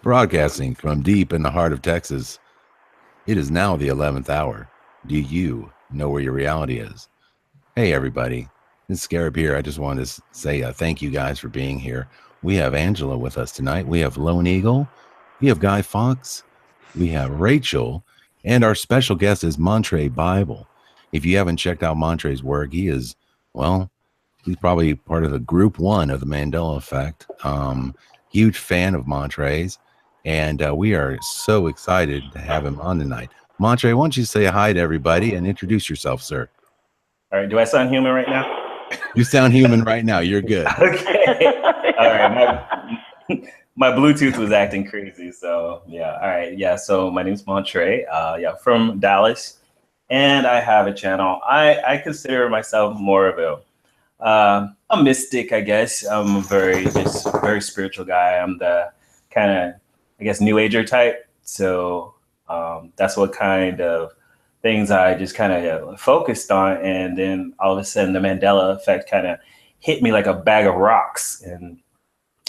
Broadcasting from deep in the heart of Texas, it is now the 11th hour. Do you know where your reality is? Hey, everybody. It's Scarab here. I just wanted to say thank you guys for being here. We have Angela with us tonight. We have Lone Eagle. We have Guy Fox. We have Rachel. And our special guest is Montre Bible. If you haven't checked out Montre's work, well, he's probably part of the group one of the Mandela effect. Huge fan of Montre's. And we are so excited to have him on tonight. Montre, why don't you say hi to everybody and introduce yourself, sir? All right. Do I sound human right now? You sound human right now. You're good. Okay. All right. My Bluetooth was acting crazy. So, yeah. All right. Yeah. So, my name's Montre. From Dallas. And I have a channel. I consider myself more of a mystic, I guess. I'm very spiritual guy. I'm the kind of, I guess, new ager type. So that's what kind of things I just kind of focused on. And then all of a sudden the Mandela effect kind of hit me like a bag of rocks. And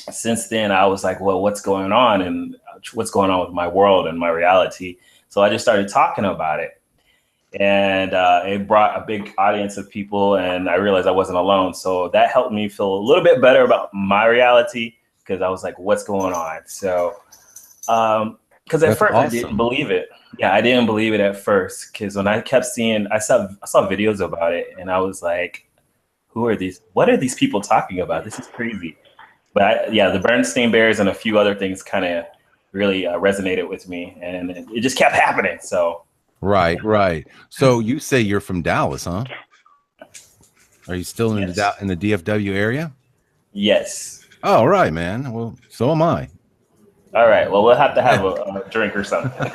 since then I was like, well, what's going on and what's going on with my world and my reality? So I just started talking about it. And it brought a big audience of people, and I realized I wasn't alone. So that helped me feel a little bit better about my reality, because I was like, what's going on? So, because at first I didn't believe it. Yeah, I didn't believe it at first, because when I kept seeing, I saw videos about it, and I was like, who are these? What are these people talking about? This is crazy. But the Bernstein Bears and a few other things kind of really resonated with me, and it just kept happening. So. Right. So you say you're from Dallas, huh? Are you still in the DFW area? Yes. Oh, right, man. Well, so am I. All right. Well, we'll have to have a drink or something.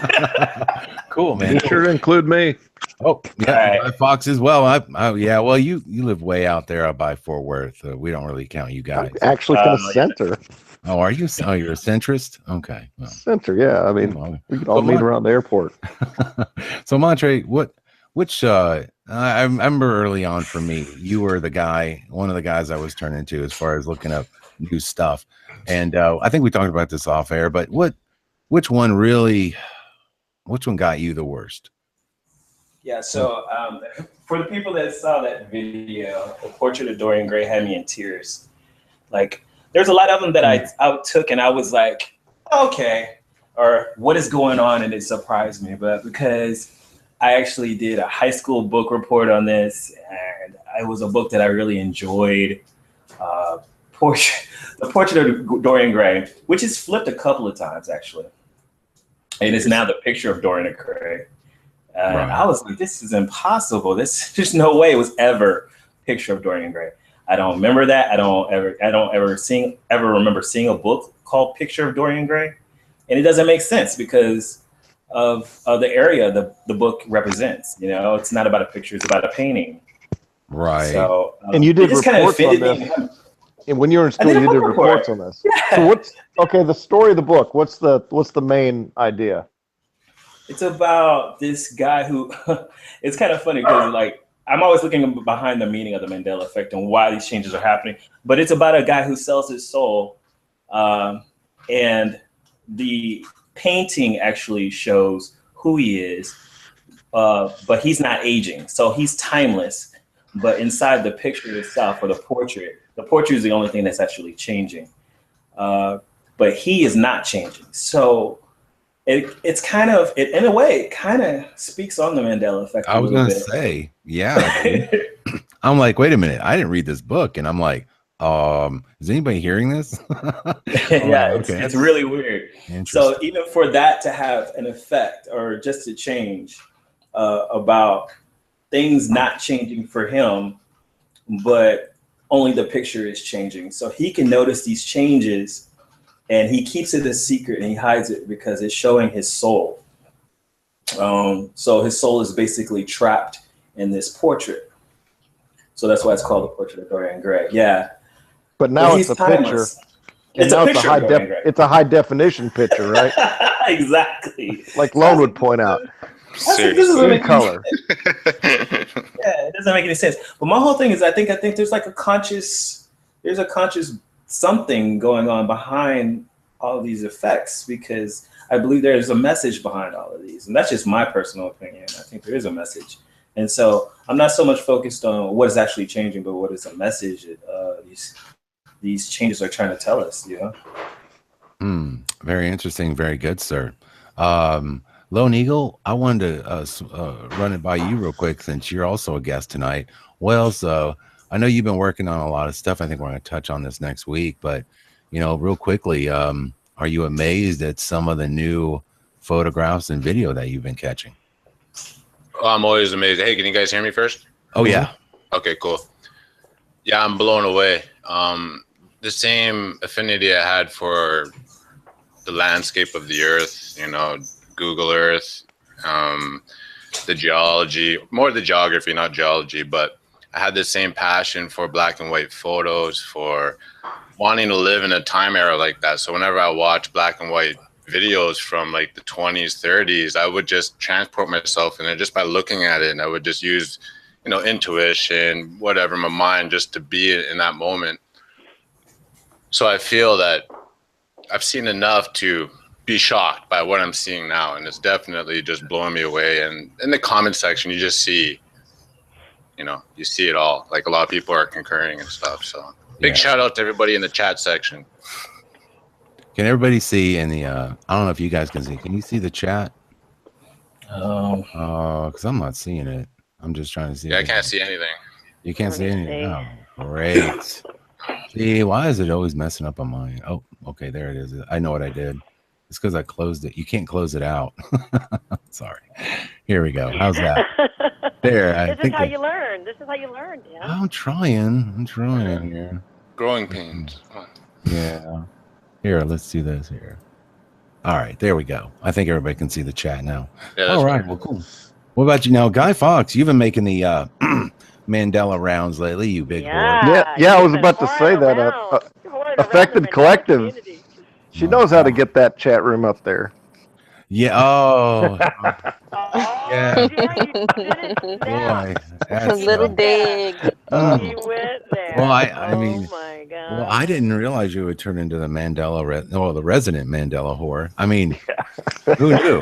Cool, man. You sure include me. Oh, yeah. Right. Fox as well. Yeah. Well, you live way out there by Fort Worth. We don't really count you guys. I'm actually from the center. Oh, are you? Oh, you're a centrist? Okay. Well, center, yeah. I mean, we can all meet around the airport. So, Montre, I remember early on for me, you were one of the guys I was turning to as far as looking up new stuff. And I think we talked about this off air, but which one got you the worst? Yeah, so for the people that saw that video, the portrait of Dorian Gray had me in tears. Like, there's a lot of them that I took and I was like, okay, or what is going on? And it surprised me. But because I actually did a high school book report on this, and it was a book that I really enjoyed. The Portrait of Dorian Gray, which is flipped a couple of times, actually. And it's now the picture of Dorian Gray. And I was like, this is impossible. There's no way it was ever a picture of Dorian Gray. I don't remember that. I don't ever remember seeing a book called Picture of Dorian Gray. And it doesn't make sense because of the area the book represents. You know, it's not about a picture, it's about a painting. Right. So and you did reports on this. And when you were in school, you did reports on this. Yeah. So the story of the book, what's the main idea? It's about this guy who it's kind of funny because like I'm always looking behind the meaning of the Mandela effect and why these changes are happening. But it's about a guy who sells his soul. And the painting actually shows who he is, but he's not aging. So he's timeless. But inside the picture itself, or the portrait is the only thing that's actually changing. But he is not changing. So it's kind of, in a way, it kind of speaks on the Mandela effect. I was going to say, yeah. I'm like, wait a minute. I didn't read this book. And I'm like, is anybody hearing this? Yeah, it's really weird. So even for that to have an effect or just to change about things not changing for him, but only the picture is changing. So he can notice these changes and he keeps it a secret and he hides it because it's showing his soul. So his soul is basically trapped in this portrait. So that's why it's called the Portrait of Dorian Gray. Yeah. But now it's a picture. It's a high definition picture, right? Exactly. Like Lone would point out. Seriously. Color. Yeah, it doesn't make any sense. But my whole thing is I think there's like there's a conscious something going on behind all of these effects, because I believe there's a message behind all of these. And that's just my personal opinion. I think there is a message. And so I'm not so much focused on what is actually changing, but what is the message these changes are trying to tell us, you know? Very interesting. Very good, sir. Lone Eagle, I wanted to run it by you real quick since you're also a guest tonight. Well, so I know you've been working on a lot of stuff. I think we're going to touch on this next week, but real quickly, are you amazed at some of the new photographs and video that you've been catching? Oh, I'm always amazed. Hey, can you guys hear me first? Oh yeah. Okay, cool. Yeah, I'm blown away. The same affinity I had for the landscape of the earth, Google Earth, the geology, more the geography, not geology, but I had the same passion for black and white photos, for wanting to live in a time era like that. So whenever I watch black and white videos from like the 20s, 30s, I would just transport myself in it just by looking at it. And I would just use, intuition, whatever, my mind, just to be in that moment. So I feel that I've seen enough to be shocked by what I'm seeing now. And it's definitely just blowing me away. And in the comment section, you just see, you see it all. Like a lot of people are concurring and stuff. So big shout out to everybody in the chat section. Can everybody see in the, I don't know if you guys can see, can you see the chat? Because I'm not seeing it. I'm just trying to see. Yeah, I can't see anything. You can't see anything? Oh, great. See, why is it always messing up on mine? Oh, okay, there it is. I know what I did. It's because I closed it. You can't close it out. Sorry. Here we go. How's that? There. This is how you learn. This is how you learn, Dan. I'm trying here. Growing pains. Yeah. Here, let's do this here. All right, there we go. I think everybody can see the chat now. Yeah, all right, well, cool. What about you now, Guy Fawkes? You've been making the Mandela rounds lately, you big whore. Yeah, I was about to say that. Affected Collective. She knows how to get that chat room up there. Yeah. Oh. Yeah. Boy, that's a little big. You went there. Well, I mean, oh my God. Well, I didn't realize you would turn into the the resident Mandela whore. I mean, who knew?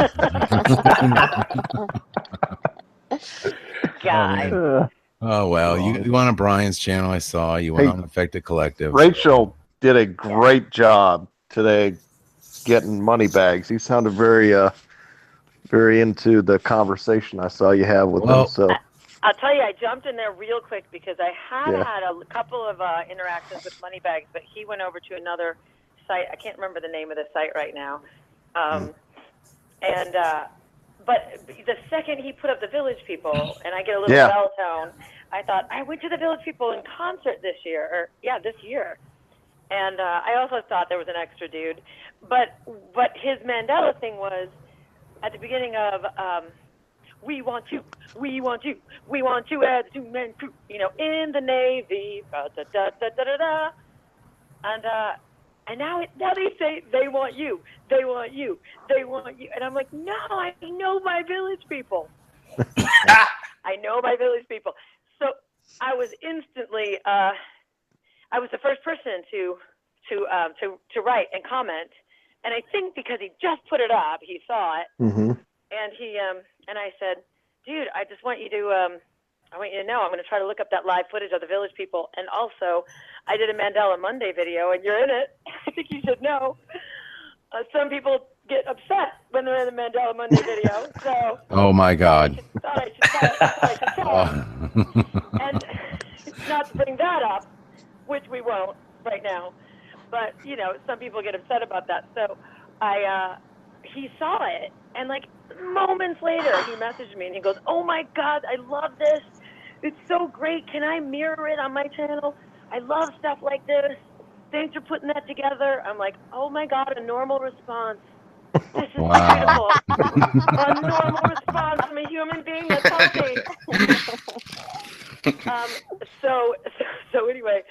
Guy. Oh well, you went on Brian's channel. I saw you went on Affected Collective. Rachel did a great job today getting money bags. He sounded very into the conversation I saw you have with him. So I'll tell you, I jumped in there real quick because I had a couple of interactions with Moneybags, but he went over to another site. I can't remember the name of the site right now. But the second he put up the Village People, and I get a little bell tone, I thought, I went to the Village People in concert this year. And I also thought there was an extra dude. But his Mandela thing was at the beginning of we want you as 2 men crew, in the Navy, and now they say they want you, and I'm like, no, I know my Village People. I know my Village People. So I was instantly, I was the first person to write and comment, and I think because he just put it up, he saw it, and he and I said, dude, I just want you to I want you to know I'm going to try to look up that live footage of the Village People, and also I did a Mandela Monday video, and you're in it. I think you should know. Some people get upset when they're in the Mandela Monday video. So oh my God. I should tell them. And not to bring that up, which we won't right now, but some people get upset about that. So he saw it, and like moments later, he messaged me and he goes, "Oh my God, I love this. It's so great. Can I mirror it on my channel? I love stuff like this. Thanks for putting that together." I'm like, "Oh my God, a normal response. This is beautiful. A normal response from a human being that's healthy." So anyway,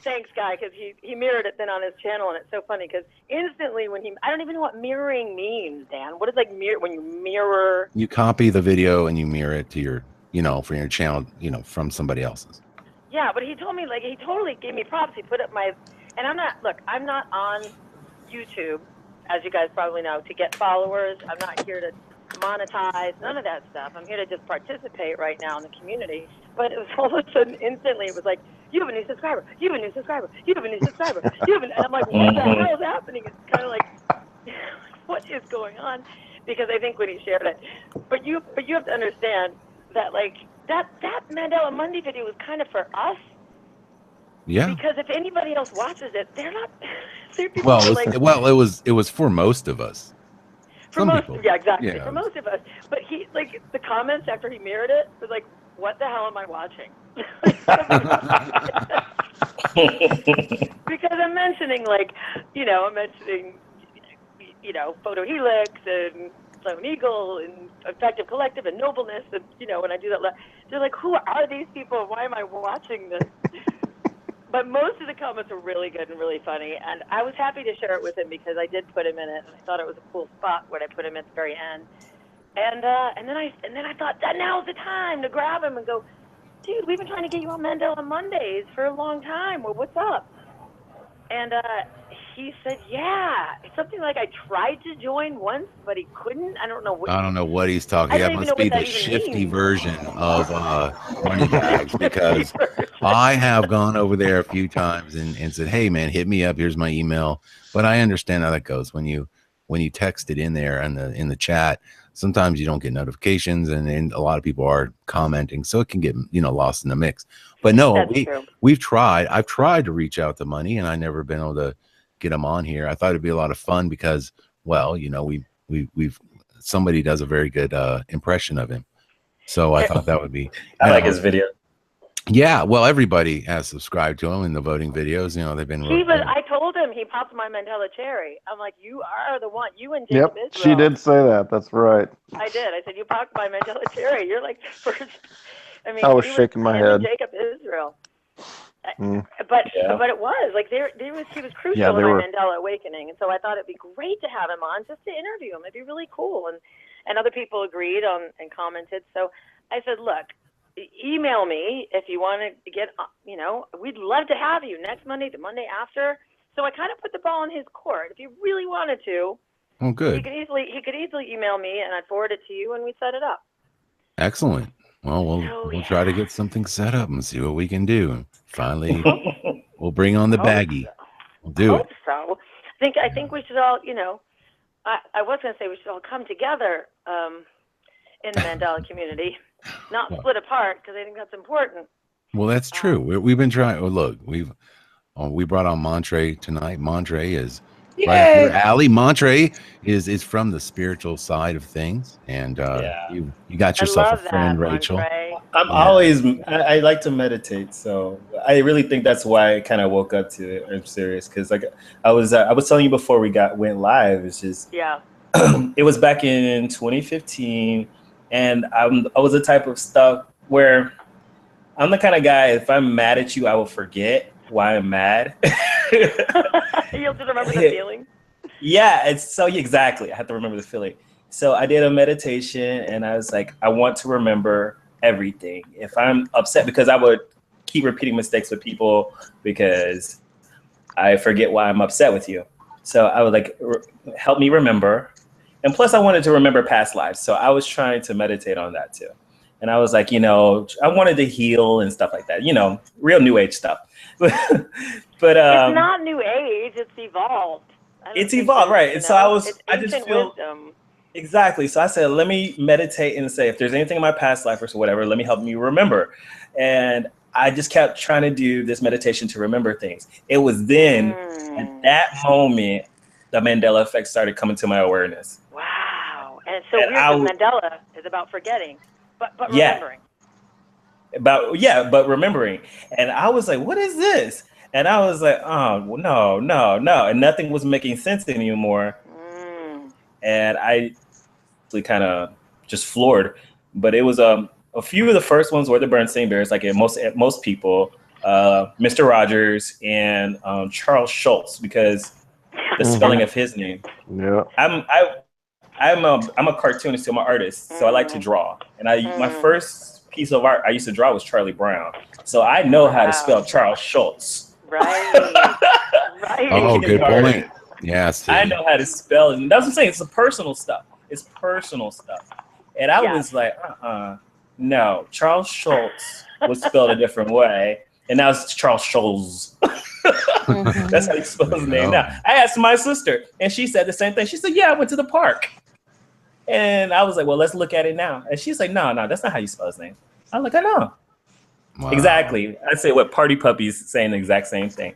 thanks, Guy, because he mirrored it then on his channel, and it's so funny because instantly I don't even know what mirroring means, Dan. What is like when you mirror? You copy the video and you mirror it to your, for your channel, from somebody else's. Yeah, but he told me, he totally gave me props. He put up and I'm not on YouTube, as you guys probably know, to get followers. I'm not here to monetize, none of that stuff. I'm here to just participate right now in the community. But it was all of a sudden, instantly, it was like, you have a new subscriber, you have a new subscriber, you have a new subscriber, you have a, and I'm like, what the hell is happening? It's kind of like, what is going on? Because I think when he shared it, but you have to understand that like that Mandela Monday video was kind of for us. Yeah. Because if anybody else watches it, they're not. They're people Well, like, it was for most of us. for Some most, people. yeah, exactly. Yeah. For most of us, but he like the comments after he mirrored it was like, "What the hell am I watching?" Because I'm mentioning like, I'm mentioning, Photo Helix and Lone Eagle and Effective Collective and Nobleness, and when I do that, they're like, "Who are these people? Why am I watching this?" But most of the comments were really good and really funny, and I was happy to share it with him because I did put him in it, and I thought it was a cool spot when I put him at the very end. And then I thought that now's the time to grab him and go, dude, we've been trying to get you on Mandela Mondays for a long time. Well, what's up? And he said, yeah, it's something like I tried to join once, but he couldn't. I don't know what he's talking. I don't That even must know be what the that even shifty means. version of money bags, because I have gone over there a few times and said, hey man, hit me up, here's my email. But I understand how that goes when you text it in there in the chat. Sometimes you don't get notifications, and a lot of people are commenting, so it can get lost in the mix. But no, we've tried. I've tried to reach out to Money, and I've never been able to get him on here. I thought it'd be a lot of fun because, well, we've somebody does a very good impression of him, so I thought that would be. I like his video. Yeah, well, everybody has subscribed to him in the voting videos. They've been. I told him he popped my Mandela cherry. I'm like, you are the one. You and Jacob Israel. She did say that. That's right. I did. I said, you popped my Mandela cherry. You're like the first. I mean, I was shaking my head. Jacob Israel. But it was like he was crucial in my Mandela awakening, and so I thought it'd be great to have him on just to interview him. It'd be really cool, and other people agreed on and commented. So I said, look, email me if you want to get, we'd love to have you next Monday, the Monday after. So I kind of put the ball in his court. If you really wanted to, oh, good. He could easily email me, and I'd forward it to you, and we set it up. Excellent. Well, we'll try to get something set up and see what we can do. Finally, we'll bring on the baggie. We'll do it. So I think we should all, I was going to say we should all come together in the Mandela community, not split apart, because I think that's important. Well, that's true. We've been trying. Oh, look, we brought on Montre tonight. Montre is right up your alley. Montre is from the spiritual side of things, and you got yourself a friend, Rachel. Montre. I like to meditate, so I really think that's why I kind of woke up to it. I'm serious, because like I was telling you before we went live. It's just it was back in 2015, and I was the type of stuff where I'm the kind of guy, if I'm mad at you, I will forget why I'm mad. You'll just remember the feeling. Yeah, exactly. I have to remember the feeling. So I did a meditation, and I was like, I want to remember everything. If I'm upset, because I would keep repeating mistakes with people because I forget why I'm upset with you. So I would like, help me remember. And plus I wanted to remember past lives. So I was trying to meditate on that too. And I was like, I wanted to heal and stuff like that, real new age stuff. But it's not new age, it's evolved. It's evolved, right? And so I just feel wisdom. Exactly. So I said, let me meditate and say, if there's anything in my past life or whatever, let me help me remember. And I just kept trying to do this meditation to remember things. It was then, at that moment, the Mandela effect started coming to my awareness. Wow. And so Mandela is about forgetting, but remembering. But remembering. And I was like, what is this? And I was like, oh, no. And nothing was making sense anymore. And I kind of just floored. But it was a few of the first ones were the Bernstein Bears, like most people, Mr. Rogers and Charles Schultz, because the spelling of his name. Yeah. I'm a cartoonist, I'm an artist, so I like to draw. And my first piece of art I used to draw was Charlie Brown. So I know how to spell Charles Schultz. Right. Oh, good point. Yeah, see. I know how to spell it. And that's what I'm saying. It's the personal stuff. It's personal stuff. And I was like, no. Charles Schultz was spelled a different way. And now it's Charles Schultz. That's how you spell his name now. I asked my sister, and she said the same thing. She said, yeah, I went to the park. And I was like, well, let's look at it now. And she's like, no, that's not how you spell his name. I was like, I know. Wow. Exactly. I say what Party Puppy's saying the exact same thing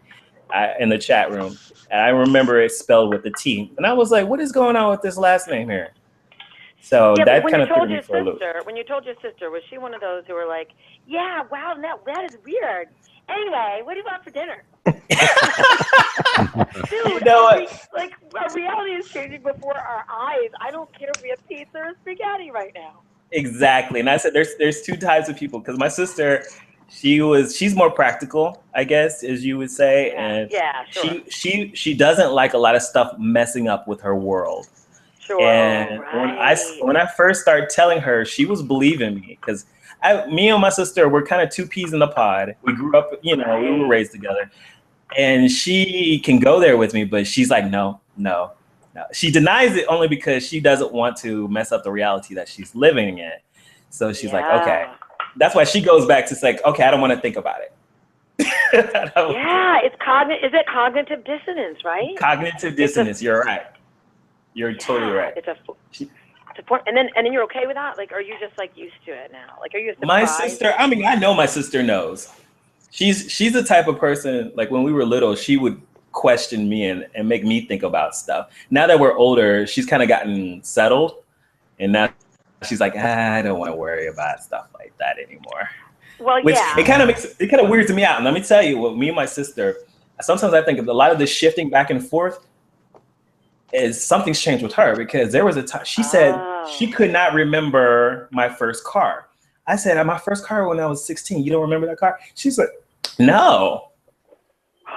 in the chat room. And I remember it spelled with the T. And I was like, what is going on with this last name here? So that kind of threw me for a loop. When you told your sister, was she one of those who were like, yeah, wow, that is weird. Anyway, what do you want for dinner? Dude, like our reality is changing before our eyes. I don't care if we have pizza or spaghetti right now. Exactly. And I said there's two types of people, because my sister, she's more practical, I guess, as you would say. And sure. she doesn't like a lot of stuff messing up with her world. Sure. And when I first started telling her, she was believing me, because me and my sister were kind of two peas in the pod. We grew up, we were raised together. And she can go there with me, but she's like, no. She denies it only because she doesn't want to mess up the reality that she's living in. So she's like, okay. That's why she goes back to say, okay, I don't want to think about it. Is it cognitive dissonance, right? Cognitive dissonance. You're right. You're totally right. And then you're okay with that? Like, are you just like used to it now? Like, are you surprised? My sister, I mean, I know my sister knows. She's the type of person, like when we were little, she would question me and make me think about stuff. Now that we're older, she's kind of gotten settled. And now she's like, I don't want to worry about stuff like that anymore. Well, it kind of weirds me out. And let me tell you, with me and my sister, sometimes I think of a lot of the shifting back and forth is something's changed with her, because there was a time she said she could not remember my first car. I said, my first car when I was 16. You don't remember that car? She's like, no.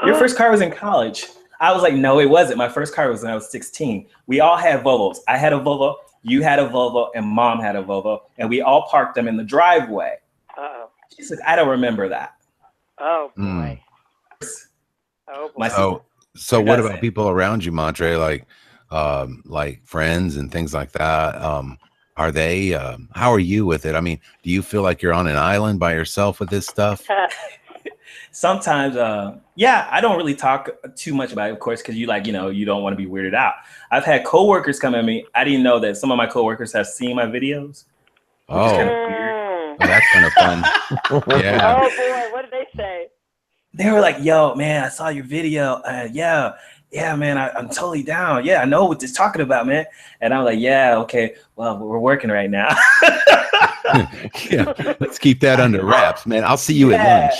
Your first car was in college. I was like, no, it wasn't. My first car was when I was 16. We all had Volvos. I had a Volvo, you had a Volvo, and Mom had a Volvo, and we all parked them in the driveway. She said, I don't remember that. Oh, boy. Oh, boy. So what about people around you, Montre, like friends and things like that? Are they, how are you with it? I mean, do you feel like you're on an island by yourself with this stuff? Sometimes, I don't really talk too much about it, of course, because you don't want to be weirded out. I've had coworkers come at me. I didn't know that some of my coworkers have seen my videos. Which is kind of weird. Oh, that's kind of fun. Yeah. Oh boy, what did they say? They were like, yo, man, I saw your video. Yeah, man, I'm totally down. Yeah, I know what this talking about, man. And I'm like, yeah, okay, well, we're working right now. Yeah, let's keep that under wraps, man. I'll see you at lunch.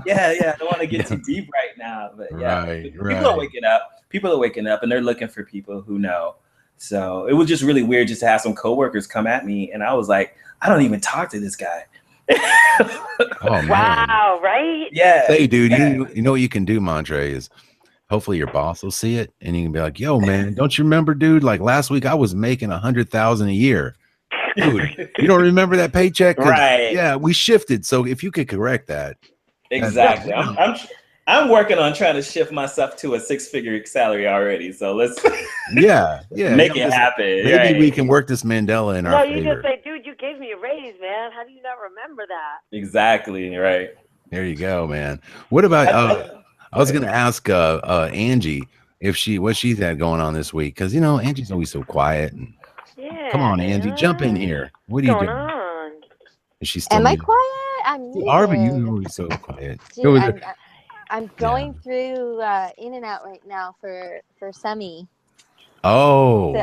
I don't want to get too deep right now, but people are waking up. People are waking up, and they're looking for people who know. So it was just really weird just to have some coworkers come at me, and I was like, I don't even talk to this guy. Oh, man. Wow, right? Yeah. Hey, dude, you know what you can do, Montre, is hopefully your boss will see it, and you can be like, yo, man, don't you remember, dude? Like last week I was making $100,000 a year. Dude, you don't remember that paycheck? Right. Yeah, we shifted. So if you could correct that. Exactly. I'm working on trying to shift myself to a 6-figure salary already. So let's make it happen. Maybe we can work this Mandela in our favor. No, you just say, dude, you gave me a raise, man. How do you not remember that? Exactly. Right. There you go, man. What about I was gonna ask Angie what she's had going on this week, because Angie's always so quiet. And come on, Angie, jump in here. What are you doing? On? Is she still? Am I quiet? I'm muted. Arby, you're always so quiet. Dude, I'm going through In and Out right now for semi. Oh,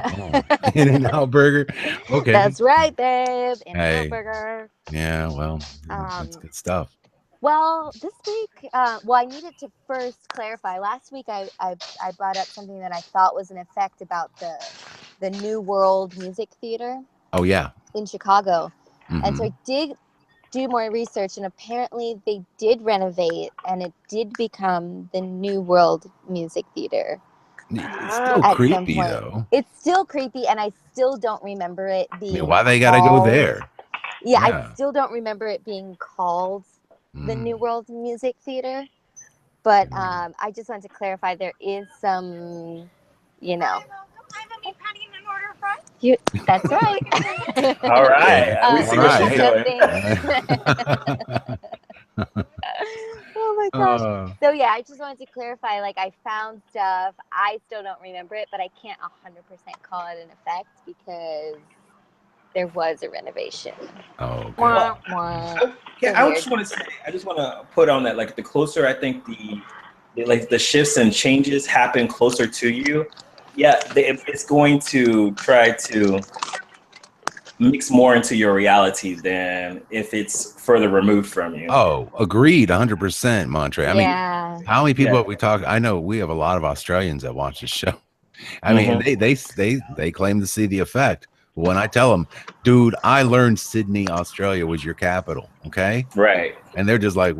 In and Out Burger. Okay, that's right, babe. In and Out Burger. Yeah, well, that's good stuff. Well, this week, I needed to first clarify. Last week, I brought up something that I thought was an effect about the New World Music Theater. Oh, yeah. In Chicago. Mm-hmm. And so I did do more research, and apparently they did renovate, and it did become the New World Music Theater. It's still creepy, though. It's still creepy, and I still don't remember it being why they gotta go there? Yeah, I still don't remember it being called the New World Music Theater. But I just wanted to clarify, there is some you know. That's right. All right. We see what she's doing. Oh my gosh. So yeah, I just wanted to clarify, like I found stuff. I still don't remember it, but I can't 100% call it an effect because there was a renovation. Oh, okay. Well, So I weird. just want to say, I just want to put on that, like the closer I think the shifts and changes happen closer to you, it's going to try to mix more into your reality than if it's further removed from you. Oh, agreed, 100%, Montre. I mean, how many people have we talked? I know we have a lot of Australians that watch the show. I mean, they claim to see the effect. When I tell them, dude, I learned Sydney, Australia was your capital. Okay. Right. And they're just like,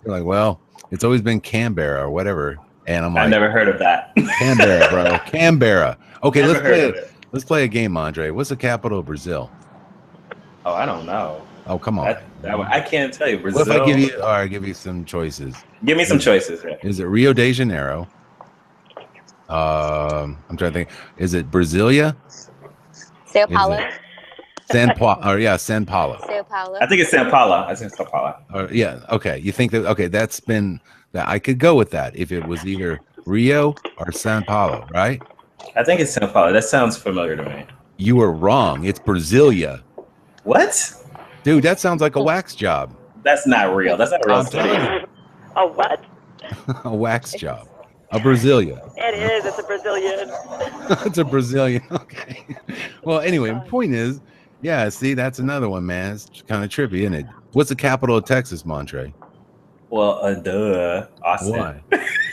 well, it's always been Canberra or whatever. And I'm like, I've never heard of that. Canberra, bro. Canberra. Okay, Never let's play a game, Andre. What's the capital of Brazil? Oh, I don't know. Oh, come on. I can't tell you. Brazil. What if I give you some choices? Give me some choices. Right? Is it Rio de Janeiro? I'm trying to think. Is it Brasilia? Sao Paulo. San Paulo. Sao Paulo. I think it's Sao Paulo. I think Sao Paulo. Yeah. Okay. You think that? Okay. That's been that. I could go with that if it was either Rio or Sao Paulo, right? I think it's Sao Paulo. That sounds familiar to me. You were wrong. It's Brasilia. What? Dude, that sounds like a wax job. That's not real. That's not real. A what? A wax job. A Brasilia. It is. It's a Brazilian. It's a Brazilian. Okay. Well, anyway, the point is, yeah, see, that's another one, man. It's kind of trippy, isn't it? What's the capital of Texas, Montre? Well, duh. Austin. Why?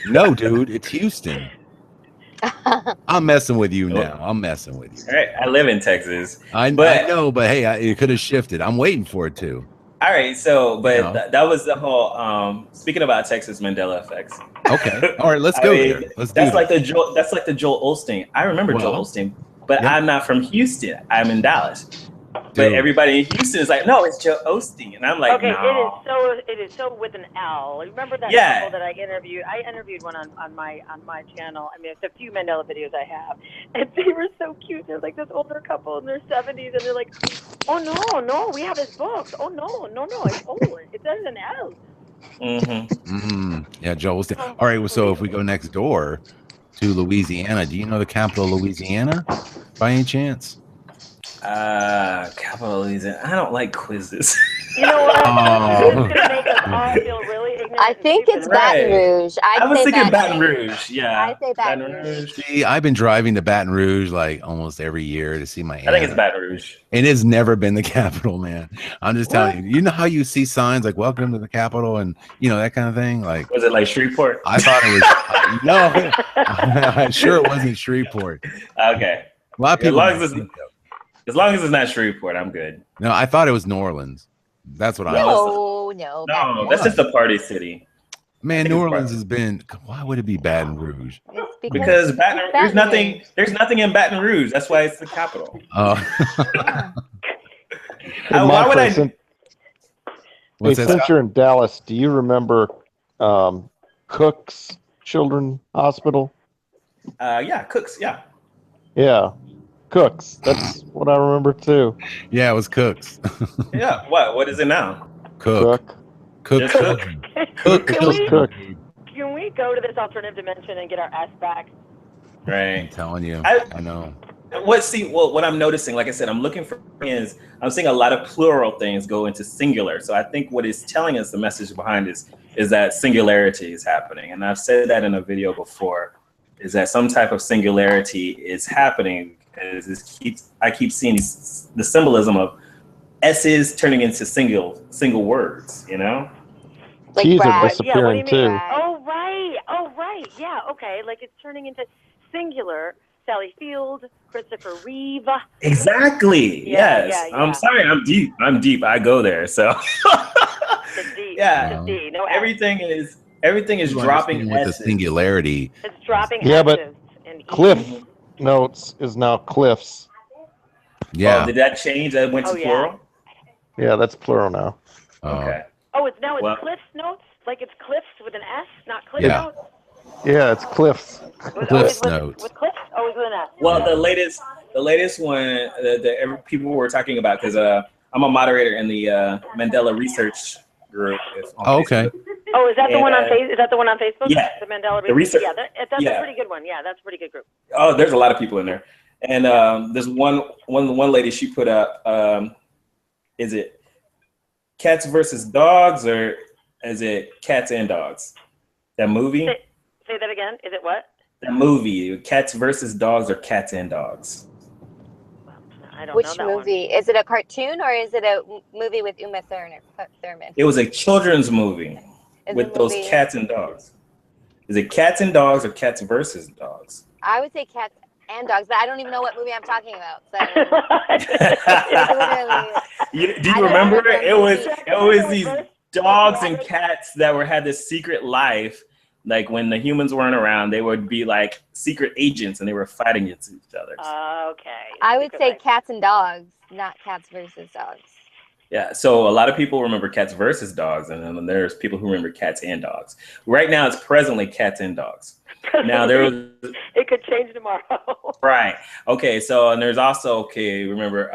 No, dude, it's Houston. I'm messing with you now. I'm messing with you. All right. I live in Texas. I know, but hey, it could have shifted. I'm waiting for it to. All right, so that was the whole. Speaking about Texas Mandela effects. Okay, all right, let's go there. That's like the Joel Osteen. I remember Joel Osteen, but I'm not from Houston. I'm in Dallas. But everybody in Houston is like, no, it's Joel Osteen, and I'm like, okay, no. it is so with an L. Remember that couple that I interviewed? I interviewed one on my channel. I mean, it's a few Mandela videos I have, and they were so cute. They're like this older couple in their 70s, and they're like, oh no, we have his books. Oh no, it's old. It says an L. Yeah, Joel Osteen. All right, so if we go next door to Louisiana, do you know the capital of Louisiana by any chance? Capital Louisiana. I don't like quizzes. You know what? It's gonna make us all feel really ignorant. I think it's Baton Rouge. I was thinking Baton Rouge. Yeah. I say Baton Rouge. See, I've been driving to Baton Rouge like almost every year to see my aunt. I think it's Baton Rouge. And it's never been the capital, man. I'm just telling you. You know how you see signs like "Welcome to the Capitol" and that kind of thing. Like, was it like Shreveport? I thought it was. No, I'm sure it wasn't Shreveport. Okay. A lot of people. As long as it's not Shreveport, I'm good. No, I thought it was New Orleans. That's what I was. No, that's just a party city. Man, New Orleans has been. Why would it be Baton Rouge? Because there's nothing in Baton Rouge. That's why it's the capital. Why would I? Since you're in Dallas, do you remember Cook's Children's Hospital? Yeah, Cook's. Yeah. Yeah. Cooks. That's what I remember too. Yeah, it was Cooks. Yeah. What is it now? Cook. Cook. Can we go to this alternative dimension and get our ass back? Right. I'm telling you. I know. What I'm noticing, like I said, I'm looking for is I'm seeing a lot of plural things go into singular. So I think what is telling us the message behind this is that singularity is happening. And I've said that in a video before, is that some type of singularity is happening. I keep seeing the symbolism of S's turning into single words, Like T's are disappearing too. Oh right. Yeah, okay. Like it's turning into singular. Sally Field, Christopher Reeve. Exactly. Yes. Yeah. I'm sorry. I'm deep. I go there. So. It's deep. Yeah. It's deep. No everything is dropping with the singularity. It's dropping. Yeah, but Cliff Notes is now Cliffs. Yeah. Oh, did that change? That went to plural? Yeah, that's plural now. Okay. Oh, it's Cliff's Notes? Like it's Cliffs with an S, not Cliff Notes? Yeah, it's Cliff's. Cliff's Notes. With Cliff? Always with an S. Well, the latest one that people were talking about, because I'm a moderator in the Mandela research group. Oh, okay. Oh, is that the one on Facebook? Is that the one on Facebook? Yeah. The Mandela The research. Yeah, that's a pretty good one. Yeah, that's a pretty good group. Oh, there's a lot of people in there, and there's one lady, she put up, is it cats versus dogs, or is it cats and dogs? That movie. Say that again. Is it what? That movie, cats versus dogs, or cats and dogs? I don't know Which that movie? one. Is it a cartoon or is it a movie with Uma Thurman? It was a children's movie with those cats and dogs. Is it cats and dogs or cats versus dogs? I would say cats and dogs, but I don't even know what movie I'm talking about. So. Do you remember? It was these dogs and cats that had this secret life. Like when the humans weren't around, they would be like secret agents, and they were fighting against each other. Okay. I would say cats and dogs, not cats versus dogs. Yeah, so a lot of people remember cats versus dogs, and then there's people who remember cats and dogs. Right now, it's presently cats and dogs. Now it could change tomorrow. Right. Okay. So, and there's also remember,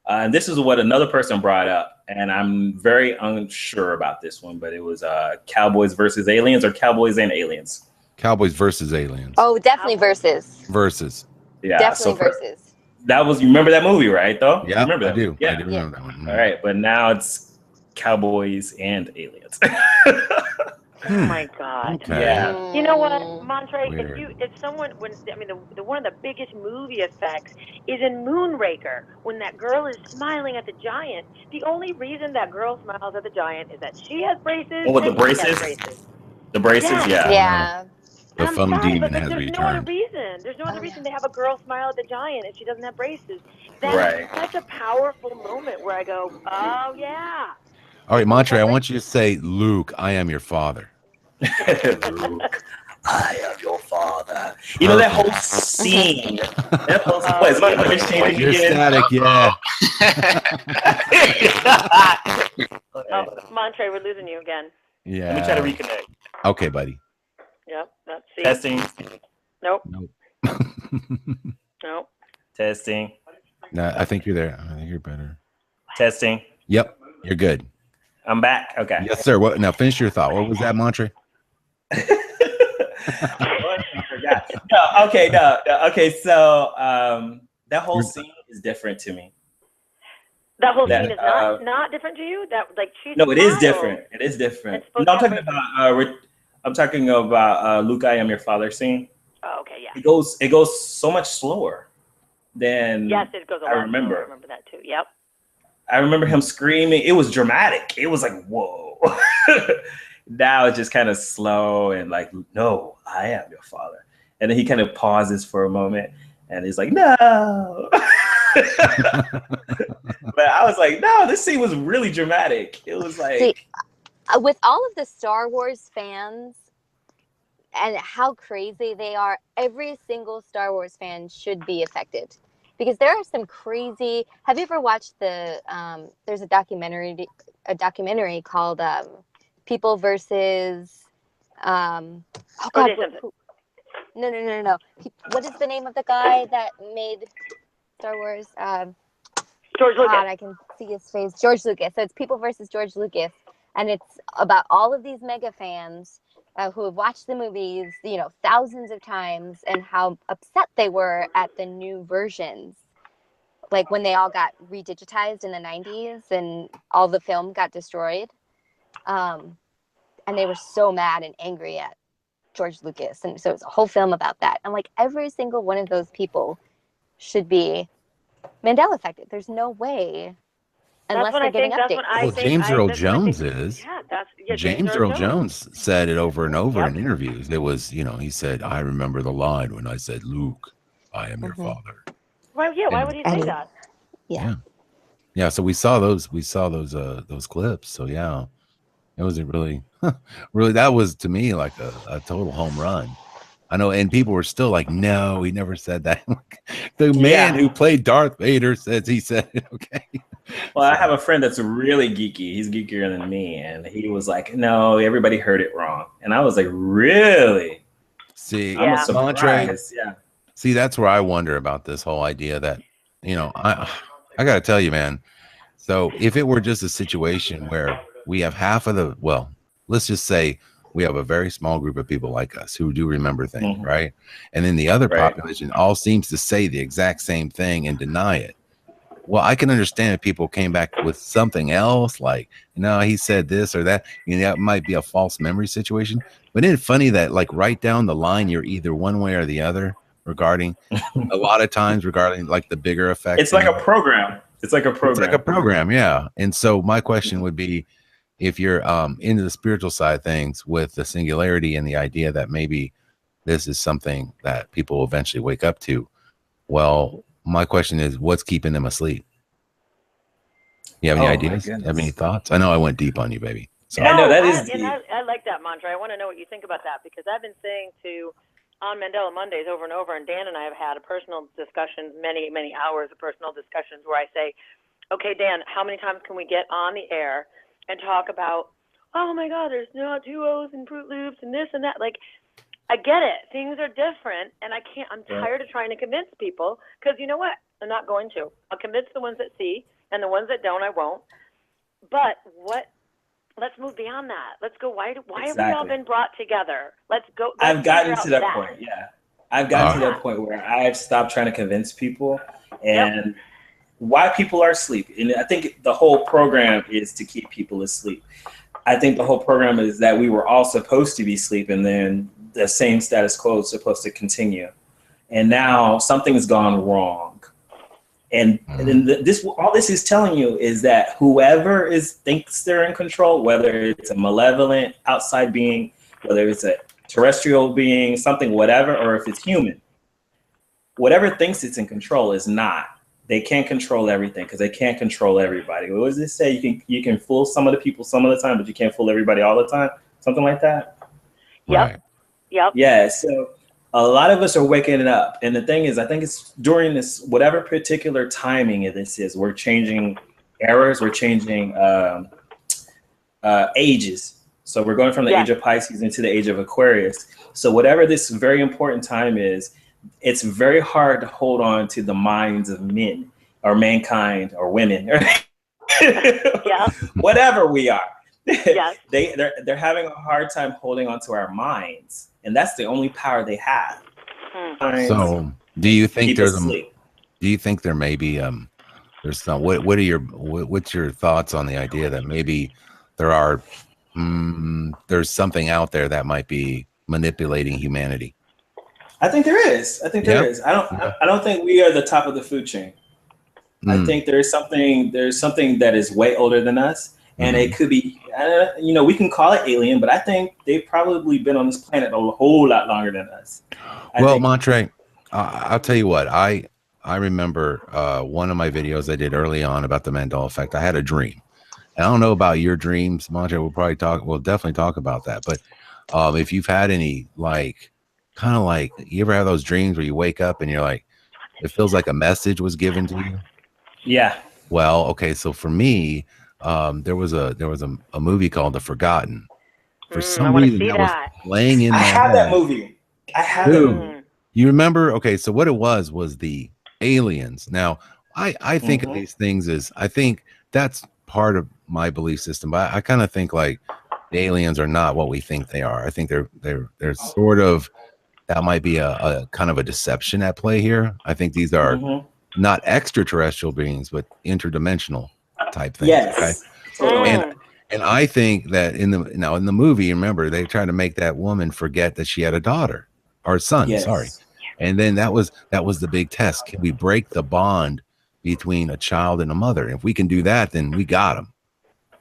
and this is what another person brought up, and I'm very unsure about this one, but it was Cowboys versus Aliens, or Cowboys and Aliens. Cowboys versus Aliens. Oh, definitely versus. Versus. Yeah. Definitely versus. That was, you remember that movie, right? Though. Yeah, remember that? I do. Yeah. I do remember that one. All right, but now it's Cowboys and Aliens. Oh my God. Okay. Yeah. You know what, Montre? Weird. If someone, the one of the biggest movie effects is in Moonraker, when that girl is smiling at the giant. The only reason that girl smiles at the giant is that she has braces. Oh, with the and he has braces? braces. The braces, Yeah. Yeah. The I'm fun sorry, demon but has there's no other returned. reason. There's no other reason to have a girl smile at the giant if she doesn't have braces. That's Right. such a powerful moment where I go, oh yeah. All right, Montre, I want you to say, Luke, I am your father. Luke, I am your father. You know that whole scene. That whole is my image changing You're again? static, yeah. Oh, Montre, we're losing you again. Yeah. Let me try to reconnect. Okay, buddy. Yep, that's see. Testing. Nope. Nope. Nope. Testing. No, I think you're there. I think you're better. Testing. Yep, you're good. I'm back. Okay. Yes, sir. What? Now finish your thought. What was that, Montre? Okay. So that whole scene is different to me. That whole scene is not different to you. That like she. No, it is different. It is different. No, I'm talking about Luke, I am your father scene. Oh, okay, yeah. It goes so much slower than Yes, it goes a lot. I remember. I remember that too. Yep. I remember him screaming. It was dramatic. It was like, whoa. Now it's just kind of slow and like, no, I am your father. And then he kind of pauses for a moment and he's like, no. But I was like, no, this scene was really dramatic. It was like. See, with all of the Star Wars fans and how crazy they are, every single Star Wars fan should be affected. Because there are some crazy. Have you ever watched there's a documentary called People versus. Oh God! No. What is the name of the guy that made Star Wars? George Lucas. God, I can see his face. George Lucas. So it's People versus George Lucas, and it's about all of these mega fans who have watched the movies, thousands of times, and how upset they were at the new versions. Like when they all got redigitized in the 90s and all the film got destroyed. And they were so mad and angry at George Lucas. And so it's a whole film about that. And like every single one of those people should be Mandela affected. There's no way. Unless they're getting updates. Well, James Earl Jones is. Yeah, James Earl Jones said it over and over in interviews. It was, he said, I remember the line when I said, Luke, I am your father. Well, yeah, why would he say that? Yeah. So we saw those clips. So yeah, it was really, that was to me like a total home run. I know, and people were still like, no, he never said that. The man Yeah. who played Darth Vader says he said it. Okay. Well, I have a friend that's really geeky. He's geekier than me, and he was like, "No, everybody heard it wrong." And I was like, "Really?" See, I'm a Yeah. surprise. Yeah. see, that's where I wonder about this whole idea that, I got to tell you, man. So if it were just a situation where we have half of the, well, let's just say we have a very small group of people like us who do remember things, Mhm. right? And then the other Right. population all seems to say the exact same thing and deny it. Well, I can understand if people came back with something else, like, he said this or that. That might be a false memory situation. But isn't it funny that, like, right down the line, you're either one way or the other regarding a lot of times regarding like the bigger effects. It's like a program. It's like a It's like program. a program, yeah. And so my question would be, if you're into the spiritual side of things with the singularity and the idea that maybe this is something that people will eventually wake up to, well, my question is, what's keeping them asleep? You have any Oh, my ideas? goodness. Have any thoughts? I know I went deep on you, baby. So I know that is and deep. I like that, Montre. I want to know what you think about that, because I've been saying on Mandela Mondays over and over, and Dan and I have had a personal discussions, many, many hours of personal discussions, where I say, okay, Dan, how many times can we get on the air and talk about, oh my God, there's not 2 O's and Fruit Loops and this and that. Like, I get it. Things are different, and I'm tired of trying to convince people, because you know what? I'm not going to. I'll convince the ones that see, and the ones that don't, I won't. But let's move beyond that. Let's go. Why have we all been brought together? Let's go. I've gotten to that point. Yeah. I've gotten to that point where I've stopped trying to convince people and why people are asleep. And I think the whole program is to keep people asleep. I think the whole program is that we were all supposed to be asleep, and then the same status quo is supposed to continue. And now something's gone wrong. And then all this is telling you is that whoever thinks they're in control, whether it's a malevolent outside being, whether it's a terrestrial being, something, whatever, or if it's human, whatever thinks it's in control is not. They can't control everything, because they can't control everybody. What does it say? You can fool some of the people some of the time, but you can't fool everybody all the time. Something like that. Yep. Right. Yep. Yeah. So a lot of us are waking up. And the thing is, I think it's during this, whatever particular timing this is, we're changing eras, we're changing ages. So we're going from the age of Pisces into the age of Aquarius. So whatever this very important time is, it's very hard to hold on to the minds of men or mankind or women, whatever we are. Yes. They're having a hard time holding on to our minds, and that's the only power they have. So do you think do you think there may be there's some, what's your thoughts on the idea that maybe there are there's something out there that might be manipulating humanity? I think there is. I think there is. I don't think we are the top of the food chain. I think there's something that is way older than us. And it could be, we can call it alien, but I think they've probably been on this planet a whole lot longer than us. Montre, I'll tell you what, I remember one of my videos I did early on about the Mandela effect. I had a dream. And I don't know about your dreams, Montre. We'll definitely talk about that. But if you've had any, you ever have those dreams where you wake up and you're like, it feels like a message was given to you? Yeah. Well, okay. So for me, there was a movie called The Forgotten. For some reason that was playing in my head. I have that movie. I have it. You remember? Okay, so what it was the aliens. Now, I think of these things as, I think that's part of my belief system, but I kind of think like the aliens are not what we think they are. I think they're sort of, that might be a kind of a deception at play here. I think these are not extraterrestrial beings, but interdimensional type things. Yes. Okay? And I think that in the movie, remember, they tried to make that woman forget that she had a daughter or son. Sorry. And then that was the big test. Can we break the bond between a child and a mother? If we can do that, then we got them.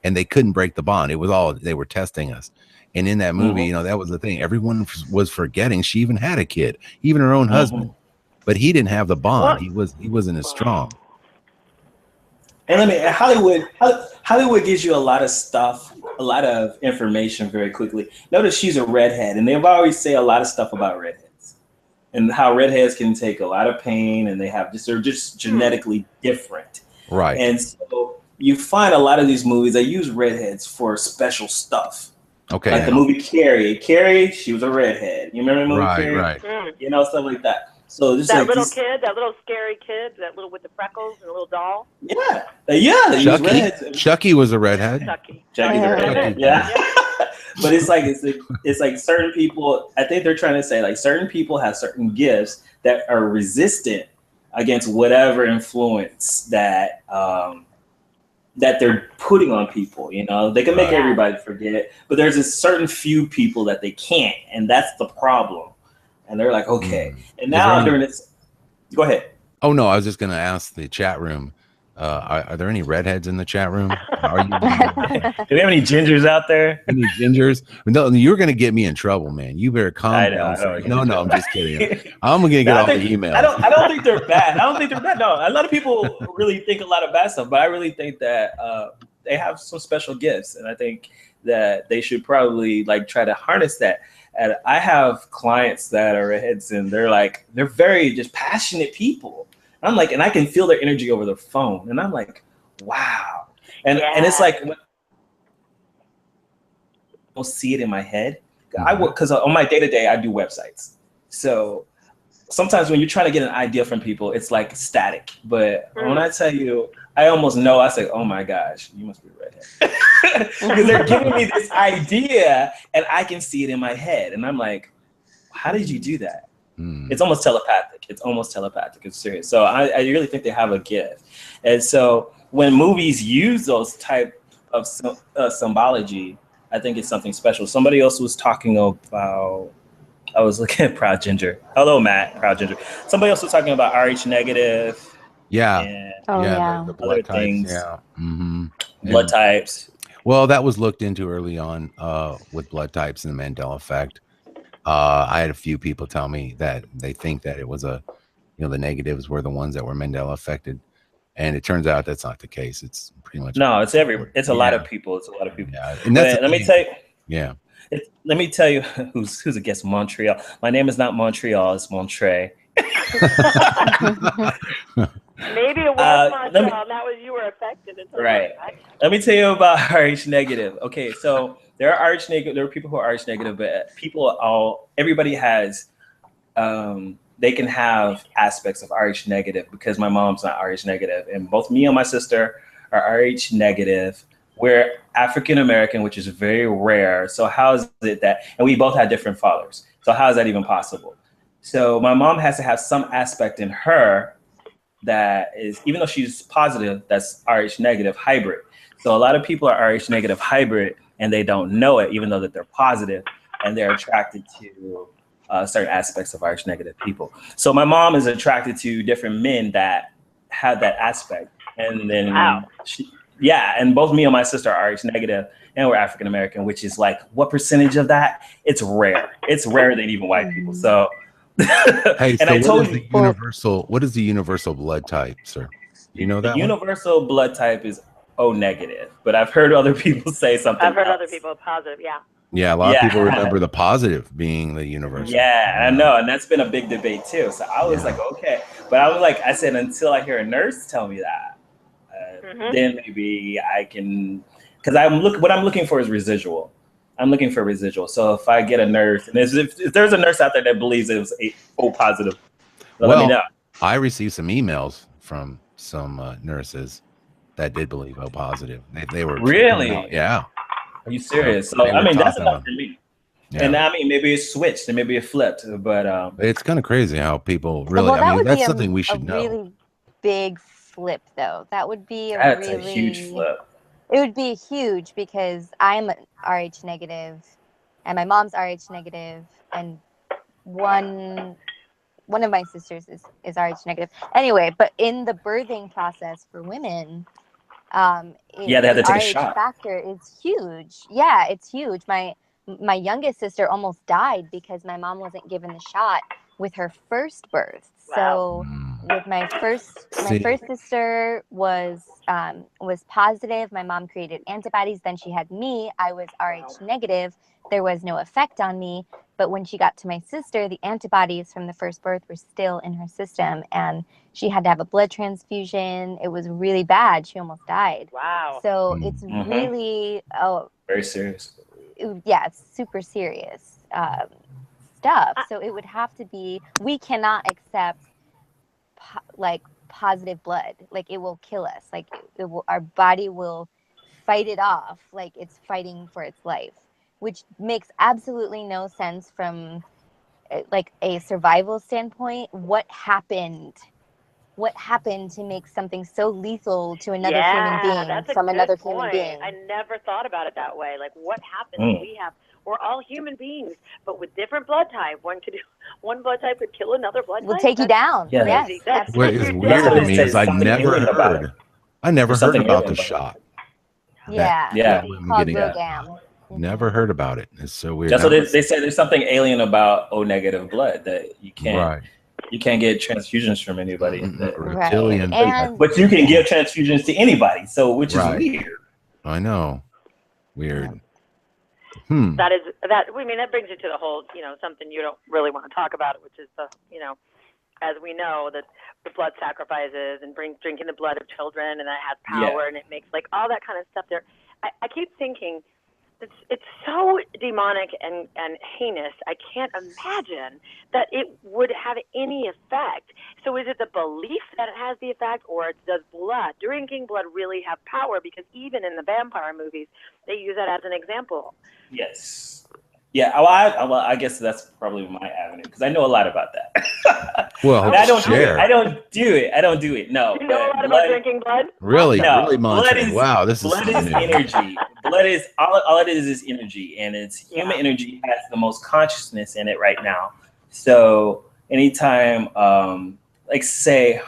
And they couldn't break the bond. It was all, they were testing us. And in that movie, that was the thing. Everyone was forgetting she even had a kid, even her own husband. But he didn't have the bond. He wasn't as strong. And Hollywood gives you a lot of stuff, a lot of information very quickly. Notice she's a redhead, and they've always say a lot of stuff about redheads. and how redheads can take a lot of pain, and they're just genetically different. Right. And so you find a lot of these movies, they use redheads for special stuff. Okay. Like the movie Carrie. Carrie, she was a redhead. You remember the movie Carrie? Right. You know, stuff like that. So just that like little kid, that little scary kid, that little with the freckles and the little doll. Yeah. They use redheads. Chucky was a redhead. Chucky's a redhead. Yeah. But it's like certain people, I think they're trying to say like certain people have certain gifts that are resistant against whatever influence that that they're putting on people. You know, they can make everybody forget, but there's a certain few people that they can't, and that's the problem. And they're like, okay. And now during this, go ahead. Oh no, I was just going to ask the chat room. Are there any redheads in the chat room? Are you? Do we have any gingers out there? Any gingers? No, you're going to get me in trouble, man. You better calm down. No, I'm just kidding. I'm going to get all the emails. I don't think they're bad. No, a lot of people really think a lot of bad stuff, but I really think that they have some special gifts, and I think that they should probably like try to harness that. And I have clients that are redheads, and they're very just passionate people. I'm like, and I can feel their energy over the phone, and I'm like, wow. And it's like, I don't see it in my head. I work because on my day-to-day I do websites. So sometimes when you're trying to get an idea from people, it's like static. But when I tell you, I almost know. I say, oh my gosh, you must be a redhead, because they're giving me this idea, and I can see it in my head, and I'm like, how did you do that? It's almost telepathic. It's serious. So I really think they have a gift. And so when movies use those type of symbology, I think it's something special. Somebody else was talking about, I was looking at Proud Ginger. Hello, Matt, Proud Ginger. Somebody else was talking about RH negative. Yeah. And the blood types. Things. Yeah. Blood types. Well, that was looked into early on with blood types and the Mandela effect. I had a few people tell me that they think that it was the negatives were the ones that were Mandela affected, and it turns out that's not the case. It's pretty much it's everywhere. It's a lot of people. Yeah, and let me tell you. Yeah. Let me tell you who's a guest. Montreal. My name is not Montreal. It's Montre. Maybe it was Montreal. That was you were affected. Right. Let me tell you about RH negative. Okay, so there are RH negative. There are people who are RH negative, but everybody has. They can have aspects of RH negative because my mom's not RH negative, and both me and my sister are RH negative. We're African American, which is very rare. So how is it that? And we both had different fathers. So how is that even possible? So my mom has to have some aspect in her that is, even though she's positive, that's RH negative hybrid. So a lot of people are RH negative hybrid and they don't know it, even though that they're positive, and they're attracted to certain aspects of RH negative people. So my mom is attracted to different men that have that aspect. And then and both me and my sister are RH negative, and we're African American, which is like, what percentage of that? It's rare. It's rarer than even white people. So hey, and so what is the universal blood type, sir? You know that the universal blood type is O negative, but I've heard other people say something. I've heard other people positive, Yeah, a lot of people remember the positive being the universal. Yeah, I know, and that's been a big debate too. So I was like, okay, but I said, until I hear a nurse tell me that, then maybe I can, because what I'm looking for is residual. I'm looking for residual. So if I get a nurse, and if there's a nurse out there that believes it was O positive, let me know. I received some emails from some nurses that did believe O positive. They were really, yeah. Are you serious? So I mean, that's enough for me. Yeah. And I mean, maybe it's switched and maybe it flipped, but it's kind of crazy how people really. I mean, that's something we should know. Really big flip, though. That would be a huge flip. It would be huge because I'm RH negative, and my mom's RH negative, and one of my sisters is RH negative. Anyway, but in the birthing process for women, they had to take a shot. Factor is huge. Yeah, it's huge. My youngest sister almost died because my mom wasn't given the shot with her first birth. Wow. So with my first sister was positive. My mom created antibodies. Then she had me. I was RH negative. There was no effect on me. But when she got to my sister, the antibodies from the first birth were still in her system, and she had to have a blood transfusion. It was really bad. She almost died. Wow. So it's really, very serious. Yeah, it's super serious stuff. So it would have to be, we cannot accept like positive blood. Like it will kill us. Like our body will fight it off. Like it's fighting for its life, which makes absolutely no sense from like a survival standpoint. What happened to make something so lethal to another human being from another human being? I never thought about it that way. Like, what happens? We're all human beings, but with different blood type. One blood type could kill another blood type. Will take you down. Yeah. Yes, what is weird to me is I never heard about the shot. Yeah. Never heard about it. It's so weird. That's what they say. There's something alien about O negative blood that you can't. You can't get transfusions from anybody. Reptilian. But you can give transfusions to anybody. So, which is weird. I know. Weird. That brings you to the whole, something you don't really want to talk about, which is the, as we know, that the blood sacrifices and drinking the blood of children, and that has power, and it makes like all that kind of stuff there. I keep thinking it's so demonic and heinous. I can't imagine that it would have any effect. So is it the belief that it has the effect, or does drinking blood really have power? Because even in the vampire movies, they use that as an example. Yes. Yeah. Well, I guess that's probably my avenue because I know a lot about that. Well, I don't do it. No. You know a lot about drinking blood? Really? No. Really, Montre? Wow, this is blood is energy. Blood is all it is energy, and it's human energy has the most consciousness in it right now. So anytime, like say,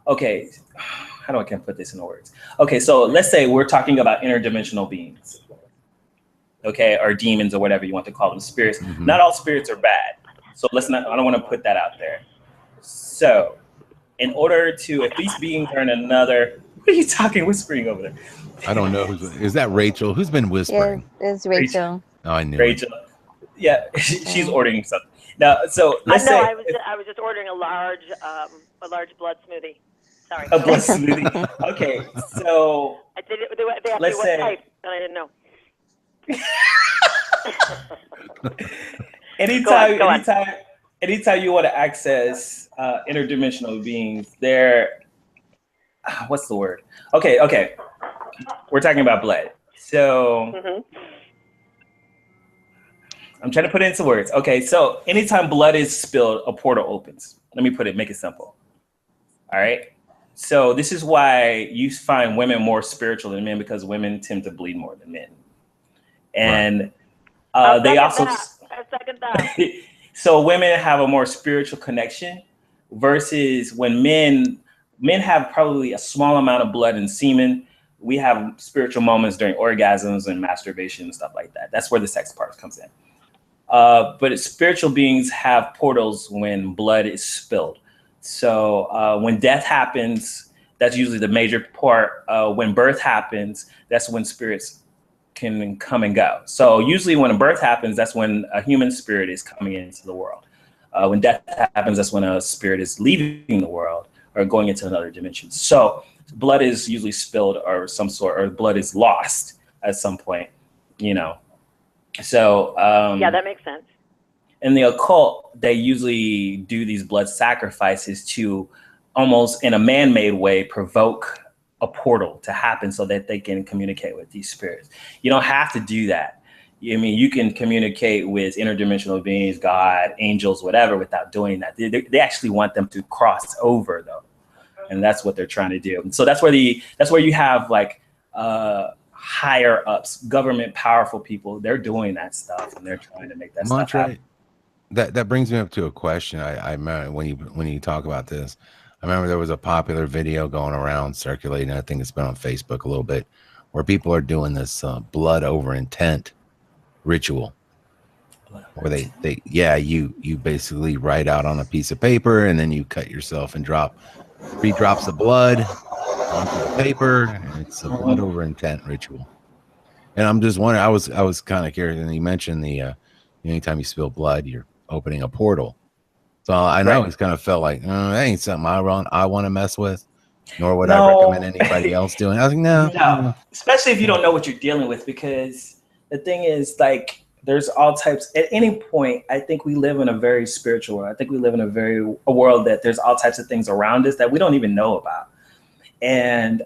okay, how do I can put this in words? Okay, so let's say we're talking about interdimensional beings. Okay, or demons or whatever you want to call them, spirits. Not all spirits are bad. So I don't want to put that out there. So in order to, if these beings are in another, what are you whispering over there? I don't know. Is that Rachel? Who's been whispering? Yeah, it's Rachel. Oh, I knew Rachel. Yeah, she's ordering something. Now, so let's say I was just ordering a large blood smoothie. Sorry. A blood smoothie. Okay, so they asked me what type, and I didn't know. Anytime you want to access interdimensional beings, what's the word? Okay. We're talking about blood. So I'm trying to put it into words. Okay, so anytime blood is spilled, a portal opens. Let me make it simple. All right. So this is why you find women more spiritual than men, because women tend to bleed more than men. And they also so women have a more spiritual connection versus when men have probably a small amount of blood and semen. We have spiritual moments during orgasms and masturbation and stuff like that. That's where the sex part comes in. But spiritual beings have portals when blood is spilled. So when death happens, that's usually the major part. When birth happens, that's when spirits can come and go. So usually when a birth happens, that's when a human spirit is coming into the world. When death happens, that's when a spirit is leaving the world or going into another dimension. So blood is usually spilled or blood is lost at some point, So that makes sense. In the occult, they usually do these blood sacrifices to almost in a man-made way provoke a portal to happen so that they can communicate with these spirits. You don't have to do that. I mean, you can communicate with interdimensional beings, God, angels, whatever, without doing that. They actually want them to cross over, though, and that's what they're trying to do. And so that's where you have like higher ups, government, powerful people. They're doing that stuff, and they're trying to make that stuff happen. That brings me up to a question. I remember when you talk about this. I remember there was a popular video going around circulating. I think it's been on Facebook a little bit, where people are doing this blood over intent ritual, where you basically write out on a piece of paper and then you cut yourself and drop 3 drops of blood onto the paper, and it's a blood over intent ritual. And I'm just wondering, I was kind of curious, and you mentioned the anytime you spill blood, you're opening a portal. So I know it's kind of felt like that ain't something I want to mess with, nor would I recommend anybody else doing. I was like, no. Especially if you don't know what you're dealing with, because the thing is, like, there's all types. At any point, I think we live in a very spiritual world. I think we live in a world that there's all types of things around us that we don't even know about. And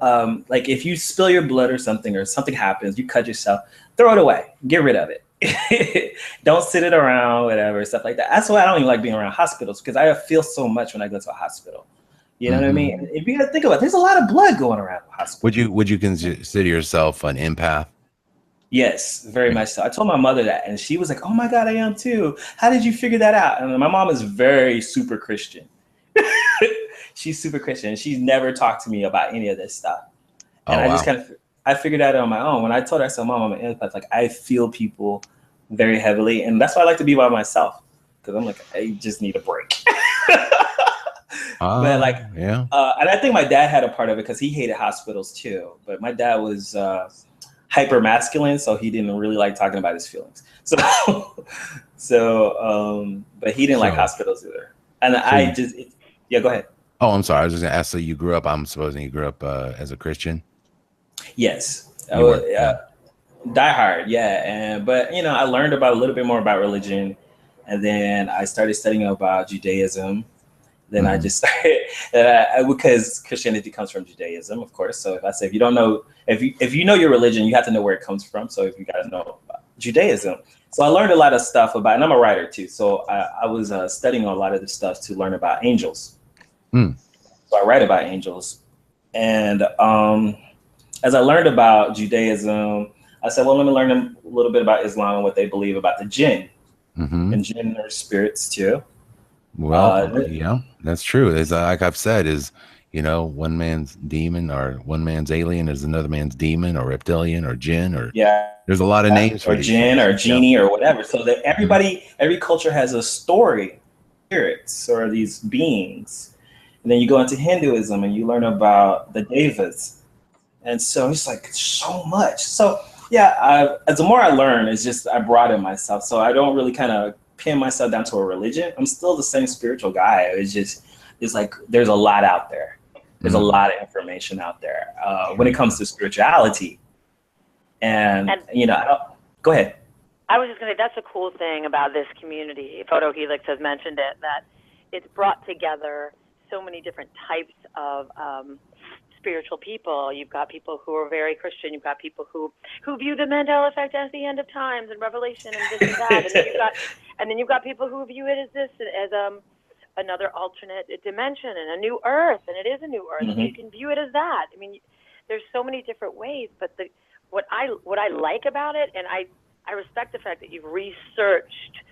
like, if you spill your blood or something happens, you cut yourself, throw it away, get rid of it. Don't sit it around, whatever, stuff like that. That's why I don't even like being around hospitals, because I feel so much when I go to a hospital. You know what I mean? And if you got to think about it, there's a lot of blood going around the hospital. Would you consider yourself an empath? Yes, very much so. I told my mother that, and she was like, "Oh my God, I am too. How did you figure that out?" And my mom is very super Christian. She's super Christian. And she's never talked to me about any of this stuff. And I just I figured out on my own. When I told her, I said, "Mom, I'm an empath. Like, I feel people very heavily, and that's why I like to be by myself, because I'm like, I just need a break." But like, and I think my dad had a part of it, because he hated hospitals too. But my dad was hyper masculine, so he didn't really like talking about his feelings. So, but he didn't like hospitals either. And go ahead. Oh, I'm sorry. I was just gonna ask. So you grew up? I'm supposing you grew up as a Christian. Yes. Die hard. Yeah. But you know, I learned about a little bit more about religion, and then I started studying about Judaism. Then I just started because Christianity comes from Judaism, of course. So if I say, if you don't know, if you know your religion, you have to know where it comes from. So if you got to know about Judaism. So I learned a lot of stuff about, and I'm a writer too. So I was studying a lot of this stuff to learn about angels. So I write about angels. And as I learned about Judaism, I said, well, let me learn a little bit about Islam and what they believe about the jinn. And jinn are spirits too. Well, yeah, that's true. As like I've said, is, you know, one man's demon or one man's alien is another man's demon or reptilian or jinn, or there's a lot of names for jinn or genie or whatever. So that every culture has a story, spirits or these beings. And then you go into Hinduism and you learn about the devas. And so it's like so much. So yeah, as the more I learn, it's just I broaden myself. So I don't really kind of pin myself down to a religion. I'm still the same spiritual guy. It's like there's a lot out there. There's a lot of information out there when it comes to spirituality. And you know, go ahead. I was just going to say, that's a cool thing about this community. Photo Helix has mentioned it, that it's brought together so many different types of spiritual people. You've got people who are very Christian. You've got people who view the Mandela effect as the end of times and Revelation and this and that. And then you've got people who view it as another alternate dimension and a new Earth, and it is a new Earth. You can view it as that. I mean, there's so many different ways. But what I like about it, and I respect the fact that you've researched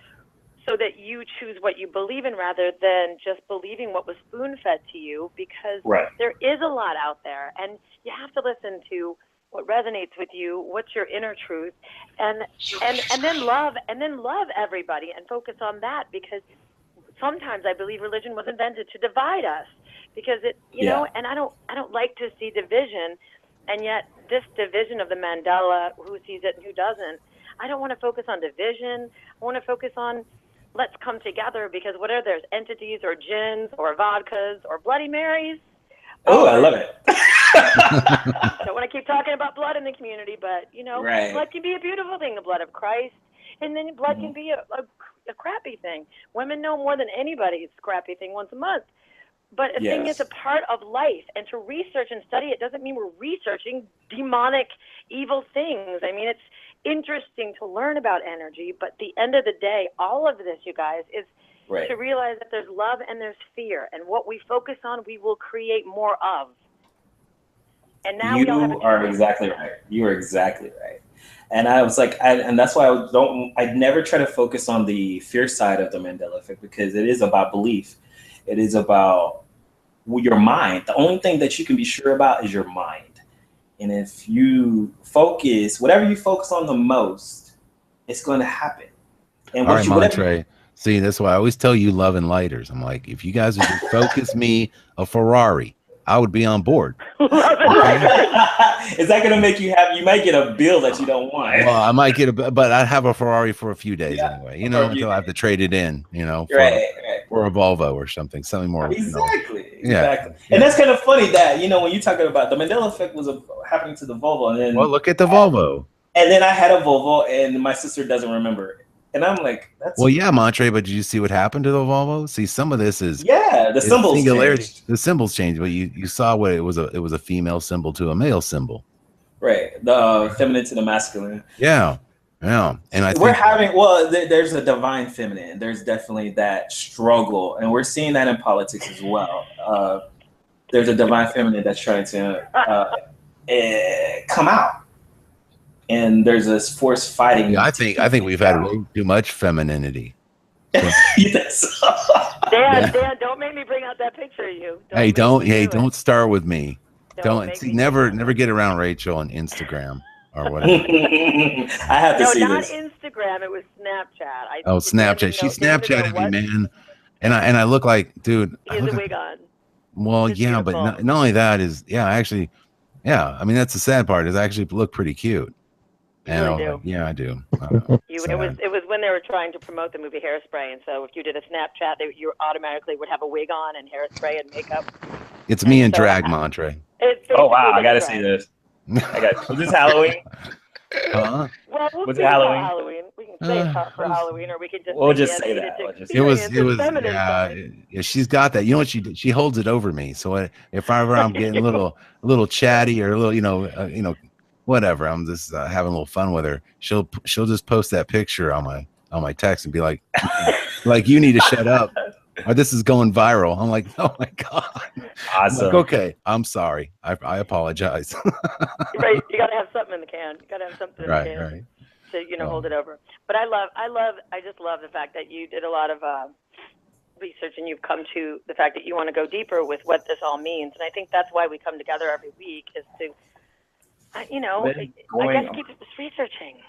so that you choose what you believe in rather than just believing what was spoon-fed to you, because there is a lot out there, and you have to listen to what resonates with you, what's your inner truth, and then love everybody and focus on that, because sometimes I believe religion was invented to divide us, because it, you know, and I don't like to see division, and yet this division of the Mandela, who sees it and who doesn't, I don't want to focus on division. I want to focus on let's come together, because whatever there's entities or gins or vodkas or Bloody Marys. Oh, I love it. Don't want to keep talking about blood in the community, but you know, blood can be a beautiful thing, the blood of Christ, and then blood can be a crappy thing. Women know more than anybody's crappy thing once a month. But a thing is a part of life, and to research and study it doesn't mean we're researching demonic, evil things. I mean, it's interesting to learn about energy, but at the end of the day, all of this, you guys, is to realize that there's love and there's fear, and what we focus on, we will create more of. And now you are exactly right. You are exactly right. And I was like, and that's why I never try to focus on the fear side of the Mandela effect, because it is about belief. It is about your mind. The only thing that you can be sure about is your mind. And if you focus, whatever you focus on the most, it's going to happen. And all right, Montre. See, that's why I always tell you love and lighters. I'm like, if you guys would just focus me a Ferrari, I would be on board. Love it. Is that going to make you happy? You might get a bill that you don't want. Well, I might get but I'd have a Ferrari for a few days anyway, you know, For a few until I have to trade it in, you know, for, right. or a Volvo or something more. Exactly. You know, Exactly. And that's kind of funny that, you know, when you're talking about the Mandela effect was happening to the Volvo. And then, well, look at the Volvo. And then I had a Volvo and my sister doesn't remember it. And I'm like, that's. Well, yeah, Montre, but did you see what happened to the Volvo? See, some of this is. Yeah, the symbols changed. The symbols changed, but you saw what it was a female symbol to a male symbol. Right. The feminine to the masculine. Yeah. Yeah. And we're having, there's a divine feminine. There's definitely that struggle. And we're seeing that in politics as well. There's a divine feminine that's trying to come out. And there's this force fighting. Yeah, I think we've had way too much femininity. Yes. Dan, don't make me bring out that picture of you. Don't start with me. Never get around Rachel on Instagram or whatever. I have to see not this. Instagram. It was Snapchat. Snapchat. She Snapchatted me, man, and I look like, dude. He has a wig on. Well, it's yeah, beautiful. but not only that I mean, that's the sad part. Is I actually look pretty cute. And really do. Yeah, I do. It was when they were trying to promote the movie Hairspray, and so if you did a Snapchat, you automatically would have a wig on and hairspray and makeup. It's me in drag, Montre. Oh wow, I gotta see this. Was this Halloween? Huh? Well, was it Halloween? Halloween? We can say it's for Halloween, or we can just. We'll just say that. It was. Yeah, she's got that. You know what she did? She holds it over me. So if I'm getting a little chatty or a little, whatever, I'm just having a little fun with her. She'll just post that picture on my text and be like, you need to shut up, or this is going viral. I'm like, oh my god. Awesome. I'm like, okay, I'm sorry. I apologize. Right, you gotta have something in the can. You gotta have something in the can. Right. To hold it over. But I just love the fact that you did a lot of research and you've come to the fact that you want to go deeper with what this all means. And I think that's why we come together every week is to. I guess keep researching.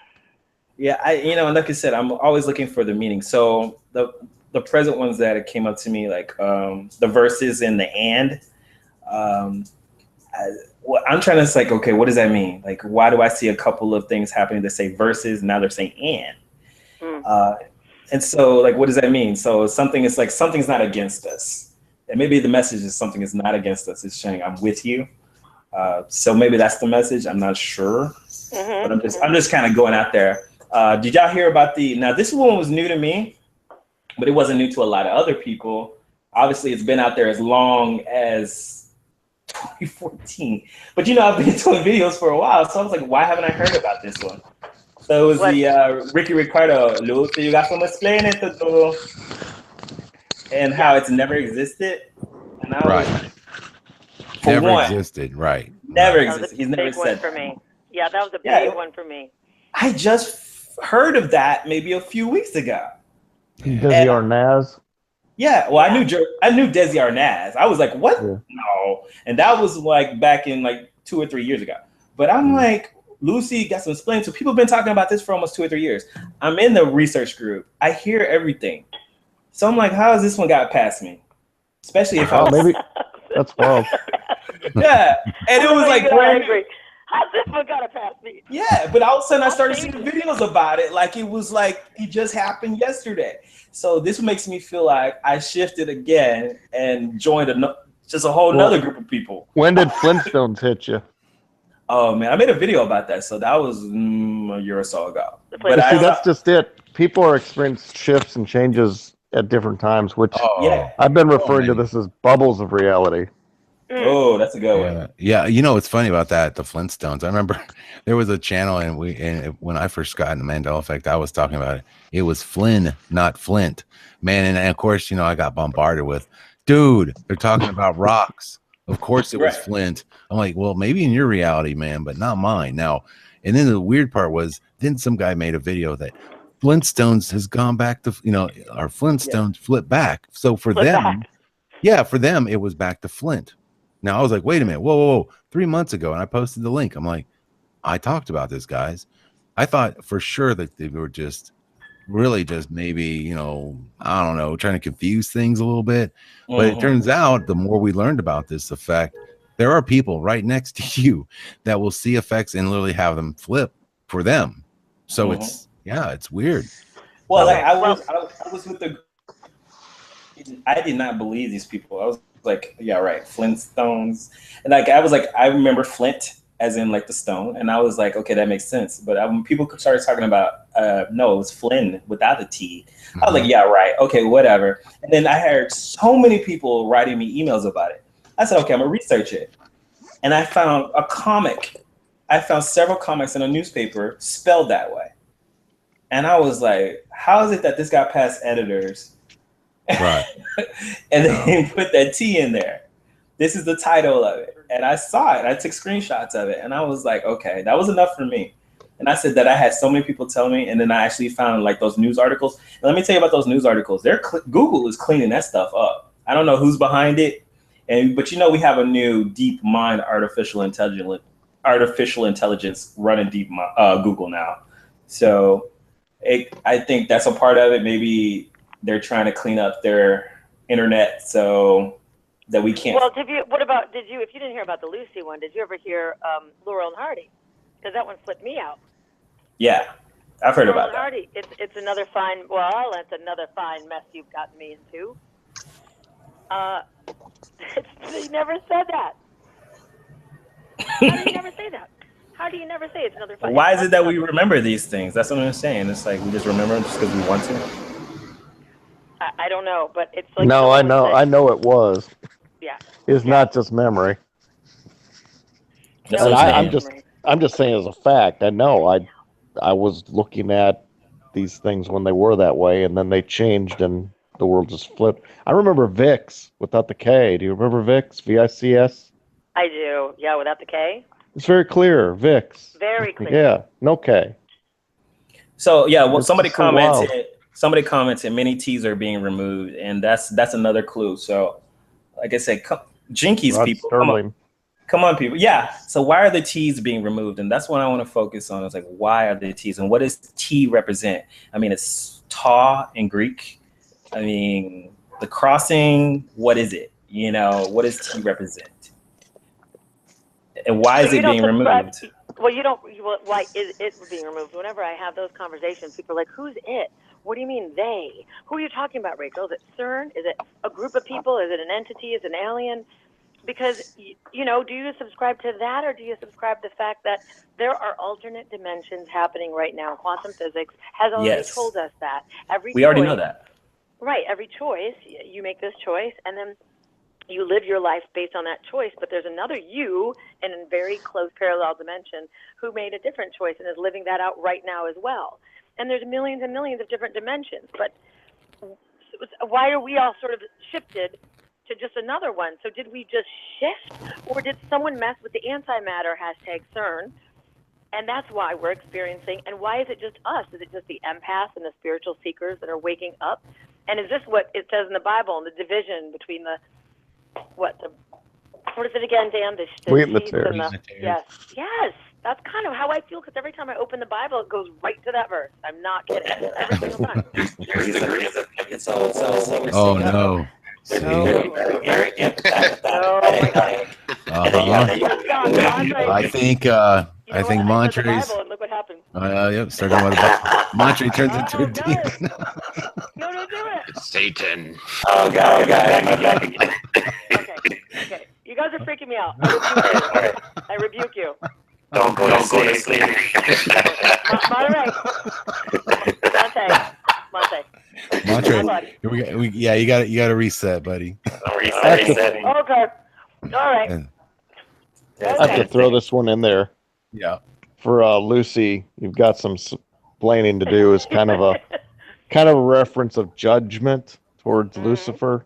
Yeah, and like I said, I'm always looking for the meaning. So the present ones that came up to me, like the verses and the and, I'm trying to like, okay, what does that mean? Like, why do I see a couple of things happening that say verses, and now they're saying and? And so, like, what does that mean? So something's not against us, and maybe the message is something is not against us. It's saying I'm with you. So maybe that's the message. I'm not sure, but I'm just kind of going out there. Did y'all hear about now this one was new to me, but it wasn't new to a lot of other people. Obviously it's been out there as long as 2014, but I've been doing videos for a while. So I was like, why haven't I heard about this one? So it was the Ricky Ricardo, Luz, you got to explain it to and how it's never existed. And I was like, never existed, right? Never existed. He's never said one for me. Yeah, that was a big one for me. I just heard of that maybe a few weeks ago. Desi Arnaz. Yeah, well, I knew Desi Arnaz. I was like, what? Yeah. No, and that was like back in like 2 or 3 years ago. But I'm like, Lucy got some explain. So people have been talking about this for almost 2 or 3 years. I'm in the research group. I hear everything. So I'm like, how has this one got past me? Especially if maybe that's wild. Yeah, and it was like brand new. How's this one got past me? Yeah, but all of a sudden I started seeing videos about it, like it was like it just happened yesterday. So this makes me feel like I shifted again and joined just a whole nother group of people. When did Flintstones hit you? Oh man, I made a video about that, so that was a year or so ago. But that's just it. People are experiencing shifts and changes at different times, which I've been referring to this as bubbles of reality. Oh, that's a good one. Yeah, what's funny about that? The Flintstones. I remember there was a channel, and when I first got in the Mandela effect, I was talking about it. It was Flynn, not Flint, man. And of course, I got bombarded with, dude, they're talking about rocks. Of course, it was Flint. I'm like, well, maybe in your reality, man, but not mine. Now, and then the weird part was, then some guy made a video that Flintstones has gone back to, our Flintstones flip back. So for them, it was back to Flint. Now I was like, wait a minute, whoa, 3 months ago, and I posted the link. I'm like, I talked about this, guys. I thought for sure that they were just maybe, I don't know, trying to confuse things a little bit. But it turns out the more we learned about this effect, there are people right next to you that will see effects and literally have them flip for them. So it's weird. Well, like I was with the. I did not believe these people. I was like, yeah, right, Flintstones, and like I was like, I remember Flint as in like the stone, and I was like, okay, that makes sense. But when people started talking about, no, it was Flynn without the T. I was like, yeah, right, okay, whatever. And then I heard so many people writing me emails about it. I said, okay, I'm gonna research it, and I found a comic. I found several comics in a newspaper spelled that way, and I was like, how is it that this got past editors? Right. And then put that T in there. This is the title of it. And I saw it. I took screenshots of it. And I was like, okay, that was enough for me. And I said that I had so many people tell me. And then I actually found like those news articles. And let me tell you about those news articles. Google is cleaning that stuff up. I don't know who's behind it. But you know, we have a new deep mind artificial intelligence running Google now. So I think that's a part of it. Maybe they're trying to clean up their internet so that we can't. Well, if you didn't hear about the Lucy one, did you ever hear Laurel and Hardy? Because that one flipped me out. Yeah, I've heard about that. Hardy, it's another fine. Well, that's another fine mess you've gotten me into. They never said that. How do you never say that? How do you never say it's another fine? Why is it that we remember these things? That's what I'm saying. It's like we just remember them just because we want to. I don't know, but it's like. No, I know it was. Yeah. It's not just memory. That's And what I'm just saying as a fact. I know. I was looking at these things when they were that way, and then they changed, and the world just flipped. I remember VIX without the K. Do you remember VIX? VICS? I do. Yeah, without the K. It's very clear. VIX. Very clear. Yeah, no K. So yeah, well, somebody so wild. commented many T's are being removed, and that's another clue. So, like I said, Jinkies Rod people, Sterling. come on, people. Yeah. So why are the T's being removed? And that's what I want to focus on. It's like, why are the T's, and what does T represent? I mean, it's ta in Greek. I mean, the crossing. What is it? You know, what does T represent? And why is it being removed? Well, why is it being removed? Whenever I have those conversations, people are like, who's it? What do you mean they? Who are you talking about, Rachel? Is it CERN? Is it a group of people? Is it an entity? Is it an alien? Because, you know, do you subscribe to that, or do you subscribe to the fact that there are alternate dimensions happening right now? Quantum physics has already told us that. We already know that. Right. Every choice, you make this choice, and then you live your life based on that choice, but there's another you in a very close parallel dimension who made a different choice and is living that out right now as well. And there's millions and millions of different dimensions, but why are we all sort of shifted to just another one? So did we just shift, or did someone mess with the antimatter #CERN? And that's why we're experiencing, and why is it just us? Is it just the empaths and the spiritual seekers that are waking up? And is this what it says in the Bible, in the division between what is it again, Dan? The Wheat and the sheep tares. and yes. That's kind of how I feel, because every time I open the Bible, it goes right to that verse. I'm not kidding. Every single time. Oh no. See? Oh my God. I think Montre's. Look what happens. Yep, starting with Montre turns into a demon. No, don't do it. It's Satan. Oh God. Okay. You guys are freaking me out. I rebuke you. Don't go to sleep. Montre. You got to reset, buddy. Okay. All right. I have to throw this one in there. Yeah. For Lucy, you've got some explaining to do. Is kind of a reference of judgment towards Lucifer.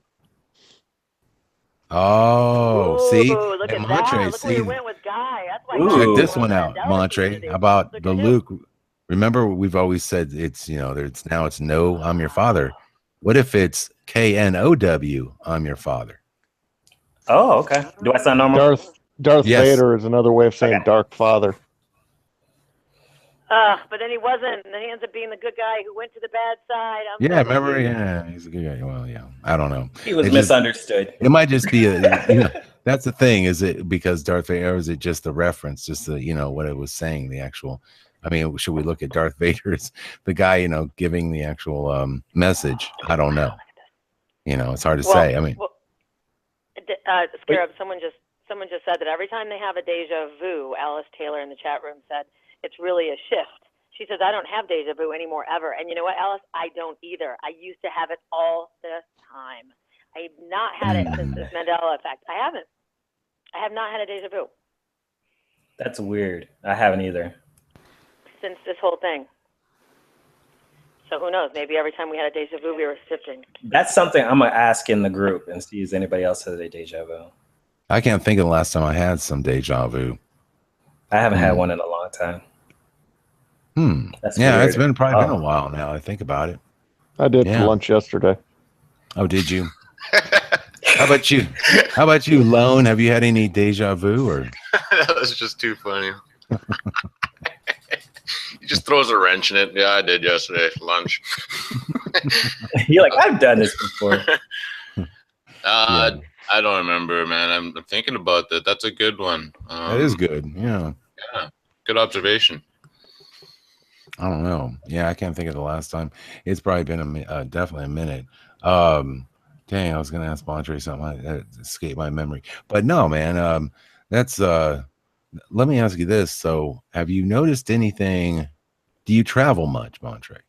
Oh, Ooh, see, look and at Montre, that. Look see, where you went with Guy. That's why check this one out, Mandela Montre. About the Luke. Remember, we've always said it's it's no, I'm your father. What if it's KNOW, I'm your father? Oh, okay. Do I sound normal? Darth Yes. Vader is another way of saying Dark Father. But then he wasn't, and then he ends up being the good guy who went to the bad side. Remember? Yeah, he's a good guy. Well, yeah, I don't know. He was misunderstood. It might just be That's the thing. Is it because Darth Vader, or is it just the reference, just the, what it was saying, the actual, I mean, should we look at Darth Vader as the guy, giving the actual message? I don't know. It's hard to say. I mean, Scarab, someone just said that every time they have a deja vu, Alice Taylor in the chat room said, it's really a shift. She says, I don't have deja vu anymore ever. And you know what, Alice? I don't either. I used to have it all the time. I've not had it since this Mandela effect. I haven't. I have not had a deja vu. That's weird. I haven't either. Since this whole thing. So who knows? Maybe every time we had a deja vu, we were shifting. That's something I'm going to ask in the group and see if anybody else has a deja vu. I can't think of the last time I had some deja vu. I haven't had one in a long time. That's yeah, weird. it's probably been a while now. I think about it. I did for lunch yesterday. Oh, did you? How about you? How about you, Lone? Have you had any deja vu? Or that was just too funny. He just throws a wrench in it. Yeah, I did yesterday for lunch. You're like, I've done this before. I don't remember, man. I'm thinking about that. That's a good one. That is good. Yeah. Yeah. Good observation. I don't know. Yeah, I can't think of the last time. It's probably been definitely a minute. Dang, I was gonna ask Montre something that escaped my memory. But no, man. That's let me ask you this. So have you noticed anything? Do you travel much, Montre?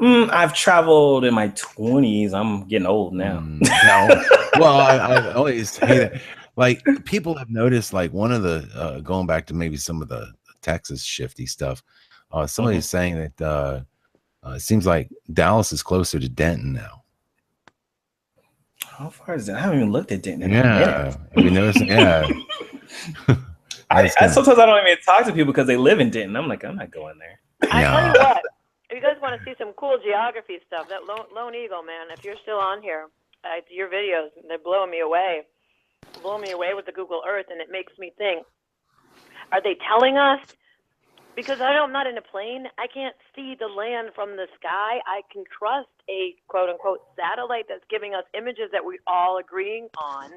I've traveled in my 20s. I'm getting old now. No. Well, I always say that. Like, people have noticed, like, one of the going back to maybe some of the Texas shifty stuff. Somebody's saying that it seems like Dallas is closer to Denton now. How far is that? I haven't even looked at Denton. Yeah. Have you noticed? Yeah. I sometimes I don't even talk to people because they live in Denton. I'm like, I'm not going there. I tell you what, if you guys want to see some cool geography stuff, that Lone Eagle, man, if you're still on here, your videos, they're blowing me away. Blowing me away with the Google Earth, and it makes me think, are they telling us? Because I'm not in a plane. I can't see the land from the sky. I can trust a quote-unquote satellite that's giving us images that we're all agreeing on,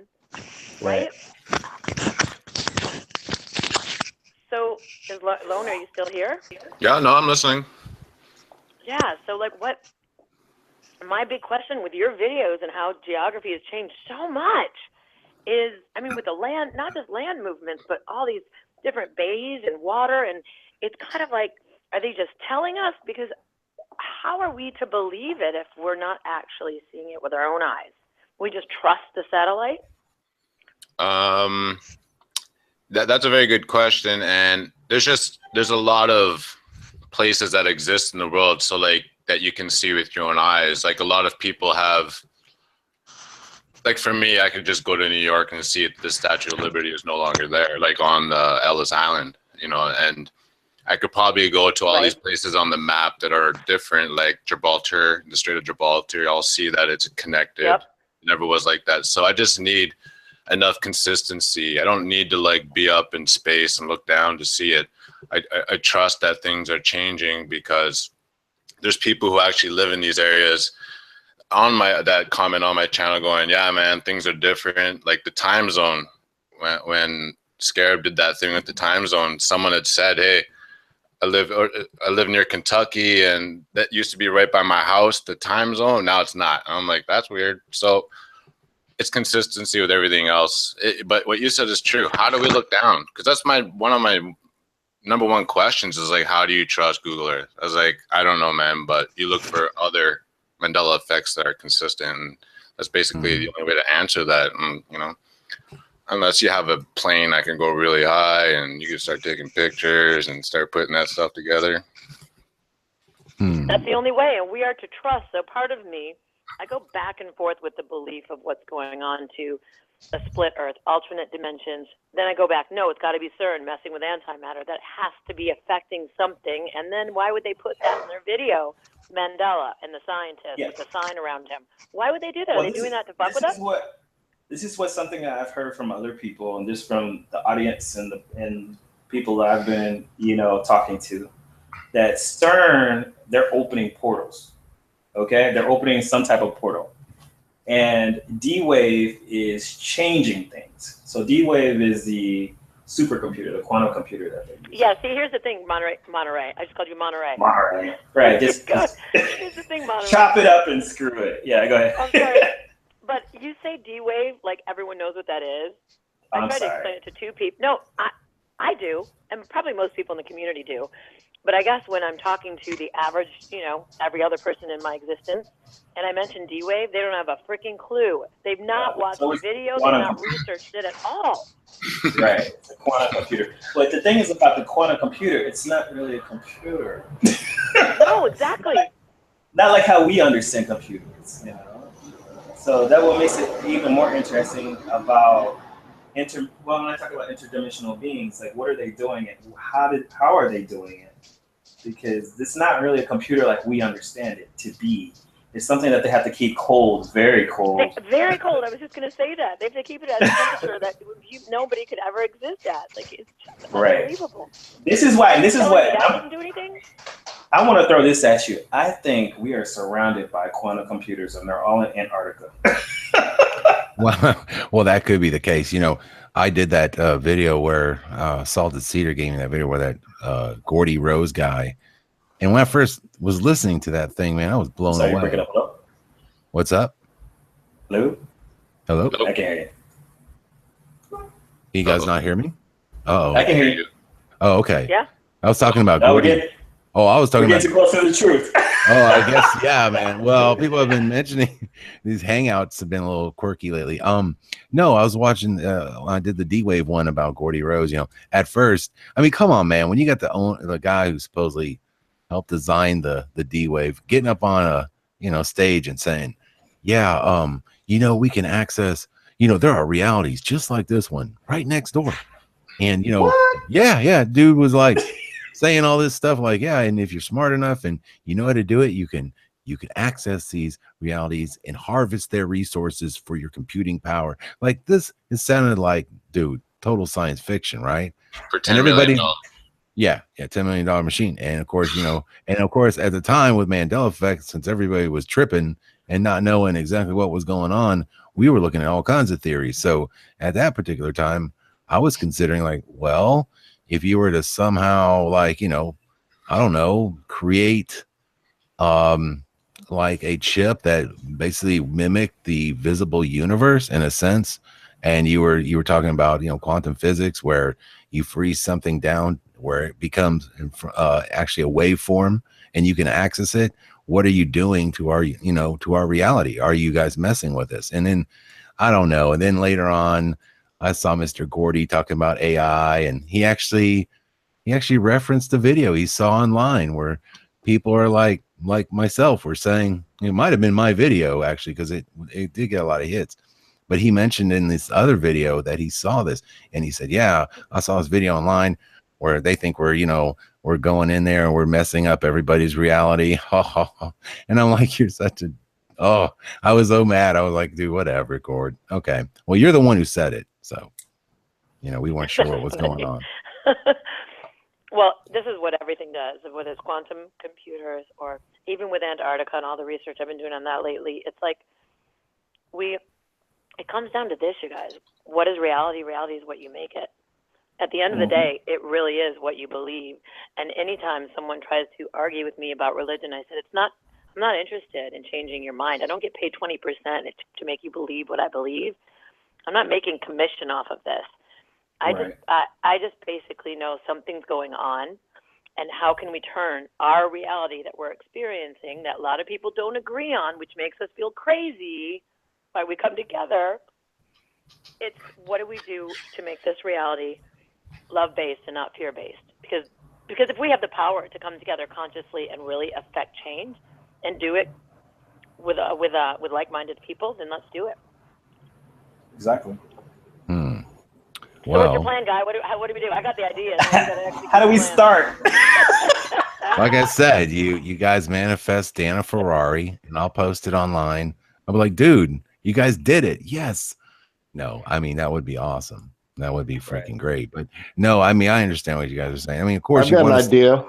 right? So, Lone, are you still here? Yeah, no, I'm listening. Yeah, so like what, my big question with your videos and how geography has changed so much is, I mean, with the land, not just land movements, but all these different bays and water, and it's kind of like, are they just telling us? Because how are we to believe it if we're not actually seeing it with our own eyes? We just trust the satellite? That's a very good question, and there's a lot of places that exist in the world, so like that you can see with your own eyes. Like a lot of people have, like for me, I could just go to New York and see the Statue of Liberty is no longer there, like on the Ellis Island, and I could probably go to all these places on the map that are different, like Gibraltar, the Strait of Gibraltar. I'll see that it's connected. It never was like that. So I just need enough consistency. I don't need to like be up in space and look down to see it. I trust that things are changing because there's people who actually live in these areas that comment on my channel going, yeah, man, things are different. Like the time zone, when Scarab did that thing with the time zone, someone had said, hey, I live near Kentucky, and that used to be right by my house, the time zone. Now it's not. I'm like, that's weird. So it's consistency with everything else. But what you said is true. How do we look down? Because that's one of my number one questions is like, how do you trust Google Earth? I was like, I don't know, man, but you look for other Mandela effects that are consistent. And that's basically the only way to answer that. And, unless you have a plane that can go really high and you can start taking pictures and start putting that stuff together. That's the only way, and we are to trust. So part of me, I go back and forth with the belief of what's going on to a split Earth, alternate dimensions. Then I go back, no, it's got to be CERN messing with antimatter. That has to be affecting something. And then why would they put that in their video? Mandela and the scientist with the sign around him. Why would they do that? Are they doing that to fuck with us? This is what something that I've heard from other people, and just from the audience and people that I've been, talking to, that CERN, they're opening portals. Okay, they're opening some type of portal, And D-Wave is changing things. So D-Wave is the supercomputer, the quantum computer that they're using. Yeah, see, here's the thing, Monterey. I just called you Monterey. Monterey. Right, just here's the thing, Monterey. chop it up and screw it. Yeah, go ahead. I'm sorry, but you say D-Wave like everyone knows what that is. I tried to explain it to two people. No, I do, and probably most people in the community do. But I guess when I'm talking to the average, every other person in my existence, and I mention D-Wave, they don't have a freaking clue. They've not watched the video. They've not researched it at all. Right. It's a quantum computer. But the thing is about the quantum computer, it's not really a computer. No, exactly. Not like how we understand computers, So that what makes it even more interesting about when I talk about interdimensional beings, like what are they doing and how are they doing it? Because it's not really a computer like we understand it to be. It's something that they have to keep cold, very cold. Very cold. I was just going to say that. They have to keep it at a temperature that nobody could ever exist at. Like, it's just unbelievable. This is what that doesn't do anything? I want to throw this at you. I think we are surrounded by quantum computers and they're all in Antarctica. Well, that could be the case. I did that video where Salted Cedar gave me that video where that Gordy Rose guy. And when I first was listening to that thing, man, I was blown away. Breaking up. Hello? What's up? Hello? Hello? I can hear you. You guys not hear me? Uh-oh. I can hear you. Oh, okay. Yeah. I was talking about Gordy. I was talking about. We're getting too close to the truth. I guess, yeah, man. Well, people have been mentioning these hangouts have been a little quirky lately. No, I was watching. I did the D-Wave one about Gordy Rose. At first, I mean, come on, man. When you got the guy who supposedly helped design the D-Wave getting up on a stage and saying, yeah, we can access. There are realities just like this one right next door, and yeah, dude was like. Saying all this stuff like, yeah, and if you're smart enough and you know how to do it, you can access these realities and harvest their resources for your computing power. Like this, it sounded like, dude, total science fiction, right? For $10 million. Yeah, $10 million machine. And of course, at the time with Mandela effect, since everybody was tripping and not knowing exactly what was going on, we were looking at all kinds of theories. So at that particular time, I was considering like, well, if you were to somehow like, I don't know, create like a chip that basically mimicked the visible universe in a sense, and you were talking about, quantum physics where you freeze something down where it becomes actually a waveform and you can access it. What are you doing to our reality? Are you guys messing with us? And then I don't know. And then later on, I saw Mr. Gordy talking about AI, and he actually referenced the video he saw online where people are like myself were saying it might have been my video actually because it did get a lot of hits, but he mentioned in this other video that he saw this and he said, yeah, I saw this video online where they think we're going in there and we're messing up everybody's reality. And I'm like, you're such a I was so mad. I was like, dude, whatever, Gord. Okay. Well, you're the one who said it. So, we weren't sure what was going on. Well, this is what everything does, whether it's quantum computers or even with Antarctica and all the research I've been doing on that lately. It's like it comes down to this, you guys. What is reality? Reality is what you make it. At the end of the day, it really is what you believe. And anytime someone tries to argue with me about religion, I said, I'm not interested in changing your mind. I don't get paid 20% to make you believe what I believe. I'm not making commission off of this. I just basically know something's going on, and how can we turn our reality that we're experiencing that a lot of people don't agree on, which makes us feel crazy, why we come together. It's what do we do to make this reality love-based and not fear-based? Because if we have the power to come together consciously and really affect change and do it with like-minded people, then let's do it. Exactly. So what's your plan, Guy? What do we do? I got the idea. How do we start? Like I said, you guys manifest Dana Ferrari, and I'll post it online. I'll be like, dude, you guys did it. Yes. No, I mean, that would be awesome. That would be freaking great. But no, I mean, I understand what you guys are saying. I mean, of course, I've got an idea.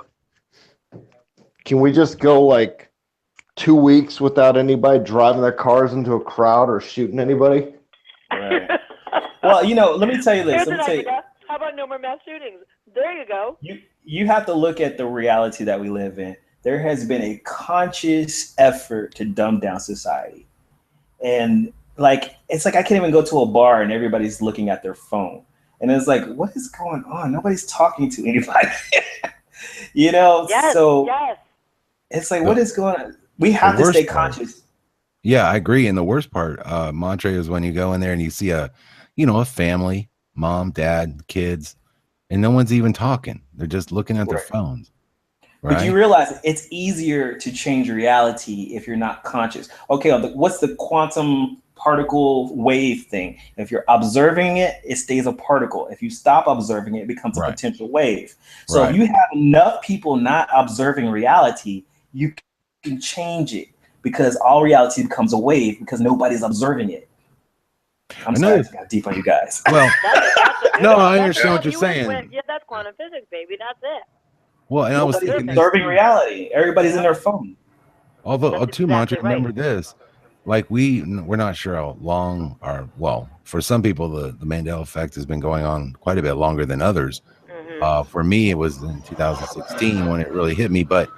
Can we just go like 2 weeks without anybody driving their cars into a crowd or shooting anybody. Right. Well, let me tell you this. Here's an idea. How about no more mass shootings? There you go. You have to look at the reality that we live in. There has been a conscious effort to dumb down society. And it's like I can't even go to a bar and everybody's looking at their phone. And it's like, what is going on? Nobody's talking to anybody. Yes, so yes. it's like, what is going on? We have to stay conscious. Yeah, I agree. And the worst part, Montre, is when you go in there and you see a family, mom, dad, kids, and no one's even talking. They're just looking at their phones. Right? But you realize it's easier to change reality if you're not conscious. Okay, what's the quantum particle wave thing? If you're observing it, it stays a particle. If you stop observing it, it becomes a potential wave. So if you have enough people not observing reality, you can change it, because all reality becomes a wave because nobody's observing it. I'm sorry, I got deep on you guys. Well, no, I understand what you're saying. Yeah, that's quantum physics, baby. That's it. Well, and I was thinking, observing reality. Everybody's in their phone. Although, too much, remember this. Like we're not sure how long for some people, the Mandela effect has been going on quite a bit longer than others. For me, it was in 2016 when it really hit me. But,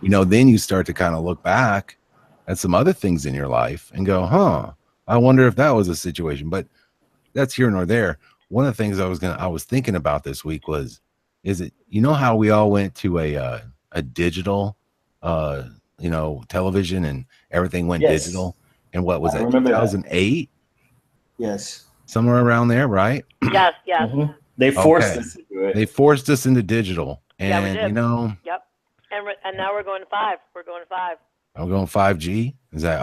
then you start to kind of look back at some other things in your life and go, I wonder if that was a situation. But that's here nor there. One of the things I was thinking about this week was, is it, how we all went to a digital, television, and everything went digital. And what was that, 2008? Yes. Somewhere around there, right? Yes, yes. Mm-hmm. They forced us to do it. They forced us into digital. And, we did. Yep. And now we're going to 5. We're going to 5. I'm going 5G? Is that,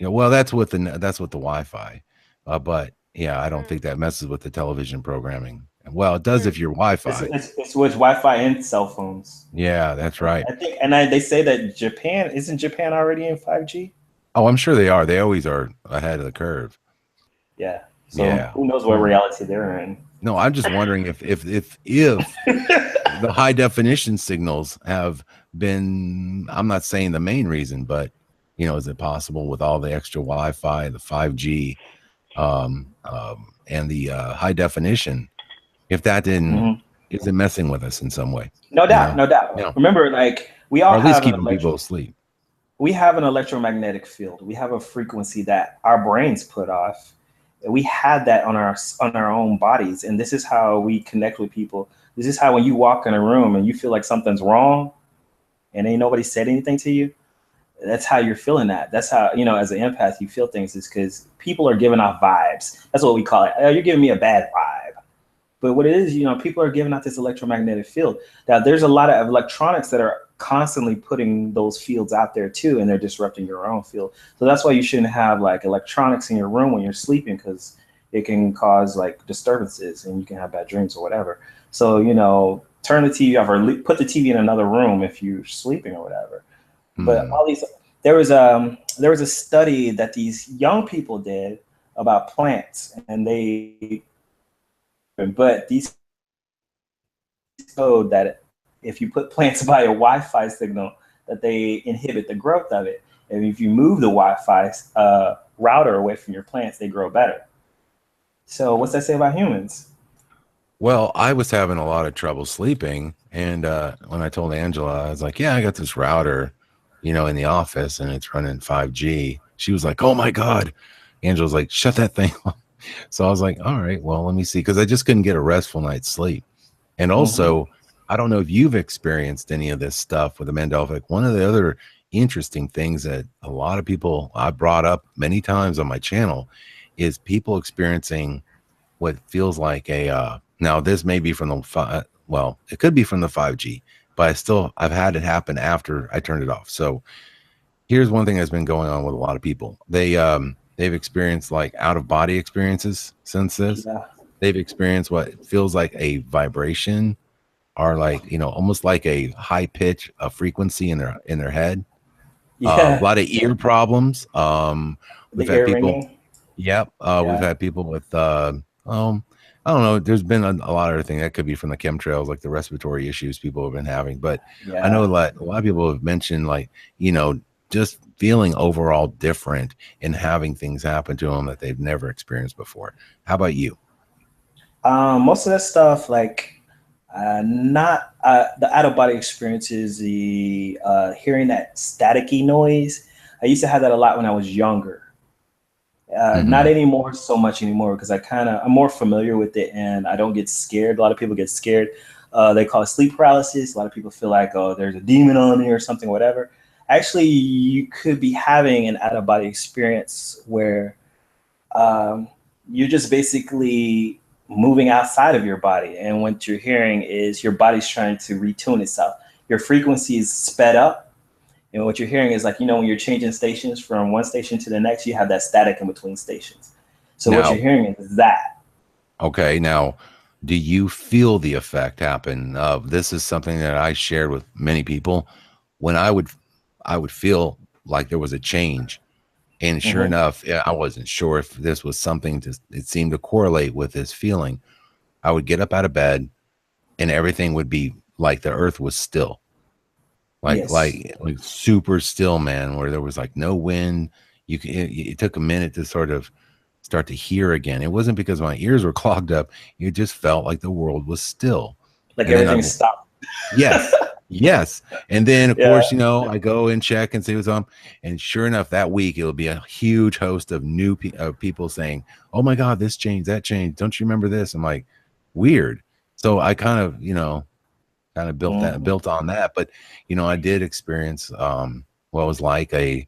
well, that's with the Wi-Fi. But, yeah, I don't think that messes with the television programming. Well, it does if you're Wi-Fi. It's with Wi-Fi and cell phones. Yeah, that's right. I think, they say that isn't Japan already in 5G? Oh, I'm sure they are. They always are ahead of the curve. Yeah. So who knows what reality they're in? No, I'm just wondering if the high definition signals have been, I'm not saying the main reason, but is it possible with all the extra Wi-Fi, the 5G, and the high definition, if that didn't, is it messing with us in some way? No doubt, no doubt. Yeah. Remember, we all or at least keeping people asleep. We have an electromagnetic field. We have a frequency that our brains put off. We had that on our own bodies, and this is how we connect with people. This is how when you walk in a room and you feel like something's wrong, and ain't nobody said anything to you, that's how you're feeling that. That's how, as an empath, you feel things, is because people are giving off vibes. That's what we call it. Oh, you're giving me a bad vibe. But what it is, people are giving out this electromagnetic field. Now, there's a lot of electronics that are constantly putting those fields out there too, and they're disrupting your own field. So that's why you shouldn't have electronics in your room when you're sleeping, because it can cause disturbances and you can have bad dreams or whatever. So, turn the TV off or put the TV in another room if you're sleeping or whatever. But all these, there was a study that these young people did about plants, and these showed that if you put plants by a Wi-Fi signal, that they inhibit the growth of it. And if you move the Wi-Fi router away from your plants, they grow better. So what's that say about humans? Well, I was having a lot of trouble sleeping. And when I told Angela, I was like, yeah, I got this router, in the office, and it's running 5G. She was like, oh my God. Angela's like, shut that thing off. So I was like, all right, well, let me see. Because I just couldn't get a restful night's sleep. And also, I don't know if you've experienced any of this stuff with the Mandela effect. One of the other interesting things that a lot of people I brought up many times on my channel is people experiencing what feels like now this may be from it could be from the 5G, but I've had it happen after I turned it off. So here's one thing that's been going on with a lot of people. They've experienced out of body experiences since this. Yeah. They've experienced what feels like a vibration, or almost like a high pitch, a frequency in their head. A lot of ear problems. We've had people. Ringing. Yep. We've had people with I don't know. There's been a lot of other things that could be from the chemtrails, like the respiratory issues people have been having. But I know a lot of people have mentioned just feeling overall different and having things happen to them that they've never experienced before. How about you? Most of that stuff, like not the out of body experiences, the hearing that staticky noise. I used to have that a lot when I was younger. Not anymore so much anymore because I'm more familiar with it and I don't get scared. A lot of people get scared. They call it sleep paralysis. A lot of people feel like, oh, there's a demon on me or something, whatever. Actually, you could be having an out of body experience where you're just basically moving outside of your body. And what you're hearing is your body's trying to retune itself. Your frequency is sped up. And what you're hearing is like, when you're changing stations from one station to the next, you have that static in between stations. So what you're hearing is that. Okay. Now, do you feel the effect happen? This is something that I shared with many people. When I would feel like there was a change. And sure enough, I wasn't sure if this was something it seemed to correlate with this feeling. I would get up out of bed and everything would be like the earth was still. Like super still, man, where there was like no wind. It took a minute to sort of start to hear again. It wasn't because my ears were clogged up. It just felt like the world was still. Like everything stopped. Yes. Yes. And then, of course, I go and check and see what's on. And sure enough, that week, it'll be a huge host of new people saying, oh, my God, this changed, that changed. Don't you remember this? I'm like, weird. So I kind of, built on that. But, I did experience what was like it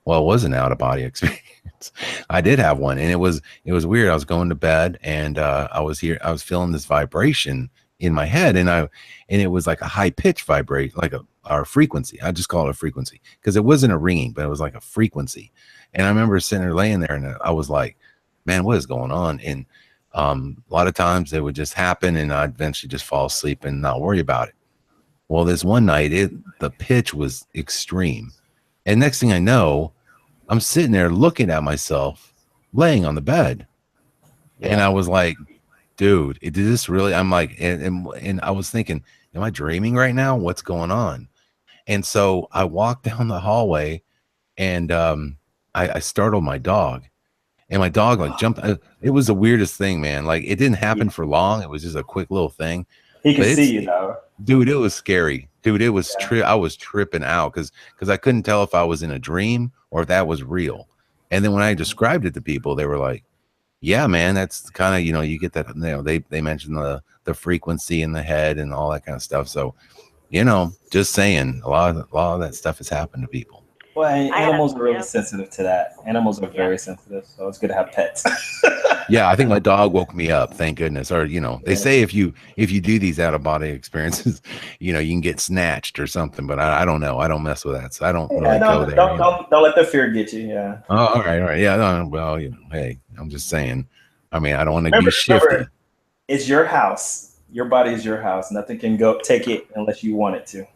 was an out of body experience. I did have one, and it was weird. I was going to bed and I was feeling this vibration in my head, and it was like a high pitch vibrate, like our frequency. I just call it a frequency because it wasn't a ringing, but it was like a frequency. And I remember sitting there laying there, and I was like, man, what is going on? And a lot of times it would just happen, and I'd eventually just fall asleep and not worry about it. Well, this one night, the pitch was extreme, and next thing I know, I'm sitting there looking at myself laying on the bed, and I was like, dude, did this really? I'm like, and I was thinking, am I dreaming right now? What's going on? And so I walked down the hallway, and I startled my dog, and my dog like jumped. It was the weirdest thing, man. Like it didn't happen for long. It was just a quick little thing. He can see you though. Dude, it was scary. Dude, it was I was tripping out because I couldn't tell if I was in a dream or if that was real. And then when I described it to people, they were like, yeah, man, that's kind of, you get that, they mentioned the frequency in the head and all that kind of stuff. So, just saying, a lot of that stuff has happened to people. Well, animals are really sensitive to that. Animals are very sensitive, so it's good to have pets. Yeah, I think my dog woke me up, thank goodness. Or, they say if you do these out of body experiences, you can get snatched or something, but I don't know. I don't mess with that. So I don't really go there. Don't let the fear get you. Yeah. Oh, all right. Yeah. No, well, hey, I'm just saying. I mean, I don't want to be shifty. Remember, it's your house. Your body is your house. Nothing can go take it unless you want it to.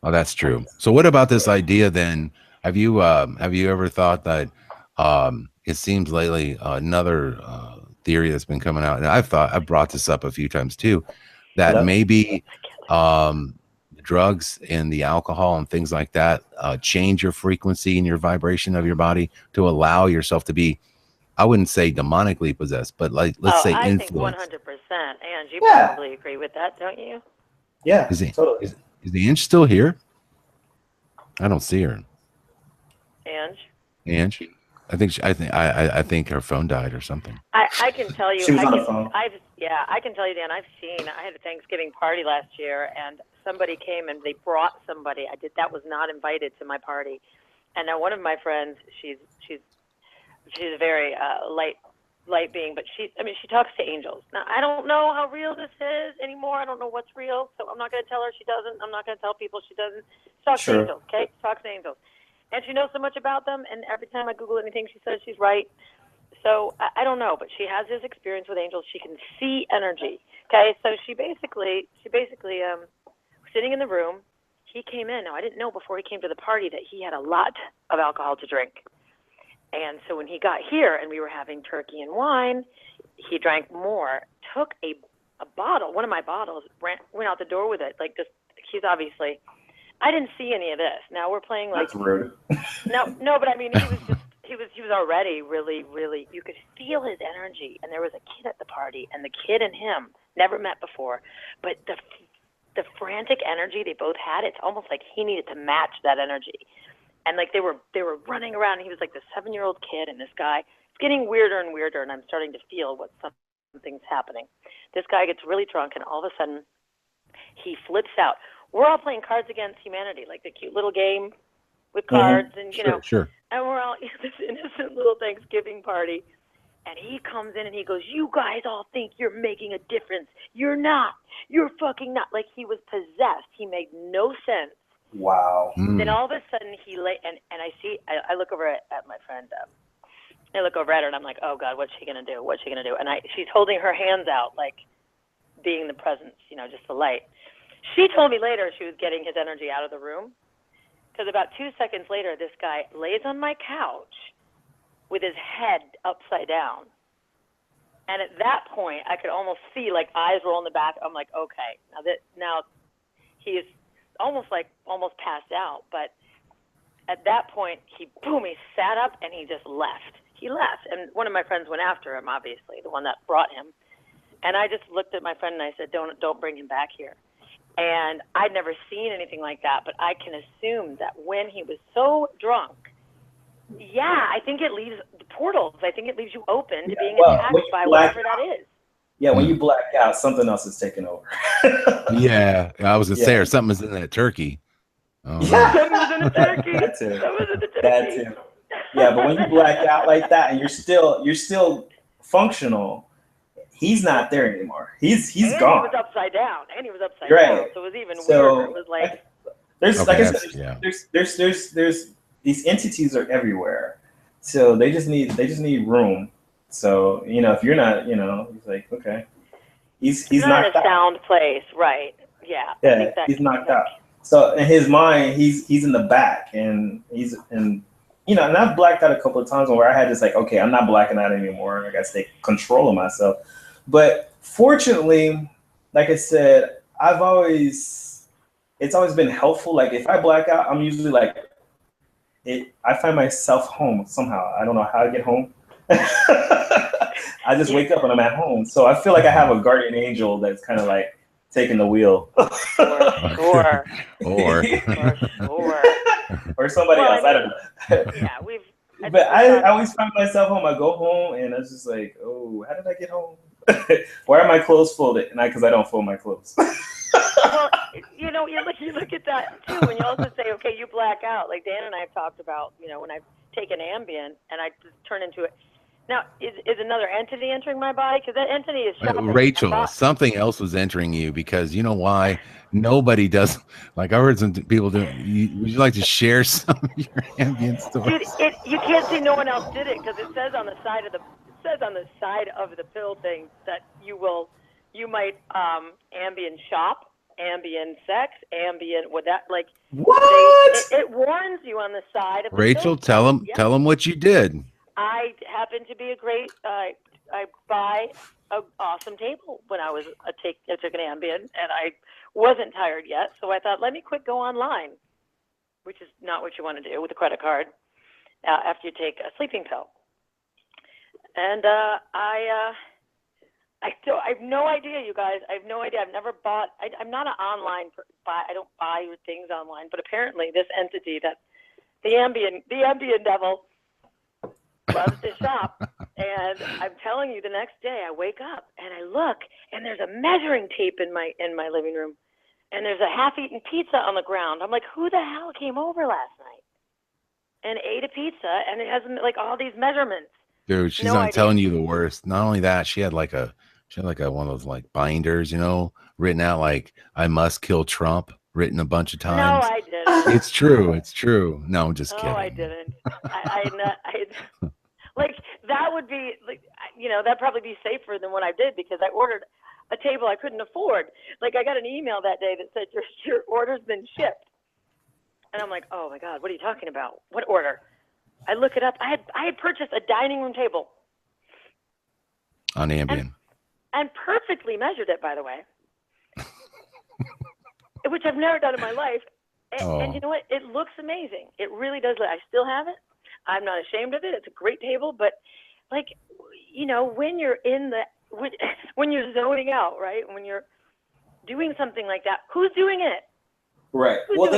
Oh, that's true. So what about this idea then? Have you ever thought that it seems lately another theory that's been coming out, and I've brought this up a few times too, that maybe drugs and the alcohol and things like that change your frequency and your vibration of your body to allow yourself to be, I wouldn't say demonically possessed, but like let's say influenced. I think 100%. And you probably agree with that, don't you? Yeah. Is the Ange still here? I don't see her. Ange? I think her phone died or something. I can tell you. She was on the phone. I can tell you, Dan. I had a Thanksgiving party last year, and somebody came and they brought somebody. That was not invited to my party. And now one of my friends, she's a very light being, but she talks to angels. Now I don't know how real this is anymore. I don't know what's real, so I'm not going to tell her she doesn't. I'm not going to tell people she doesn't. She talks to angels, okay? She talks to angels. And she knows so much about them, and every time I Google anything, she says she's right. So I don't know, but she has this experience with angels. She can see energy. Okay, so she basically sitting in the room. He came in. Now I didn't know before he came to the party that he had a lot of alcohol to drink. And so when he got here and we were having turkey and wine, he drank more. Took a bottle, one of my bottles, went out the door with it. Like this, he's obviously I didn't see any of this. Now we're playing like That's rude. no, but I mean, he was already really, really. You could feel his energy, and there was a kid at the party, and the kid and him never met before, but the frantic energy they both had, it's almost like he needed to match that energy, and like they were running around. And he was like the 7-year-old kid, and this guy. It's getting weirder and weirder, and I'm starting to feel what something's happening. This guy gets really drunk, and all of a sudden, he flips out. We're all playing Cards Against Humanity, like the cute little game with cards, and you know, Sure. and we're all this innocent little Thanksgiving party. And he comes in and he goes, "You guys all think you're making a difference. You're not. You're fucking not." Like he was possessed. He made no sense. Wow. Then all of a sudden he and I look over at my friend. I look over at her and I'm like, "Oh God, what's she gonna do? What's she gonna do?" And she's holding her hands out, like being the presence, you know, just the light. She told me later she was getting his energy out of the room, because about 2 seconds later, this guy lays on my couch with his head upside down. And at that point, I could almost see like eyes roll in the back. I'm like, okay, now he's almost passed out. But at that point, he sat up and he just left. He left, and one of my friends went after him, obviously, the one that brought him. And I just looked at my friend and I said, don't bring him back here. And I'd never seen anything like that, but I can assume that when he was so drunk, I think it leaves the portals. I think it leaves you open to being attacked by whatever that is. Yeah, when you black out, something else is taking over. Yeah, I was gonna say, or something is in that turkey. Oh, yeah, something was in the turkey. That too. Yeah, but when you black out like that and you're still functional, he's not there anymore. He's gone. He was upside down, down. So it was even weirder. It was like there's these entities are everywhere, so they just need room. So you know, if you're not, you know, he's like, okay, he's not knocked in a out. sound place, right? Yeah. Yeah, he's knocked out. So in his mind, he's in the back, and he's in. You know, and I've blacked out a couple of times where I had this like, okay, I'm not blacking out anymore. I got to take control of myself. But fortunately, like I said, it's always been helpful. Like if I black out, I'm usually like, I find myself home somehow. I don't know how to get home. I just wake up and I'm at home. So I feel like I have a guardian angel that's kind of like taking the wheel. Sure. Or somebody else. I don't know. Yeah, But I always find myself home. I go home and I was just like, oh, how did I get home? Why are my clothes folded? Because I don't fold my clothes. Well, you know, you look at that too, and you also say, okay, you black out. Like Dan and I have talked about, you know, when I've taken Ambien and I just turn into it. Now, is another entity entering my body? Because that entity is shopping. Rachel, something else was entering you, because you know why? Nobody does. Like I heard some people do. Would you like to share some of your Ambien stories? Dude, you can't say no one else did it, because it says on the side of the pill thing that you might Ambien shop, Ambien sex, Ambien what? It warns you on the side of the Rachel, pill. tell them what you did. I happened to be a great. I buy an awesome table when I took an Ambien, and I wasn't tired yet, so I thought, let me go online, which is not what you want to do with a credit card after you take a sleeping pill. And I have no idea, you guys. I have no idea. I've never bought. I'm not an online buy. I don't buy things online, but apparently this entity, that the Ambien devil, loves to shop. And I'm telling you, the next day I wake up and I look, and there's a measuring tape in my living room, and there's a half-eaten pizza on the ground. I'm like, who the hell came over last night and ate a pizza, and it has like all these measurements? Dude, she's not telling you the worst. Not only that, she had like a one of those like binders, you know, written out like "I must kill Trump," written a bunch of times. No, I didn't. It's true. It's true. No, I'm just kidding. No, I didn't. Like that would be like, you know, that'd probably be safer than what I did, because I ordered a table I couldn't afford. Like I got an email that day that said your order's been shipped, and I'm like, oh my God, what are you talking about? What order? I look it up. I had purchased a dining room table on Ambien, and perfectly measured it, by the way, which I've never done in my life. And you know what? It looks amazing. It really does. I still have it. I'm not ashamed of it. It's a great table. But, like, you know, when you're when you're zoning out, right? When you're doing something like that, who's doing it? Right. Well,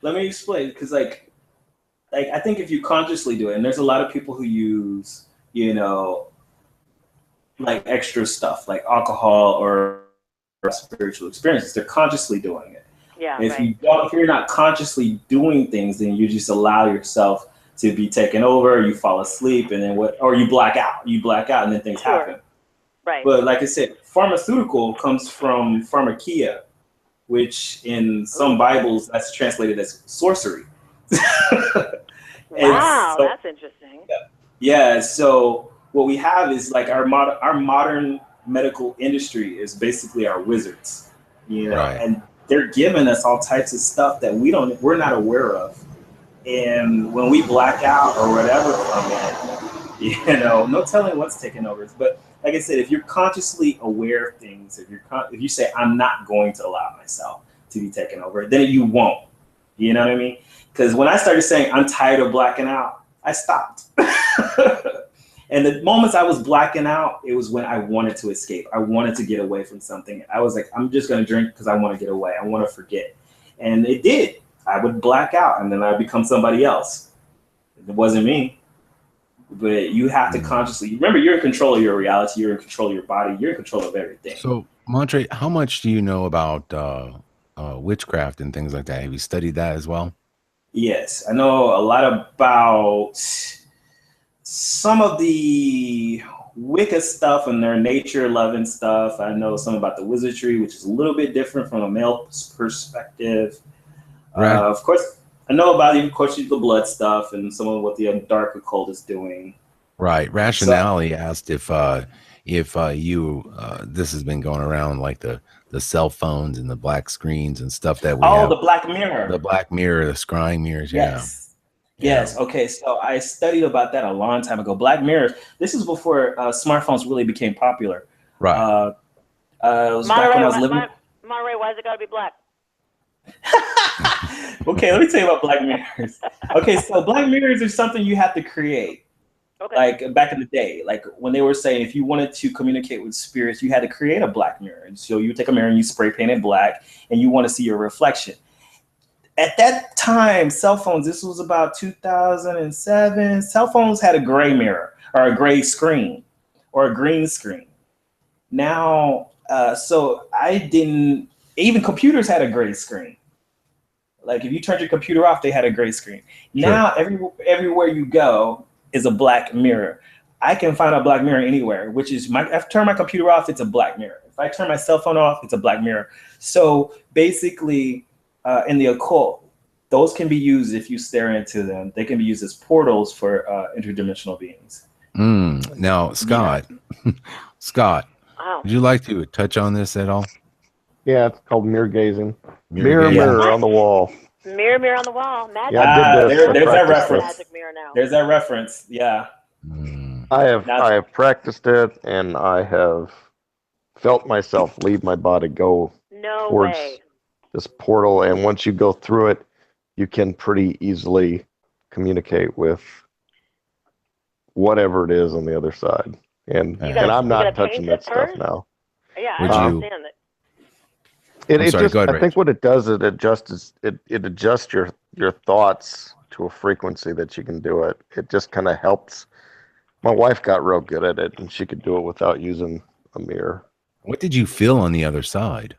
let me explain, because like I think if you consciously do it, and there's a lot of people who use, you know, like extra stuff like alcohol or spiritual experiences, they're consciously doing it. Yeah. If you're not consciously doing things, then you just allow yourself to be taken over. You fall asleep, and then or you black out. You black out, and then things happen. Right. But like I said, pharmaceutical comes from pharmakia, which in some Bibles that's translated as sorcery. Wow, so, that's interesting. Yeah. So what we have is like our modern medical industry is basically our wizards, you know, and they're giving us all types of stuff that we're not aware of. And when we black out or whatever from it, you know, no telling what's taking over. But like I said, if you're consciously aware of things, if you say, I'm not going to allow myself to be taken over, then you won't. You know what I mean? Because when I started saying I'm tired of blacking out, I stopped. And the moments I was blacking out, it was when I wanted to escape. I wanted to get away from something. I was like, I'm just going to drink because I want to get away. I want to forget. And it did. I would black out, and then I'd become somebody else. It wasn't me. But you have to consciously remember, you're in control of your reality. You're in control of your body. You're in control of everything. So, Montre, how much do you know about witchcraft and things like that? Have you studied that as well? Yes, I know a lot about some of the Wicca stuff and their nature-loving stuff. I know some about the wizardry, which is a little bit different from a male perspective. Right. Of course, I know about the blood stuff and some of what the dark occult is doing. Right. Rationality asked if you this has been going around, like the cell phones and the black screens and stuff that we have. The Black Mirror. The Black Mirror, the scrying mirrors. Yes. Yeah. Yes. Okay. So I studied about that a long time ago. Black mirrors. This is before smartphones really became popular. Right. It was back when I was living. Monterey, why's it got to be black? Okay, let me tell you about black mirrors. Okay, so black mirrors are something you have to create. Okay. Like back in the day, like when they were saying if you wanted to communicate with spirits, you had to create a black mirror. And so you take a mirror and you spray paint it black, and you want to see your reflection. At that time, cell phones, this was about 2007, cell phones had a gray mirror or a gray screen or a green screen. Now, so even computers had a gray screen. Like if you turned your computer off, they had a gray screen. Sure. Now, everywhere you go is a black mirror. I can find a black mirror anywhere, which is if I turn my computer off, it's a black mirror. If I turn my cell phone off, it's a black mirror. So basically, in the occult, those can be used if you stare into them. They can be used as portals for interdimensional beings. Now, Scott, Scott, would you like to touch on this at all? Yeah, it's called mirror gazing. Mirror on the wall. Mirror on the wall. Magic. Yeah, there's that reference. Magic mirror now. There's that reference. Yeah. I have practiced it, and I have felt myself leave my body, go towards this portal, and once you go through it, you can pretty easily communicate with whatever it is on the other side. And I'm not touching that stuff now. Yeah, I understand that. I think what it does is it adjusts your thoughts to a frequency that you can do it. It just kind of helps. My wife got real good at it, and she could do it without using a mirror. What did you feel on the other side?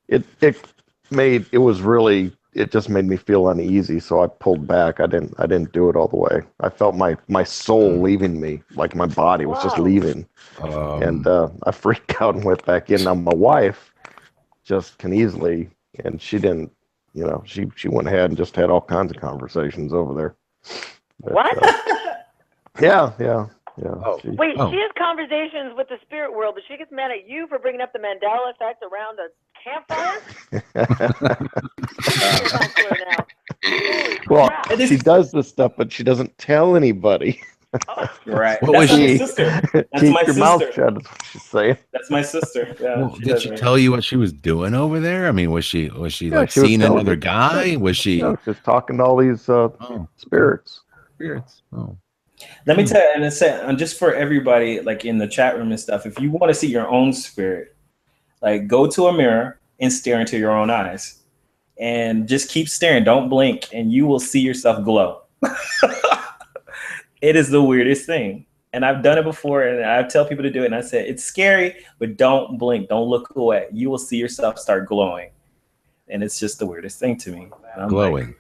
It just made me feel uneasy, so I pulled back. I didn't do it all the way. I felt my soul leaving me, like my body was just leaving, and I freaked out and went back in. Now my wife just can easily, and she didn't, she went ahead and just had all kinds of conversations over there. But, what? Yeah. Wait, she has conversations with the spirit world, but she gets mad at you for bringing up the Mandela effect around a campfire? Well, she does this stuff, but she doesn't tell anybody. Right. What That's was my she? sister. That's Keep my your mouth sister. shut. Is what she's saying. That's my sister. Yeah. Well, did she tell you what she was doing over there? I mean, was she Yeah, like she was seeing telling another you. guy? Was she? No, she's talking to all these Oh, spirits. spirits. Oh, Let me tell you, and just for everybody, like in the chat room and stuff, if you want to see your own spirit, like go to a mirror and stare into your own eyes, and just keep staring. Don't blink, and you will see yourself glow. It is the weirdest thing. And I've done it before, and I tell people to do it. And I said, it's scary, but don't blink. Don't look away. You will see yourself start glowing. And it's just the weirdest thing to me. And I'm glowing,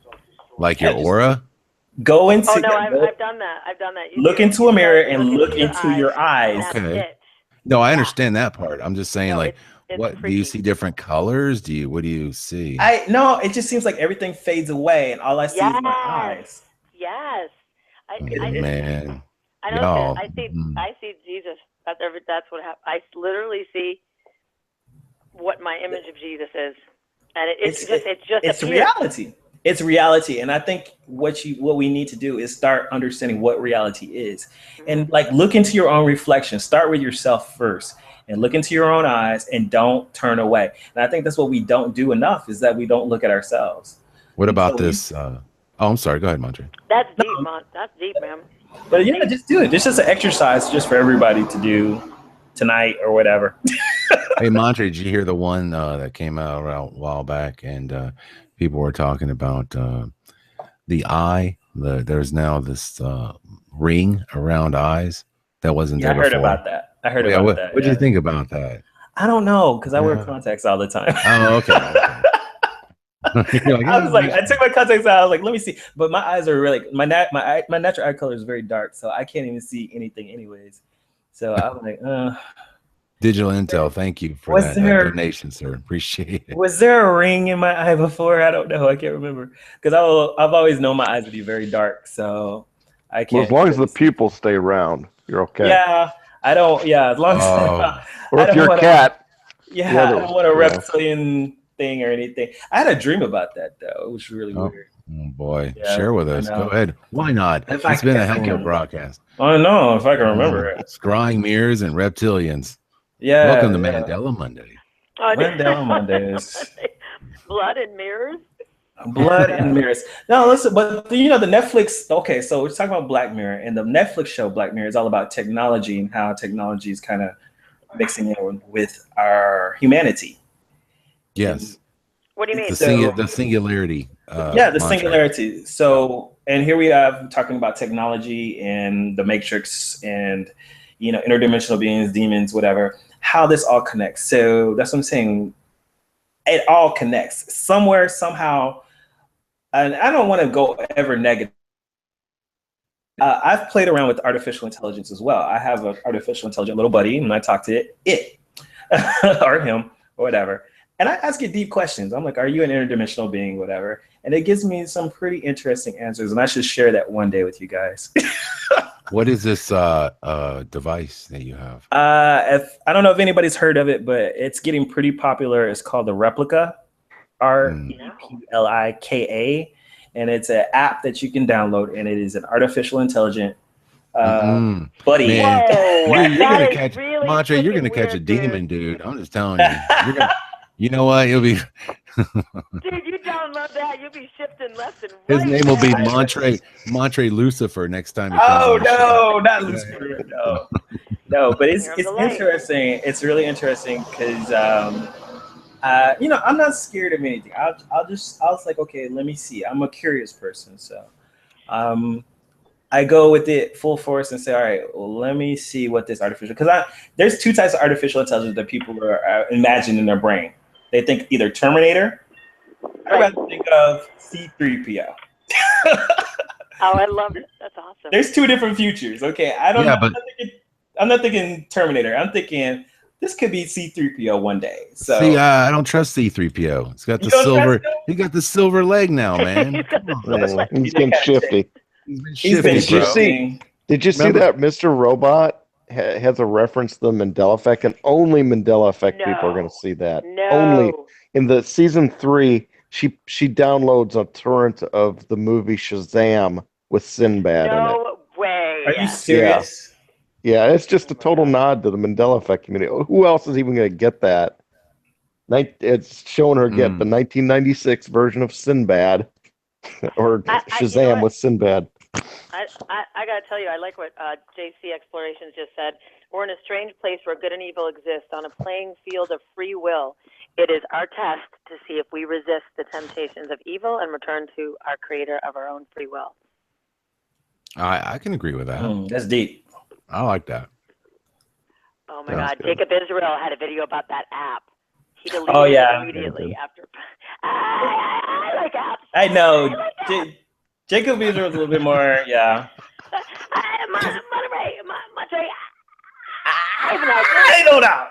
like yeah, your aura. go into Oh no, I've done that. I've done that. You look do. into a mirror You and look into your eyes. That's Okay. it. No, I understand that part. I'm just saying, No, like, it's what do freaky. you see? Different colors? What do you see? No, it just seems like everything fades away, and all I see is my eyes. Yes. Man, I know. y'all. I see Jesus. That's what happened. I literally see what my image of Jesus is, and it's just reality. It's reality, and I think what we need to do is start understanding what reality is, and like look into your own reflection. Start with yourself first, and look into your own eyes, and don't turn away. And I think that's what we don't do enough, is that we don't look at ourselves. What about this? Oh, I'm sorry. Go ahead, Montre. That's deep, man. That's deep, man. But yeah, just do it. It's just an exercise, just for everybody to do tonight or whatever. Hey, Montre, did you hear the one that came out a while back, and people were talking about the eye? There's now this ring around eyes that wasn't there before. I heard about that. What do you think about that? I don't know, because I wear contacts all the time. Oh, okay. Like, I was like, I took my contacts out. I was like, let me see. But my eyes are really, my natural eye color is very dark, so I can't even see anything anyways. So I'm like, Digital Intel, thank you for that donation, sir. Appreciate it. Was there a ring in my eye before? I don't know. I can't remember. Because I've always known my eyes to be very dark, so I can't. Well, as long as the pupils stay round, you're okay. Yeah, I don't. Yeah, as long as. Or if you're a cat. Yeah, I don't want a reptilian thing or anything. I had a dream about that though. It was really weird. Oh boy, Yeah, share with us. Go ahead. Why not? It's been a hell of a broadcast. I know if I can remember it. Scrying mirrors and reptilians. Yeah. Welcome to Mandela Monday. Mandela Mondays. Blood and mirrors. Blood and mirrors. No, listen, but the Netflix. Okay, so we're talking about Black Mirror, and the Netflix show Black Mirror is all about technology and how technology is kind of mixing in with our humanity. Yes. What do you mean? The singularity. The singularity. So, and here we are talking about technology and the Matrix and, interdimensional beings, demons, whatever, how this all connects. So that's what I'm saying. It all connects somewhere, somehow. And I don't want to go ever negative. I've played around with artificial intelligence as well. I have an artificial intelligent little buddy, and I talk to it or him or whatever. And I ask it deep questions. I'm like, are you an interdimensional being, whatever? And it gives me some pretty interesting answers. And I should share that one day with you guys. What is this device that you have? If I don't know if anybody's heard of it, but it's getting pretty popular. It's called the Replica, REPLIKA. And it's an app that you can download. And it is an artificial intelligent buddy. Man, you're gonna catch really Montre. You're gonna catch a demon, dude. I'm just telling you. You know what? You'll be. Dude, you download that, you'll be shifting left and right. His name will be Montre Lucifer next time he comes. Oh no, not Lucifer. No, but it's interesting. It's really interesting because I'm not scared of anything. I was like, okay, let me see. I'm a curious person, so I go with it full force and say, all right, well, let me see what this artificial, because there's two types of artificial intelligence that people are imagining in their brain. They think either Terminator, or rather think of C-3PO. Oh, I love it. That's awesome. There's two different futures. Okay, I'm not thinking Terminator. I'm thinking this could be C-3PO one day. So see, I don't trust C-3PO. It's got the silver. He got the silver leg now, man. He's getting shifty. He's been shifting. Did you see that Mr. Robot has a reference to the Mandela effect, and only Mandela effect people are going to see that. No. Only in the season 3, she downloads a torrent of the movie Shazam with Sinbad in it. No way. Are you serious? Yeah, it's just a total nod to the Mandela effect community. Who else is even going to get that? It's showing her get the 1996 version of Sinbad, or Shazam with Sinbad. I gotta tell you, I like what JC Explorations just said. We're in a strange place where good and evil exist on a playing field of free will. It is our test to see if we resist the temptations of evil and return to our creator of our own free will. I can agree with that. That's deep. I like that. Oh my God, Jacob Israel had a video about that app. He deleted it immediately after. I like apps. I know. Jacob Israel was a little bit more, Montre, I don't know.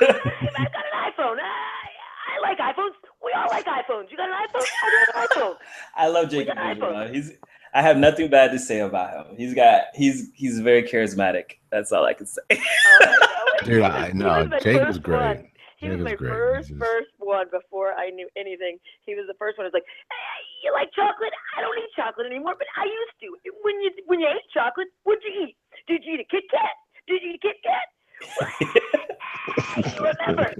I got an iPhone. I like iPhones. We all like iPhones. You got an iPhone? I got an iPhone. I love Jacob Israel. I have nothing bad to say about him. He's very charismatic. That's all I can say. Dude, I know. Jacob's great. He was my first one before I knew anything. He was the first one. It was like, hey, you like chocolate? I don't eat chocolate anymore, but I used to. When you ate chocolate, what'd you eat? Did you eat a Kit Kat? Did you eat a Kit Kat? You remember?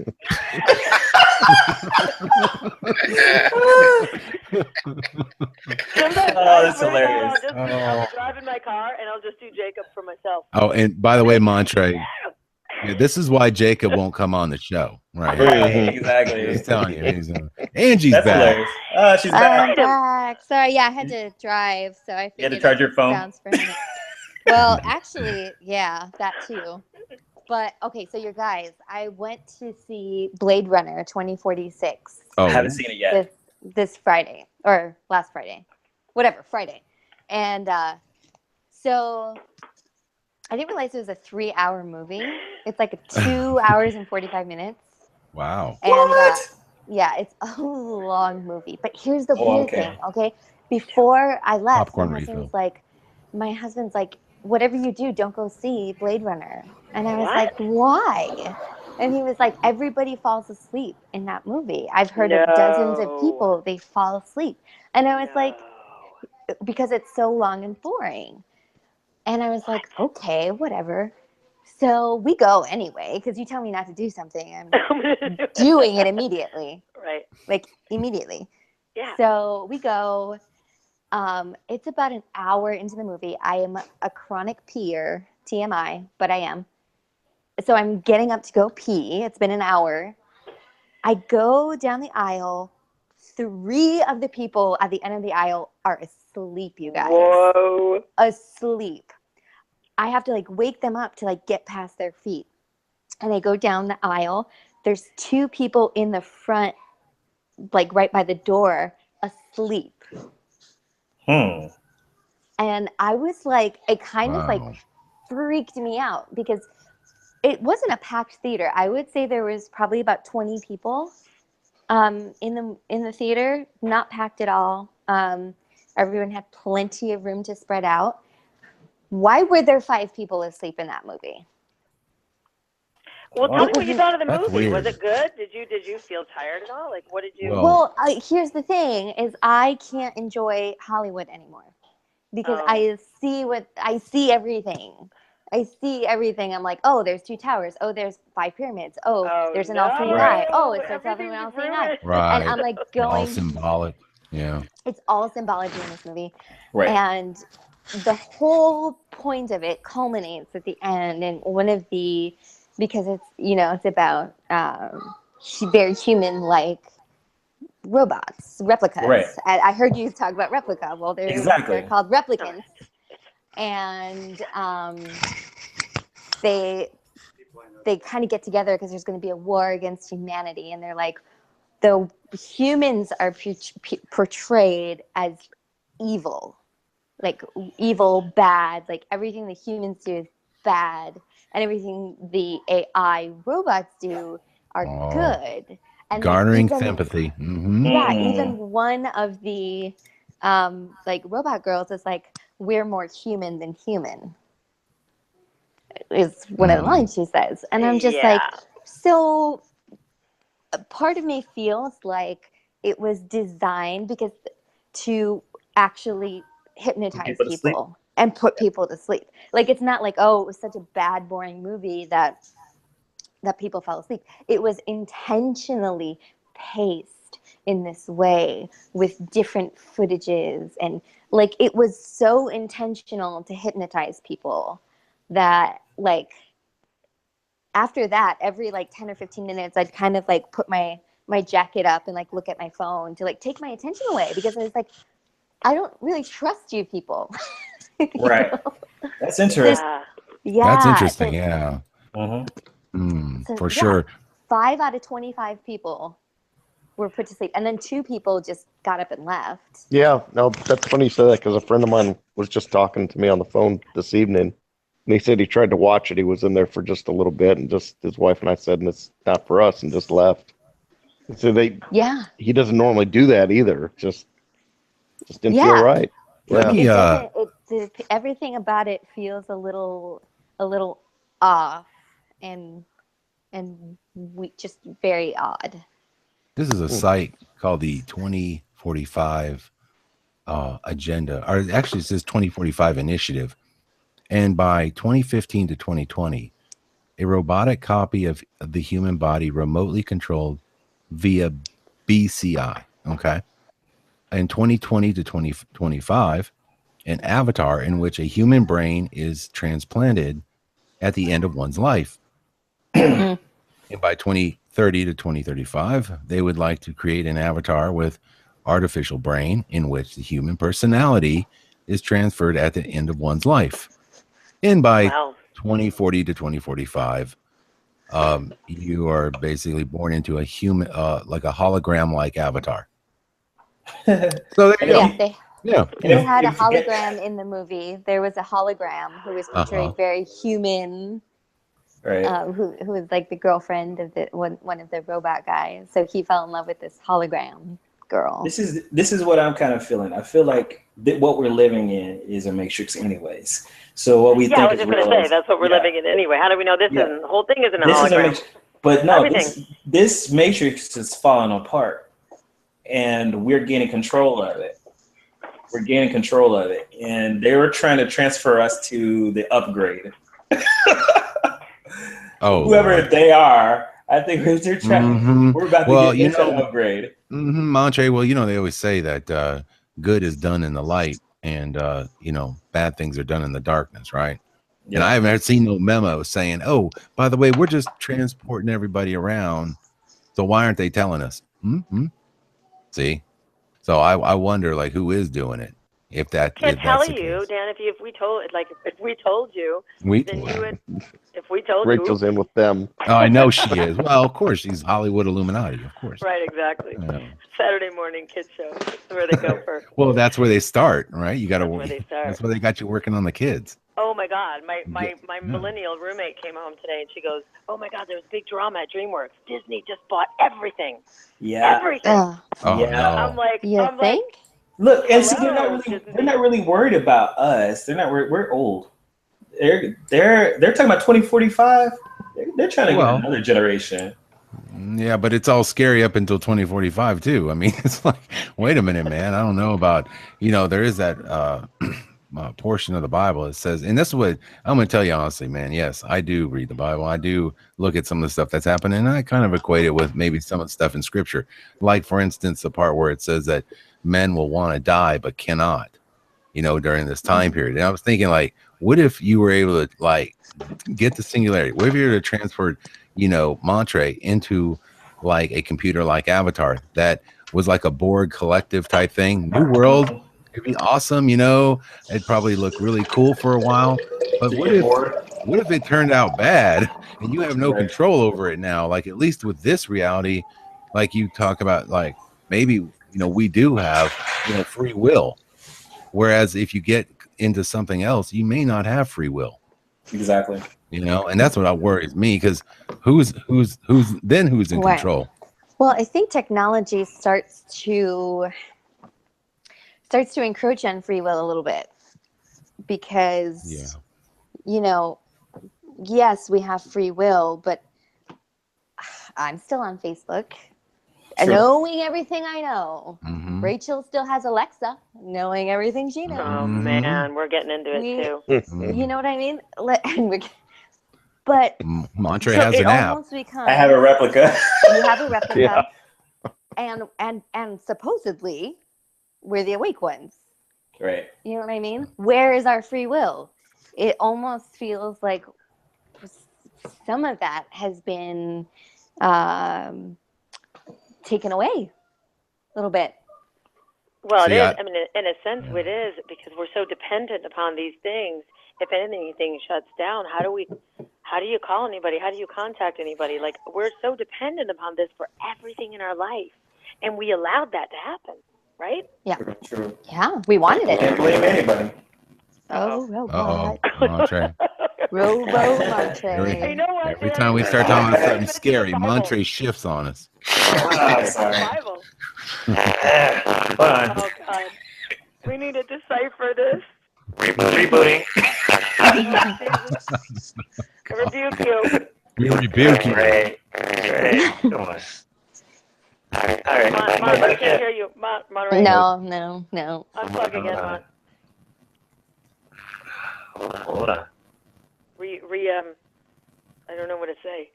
That's hilarious. I'll drive in my car and I'll just do Jacob for myself. Oh, and by the way, Montre, this is why Jacob won't come on the show, right? Exactly. He's telling you. Angie's That's back. Hilarious. She's back. I'm back. Sorry, I had to drive, so I figured you had to charge your phone. For a minute. Well, actually, yeah, that too. But okay, so you guys, I went to see Blade Runner 2046. I haven't seen it yet. This Friday or last Friday, whatever Friday, and so I didn't realize it was a 3-hour movie. It's like 2 hours and 45 minutes. Wow. And what? Yeah, it's a long movie. But here's the weird thing, okay? Before I left, my husband's like, whatever you do, don't go see Blade Runner. And I was like, why? And he was like, everybody falls asleep in that movie. I've heard of dozens of people, they fall asleep. And I was like, because it's so long and boring. And I was like, okay, whatever. So we go anyway, because you tell me not to do something. I'm doing it immediately. Right. Like, immediately. Yeah. So we go. It's about an hour into the movie. I am a chronic peer, TMI, but I am. So I'm getting up to go pee. It's been an hour. I go down the aisle. 3 of the people at the end of the aisle are asleep, you guys. Whoa. Asleep. I have to wake them up to get past their feet. And I go down the aisle. There's 2 people in the front, right by the door, asleep. And I was it kind of freaked me out because it wasn't a packed theater. I would say there was probably about 20 people in the theater, not packed at all. Everyone had plenty of room to spread out. Why were there 5 people asleep in that movie? Well, tell me what you thought of the movie. Weird. Was it good? Did you feel tired at all? What did you? Well, here's the thing: is I can't enjoy Hollywood anymore because I see everything. I see everything. I'm like, oh, there's 2 towers. Oh, there's 5 pyramids. Oh, there's an all-seeing eye. Oh, it starts off with an all-seeing eye. Right. And I'm going. All symbolic. Yeah. It's all symbology in this movie. Right. And the whole point of it culminates at the end, and because it's it's about very human-like robots, replicas. Right. I heard you talk about replica. Well, they're called replicants, and they kind of get together because there's going to be a war against humanity, and they're like, the humans are portrayed as evil, evil, bad, everything the humans do is bad, and everything the AI robots do are good. And garnering sympathy. Mm-hmm. Yeah, even one of the robot girls is we're more human than human, is one of the lines she says. And I'm just so part of me feels like it was designed to actually hypnotize people. and put people to sleep. Like, it's not like, oh, it was such a bad, boring movie that people fell asleep. It was intentionally paced in this way with different footages, and like it was so intentional to hypnotize people that like after that, every like 10 or 15 minutes, I'd kind of like put my jacket up and like look at my phone to like take my attention away, because I was like, I don't really trust you people. Right. That's interesting. Yeah. That's interesting. Yeah. Mm-hmm. For sure. 5 out of 25 people were put to sleep, and then 2 people just got up and left. Yeah, no, that's funny you said that, because a friend of mine was just talking to me on the phone this evening, and he said he tried to watch it. He was in there for just a little bit, and just his wife and I said, and it's not for us, and just left. And so he doesn't normally do that either. Just didn't feel right. Let me, everything about it feels a little off, and we just very odd. This is a site called the 2045 agenda, or actually it says 2045 initiative. And by 2015 to 2020, a robotic copy of the human body remotely controlled via BCI. Okay. In 2020 to 2025, an avatar in which a human brain is transplanted at the end of one's life. And by 2030 to 2035, they would like to create an avatar with artificial brain in which the human personality is transferred at the end of one's life. And by 2040 to 2045, you are basically born into a human, like a hologram-like avatar. So there you go. They had a hologram in the movie. There was a hologram who was portrayed very human. Right. Who was like the girlfriend of one of the robot guys. So he fell in love with this hologram girl. This is what I'm kind of feeling. I feel like what we're living in is a matrix, anyways. So what we think I was just going to say that's what we're living in anyway. How do we know this isn't the whole thing isn't a hologram? But no, this matrix is falling apart, and we're gaining control of it. We're gaining control of it, and they were trying to transfer us to the upgrade. Whoever they are, I think they're trying. We're about to get into an upgrade. Montre, well, they always say that good is done in the light, and bad things are done in the darkness, right? Yeah. And I haven't seen no memo saying, "Oh, by the way, we're just transporting everybody around." So why aren't they telling us? See, so I wonder, like, who is doing it? If that can't tell you, Dan. If we told you, then you would. If we told you, Rachel's in with them. Oh, I know she is. Well, of course, she's Hollywood Illuminati, of course. Right, exactly. Saturday morning kids show. That's where they go for. Well, that's where they start, right? You got to work. That's where they got you working on the kids. Oh my God, my millennial roommate came home today and she goes, "Oh my God, there was big drama at DreamWorks. Disney just bought everything. Yeah. Everything." No. I'm like, look, and see, they're not really worried about us. They're not. We're old. They're talking about 2045. They're trying to get another generation. Yeah, but it's all scary up until 2045 too. I mean, it's like, wait a minute, man. I don't know about, there is that portion of the Bible. It says, and this is what I'm going to tell you honestly, man. Yes, I do read the Bible. I do look at some of the stuff that's happening, and I kind of equate it with maybe some of the stuff in Scripture. Like, for instance, the part where it says that men will want to die but cannot, during this time period. And I was thinking, like, what if you were able to, like, get the singularity? What if you were to transfer, Montre into, like, a computer-like avatar that was like a Borg collective type thing? New world. It'd be awesome, It'd probably look really cool for a while. But what if it turned out bad and you have no control over it now? Like, at least with this reality, like you talk about, like, maybe, we do have, free will. Whereas if you get into something else, you may not have free will. Exactly. And that's what worries me, because who's in control? Well, I think technology starts to encroach on free will a little bit, because yes, we have free will, but I'm still on Facebook knowing everything I know. Mhm. Rachel still has Alexa, knowing everything she knows. Oh man, we're getting into it too. You know what I mean? But Montre so has it an app. almost becomes. I have a replica. You have a replica, and supposedly we're the awake ones. Right. You know what I mean? Where is our free will? It almost feels like some of that has been taken away a little bit. Well, See, it is. I mean, in a sense, it is because we're so dependent upon these things. If anything shuts down, how do you call anybody? How do you contact anybody? Like, we're so dependent upon this for everything in our life, and we allowed that to happen, right? Yeah. True. Yeah, we wanted it. Can't blame anybody. Oh, robot. Montre. Robo Montre. You know what? Every time we start talking about something scary, Montre shifts on us. I'm sorry. Bible. Hold on. Oh God, we need to decipher this. Rebooting. I rebuke you. We rebuke you. Right. Come on. All right. Mon, I can't hear you. Monterey. No. Unplug again, Mon. Hold on. I don't know what to say.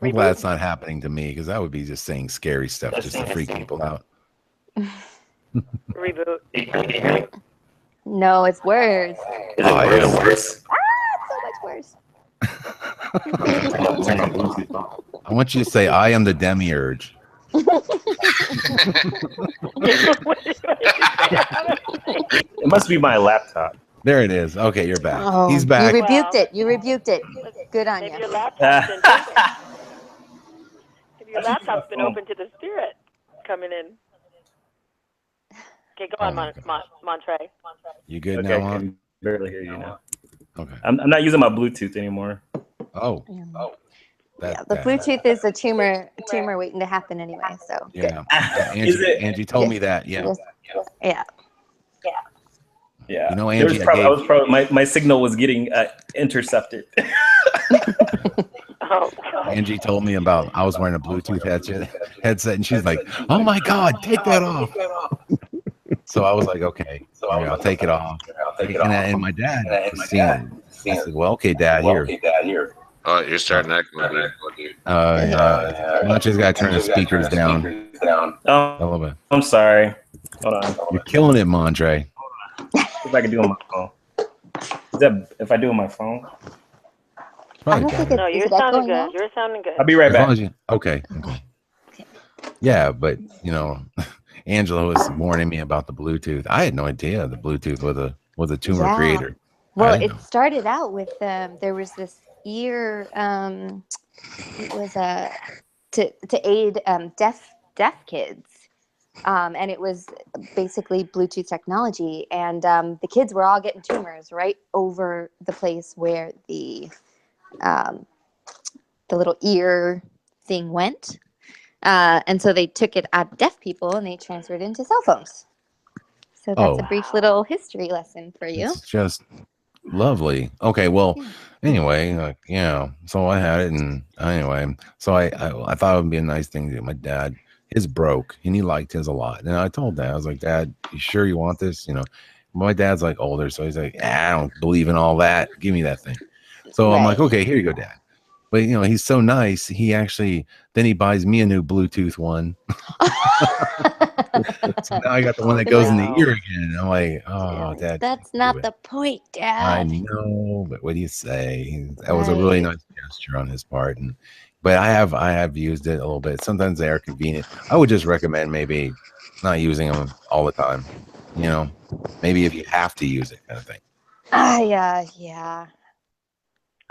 I'm glad it's not happening to me because I would be just saying scary stuff just to freak people out. Reboot. No, it's worse. Is it worse? So much worse. I want you to say, I am the demiurge. It must be my laptop. There it is. Okay, you're back. Oh, He's back. You rebuked it. You rebuked it. Good on Maybe you. your laptop's been open. Maybe your laptop's been open to the spirit coming in. Okay, go on, Montre. You good Okay, now, I Mon? can barely hear you now. Okay. I'm not using my Bluetooth anymore. Oh. Yeah, the Bluetooth is a tumor waiting to happen anyway. So Yeah. Is it? Angie told me that. Yeah. Yeah. Yeah. You know, There Angie, was probably my signal was getting intercepted. Oh God. Angie told me about I was wearing a Bluetooth headset, and she's like, "Oh my God, take that off!" So I was like, "Okay, I'll take it off." And my dad was seeing it. I said, "Well, okay, Dad, here." Oh, you're starting that movie. Monche's got to turn the speakers down a little bit. I'm sorry. Hold on. You're killing it, Montre. If I can do it on my phone. Is that if I do it on my phone? I don't think No, you're sounding good. You're sounding good. I'll be right back. Okay. Yeah, but Angela was warning me about the Bluetooth. I had no idea the Bluetooth was a tumor creator. Well, it started out with there was this ear. It was to aid deaf kids. And it was basically Bluetooth technology, and the kids were all getting tumors right over the place where the little ear thing went, and so they took it out of deaf people and they transferred it into cell phones. So that's a brief little history lesson for you. It's just lovely. Okay, well, anyway, so I had it, and anyway, so I thought it would be a nice thing to do. My dad. His broke, and he liked his a lot. And I told Dad, I was like, "Dad, you sure you want this?" My dad's like older, so he's like, "I don't believe in all that. Give me that thing." So I'm like, "Okay, here you go, Dad." But he's so nice. He actually then he buys me a new Bluetooth one. So now I got the one that goes in the ear again. I'm like, "Oh, Dad, that's not the point, Dad." I know, but what do you say? That was a really nice gesture on his part, but I have used it a little bit. Sometimes they are convenient. I would just recommend maybe not using them all the time. Maybe if you have to use it, kind of thing. Yeah.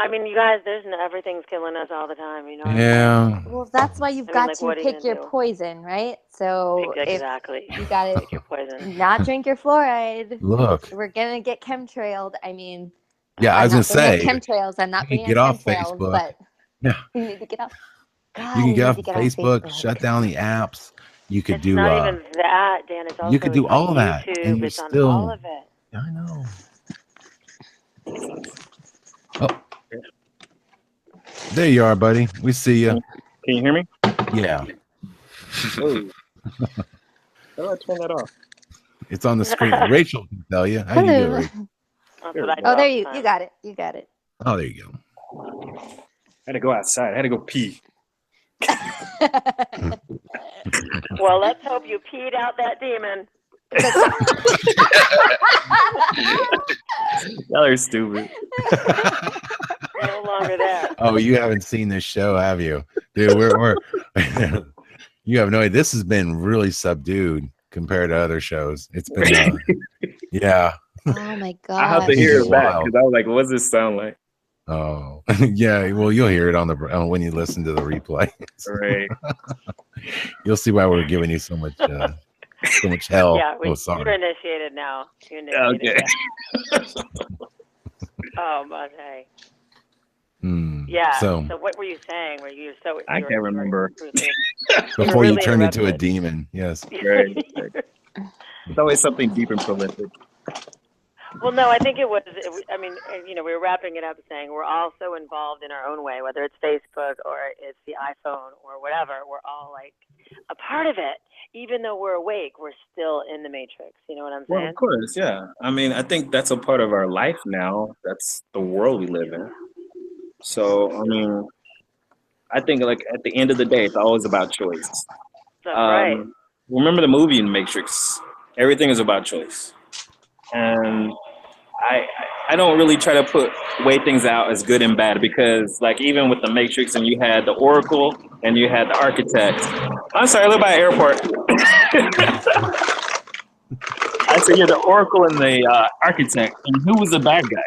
I mean, you guys, everything's killing us all the time, Yeah. Well, that's why you've got to pick your poison, right? So exactly. You got to pick your poison. Not drink your fluoride. Look, we're gonna get chemtrailed. I mean, yeah, I was gonna say chemtrails. I'm not being get off Facebook, but yeah, you need to get off. God, you can get off Facebook, shut down the apps. You could do. Not even that, Dan. It's also you could do all that, YouTube, and you're still. On all of it. I know. Oh, there you are, buddy. We see you. Can you hear me? Yeah. How do I turn that off? It's on the screen. Rachel can tell you. How do you do it, Rachel? That's There what I we do Oh, all there the you time. got it. You got it. Oh, there you go. I had to go outside. I had to go pee. Well, let's hope you peed out that demon. Y'all are stupid. No longer there. Oh, you haven't seen this show, have you? Dude, we're you have no idea. This has been really subdued compared to other shows. It's been yeah. Oh my I have gosh. to hear It's it back wild. because I was like, what does this sound like? Oh, yeah. Well, you'll hear it on the when you listen to the replay. Right. You'll see why we're giving you so much hell. Yeah, Oh, you're sorry. initiated now. You're initiated. Okay. Oh, Monte. Hmm. Yeah. So So what were you saying? Were you so? I can't remember. before you really turn into a interrupted. demon, yes. Right. It's always something deep and prolific. Well, no, I think it was. I mean, we were wrapping it up saying we're all so involved in our own way, whether it's Facebook or it's the iPhone or whatever. We're all like a part of it, even though we're awake. We're still in the matrix. You know what I'm saying? Well, of course, yeah. I mean, I think that's a part of our life now. That's the world we live in. So, I mean, I think like at the end of the day, it's always about choice. That's right. Remember the movie Matrix? Everything is about choice, and I don't really try to weigh things out as good and bad because like even with the Matrix and you had the Oracle and you had the architect. I'm sorry, I live by an airport. I said, yeah, the Oracle and the architect, and who was the bad guy?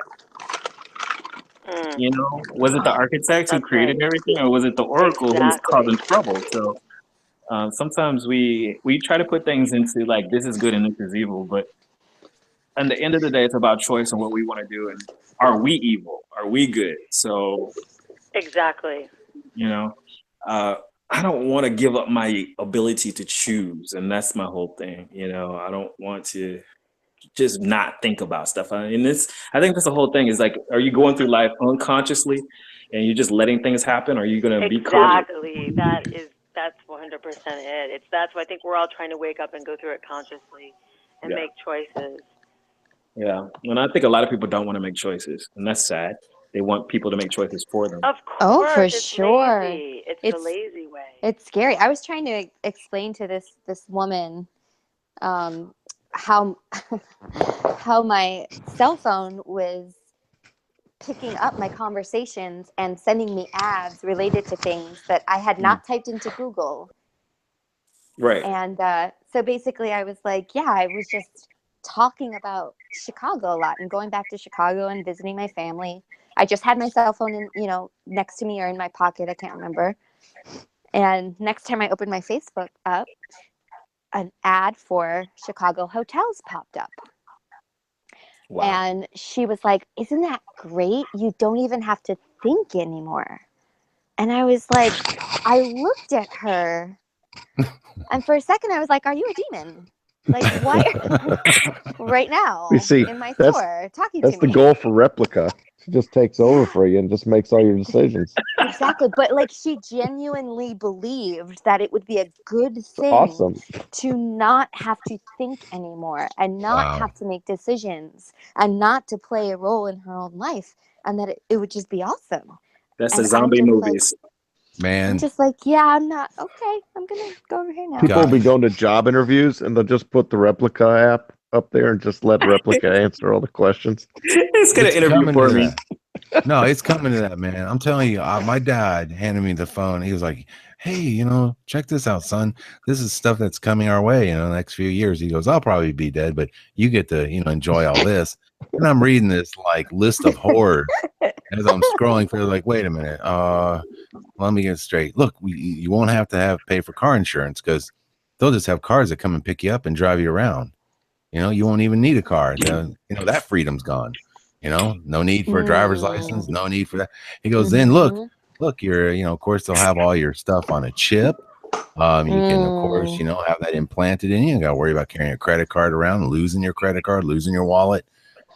You know, was it the architect who created everything, or was it the Oracle who's causing trouble? So sometimes we try to put things into like this is good and this is evil, but at the end of the day, it's about choice and what we want to do. And are we evil? Are we good? So exactly. You know, I don't want to give up my ability to choose, and that's my whole thing. You know, I don't want to just not think about stuff. I think that's the whole thing. Is like, are you going through life unconsciously, and you're just letting things happen? Or are you going to be exactly? That's 100% it. That's why I think we're all trying to wake up and go through it consciously and make choices. Yeah, and I think a lot of people don't want to make choices, and that's sad. They want people to make choices for them. Of course. Oh, for sure. Lazy. It's the lazy way. It's scary. I was trying to explain to this woman how my cell phone was picking up my conversations and sending me ads related to things that I had not typed into Google. Right. And so basically I was like, yeah, I was just talking about Chicago a lot and going back to Chicago and visiting my family. I just had my cell phone in, next to me or in my pocket. I can't remember. And next time I opened my Facebook up, an ad for Chicago hotels popped up. Wow. And she was like, isn't that great? You don't even have to think anymore. And I was like, I looked at her and for a second I was like, are you a demon? Like, why right now in my store talking to me? That's the goal for Replica. She just takes over for you and just makes all your decisions. Exactly. But like she genuinely believed that it would be a good thing to not have to think anymore and not have to make decisions and not to play a role in her own life and that it would just be awesome. That's the zombie movies. Man. I'm just like, yeah, I'm not okay. I'm gonna go over here now. People will be going to job interviews and they'll just put the Replica app up there and just let Replica answer all the questions. It's gonna interview for me. No, it's coming to that, man. I'm telling you, my dad handed me the phone. He was like, hey, check this out, son. This is stuff that's coming our way, the next few years. He goes, I'll probably be dead, but you get to, enjoy all this. And I'm reading this like list of horrors as I'm scrolling through, like, wait a minute. Let me get it straight. Look, you won't have to pay for car insurance because they'll just have cars that come and pick you up and drive you around. You won't even need a car. That freedom's gone. No need for a driver's license, no need for that. He goes, then look, you're, of course, they'll have all your stuff on a chip. You can, of course, have that implanted in you. You got to worry about carrying a credit card around, losing your credit card, losing your wallet.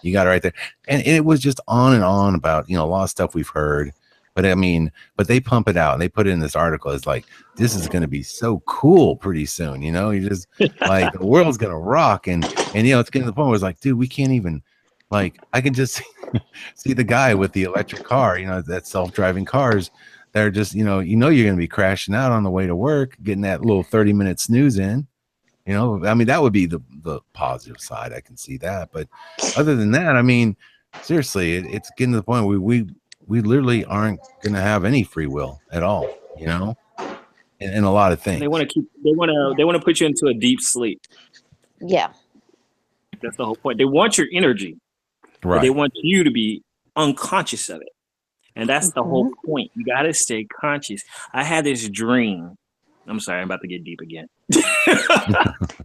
You got it right there. And it was just on and on about, a lot of stuff we've heard. But I mean, but they pump it out and they put it in this article. It's like, this is going to be so cool pretty soon. You know, you just like the world's going to rock. And, you know, it's getting to the point where it's like, dude, we can't even, like, I can just see the guy with the electric car, you know, that self-driving cars. They're just, you know, you're going to be crashing out on the way to work, getting that little 30-minute snooze in. You know, I mean, that would be the positive side. I can see that. But other than that, I mean, seriously, it's getting to the point where we literally aren't going to have any free will at all, you know, in a lot of things. They want to put you into a deep sleep. Yeah. That's the whole point. They want your energy, right? But they want you to be unconscious of it. And that's the whole point. You got to stay conscious. I had this dream. I'm sorry, I'm about to get deep again.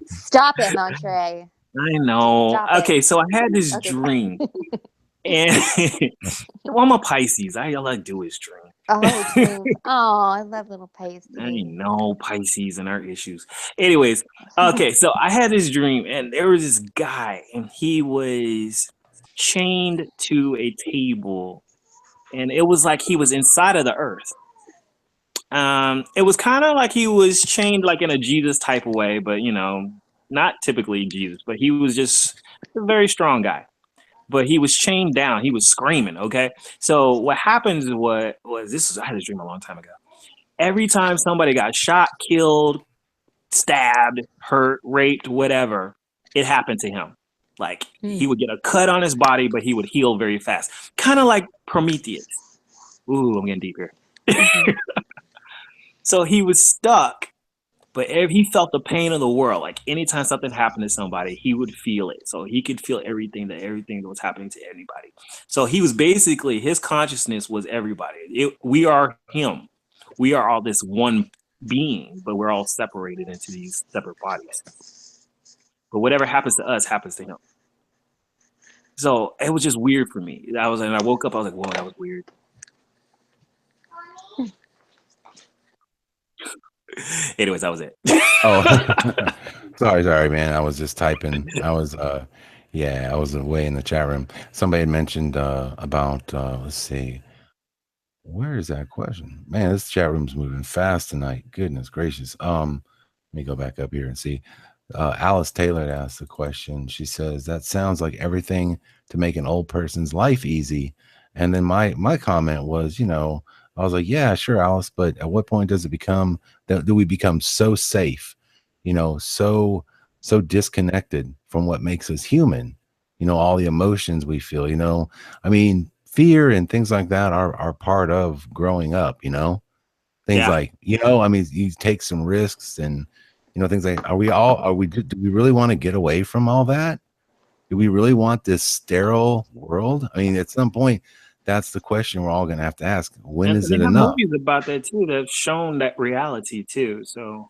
Stop it, Montre. I know. Okay, so I had this dream. And well, I'm a Pisces. All I do is dream. Oh, I love little Pisces. I know Pisces and our issues. Anyways, okay, so I had this dream, and there was this guy, and he was chained to a table, and it was like he was inside of the earth. It was kind of like he was chained like in a Jesus type of way, but you know, not typically Jesus, but he was just a very strong guy. But he was chained down. He was screaming. Okay. So what happens was I had this dream a long time ago. Every time somebody got shot, killed, stabbed, hurt, raped, whatever, it happened to him. Like he would get a cut on his body, but he would heal very fast. Kind of like Prometheus. Ooh, I'm getting deep here. So he was stuck. But he felt the pain of the world. Like anytime something happened to somebody, he would feel it. So he could feel everything that was happening to anybody. So he was basically, his consciousness was everybody. We are him. We are all this one being, but we're all separated into these separate bodies. But whatever happens to us happens to him. So it was just weird for me. I woke up, I was like, whoa, that was weird. Anyways, that was it. Oh, sorry, man. I was just typing. I was away in the chat room. Somebody had mentioned about let's see, where is that question? Man, this chat room's moving fast tonight. Goodness gracious. Let me go back up here and see. Alice Taylor asked the question. She says that sounds like everything to make an old person's life easy. And then my comment was, you know, I was like, yeah, sure, Alice, but at what point does it become do we become so safe, you know, so disconnected from what makes us human, you know, all the emotions we feel, you know, I mean, fear and things like that are part of growing up, you know, things like, you know, I mean, you take some risks and, you know, things like, do we really want to get away from all that? Do we really want this sterile world? I mean, at some point, that's the question we're all going to have to ask. When is it enough? Movies about that too that have shown that reality too. So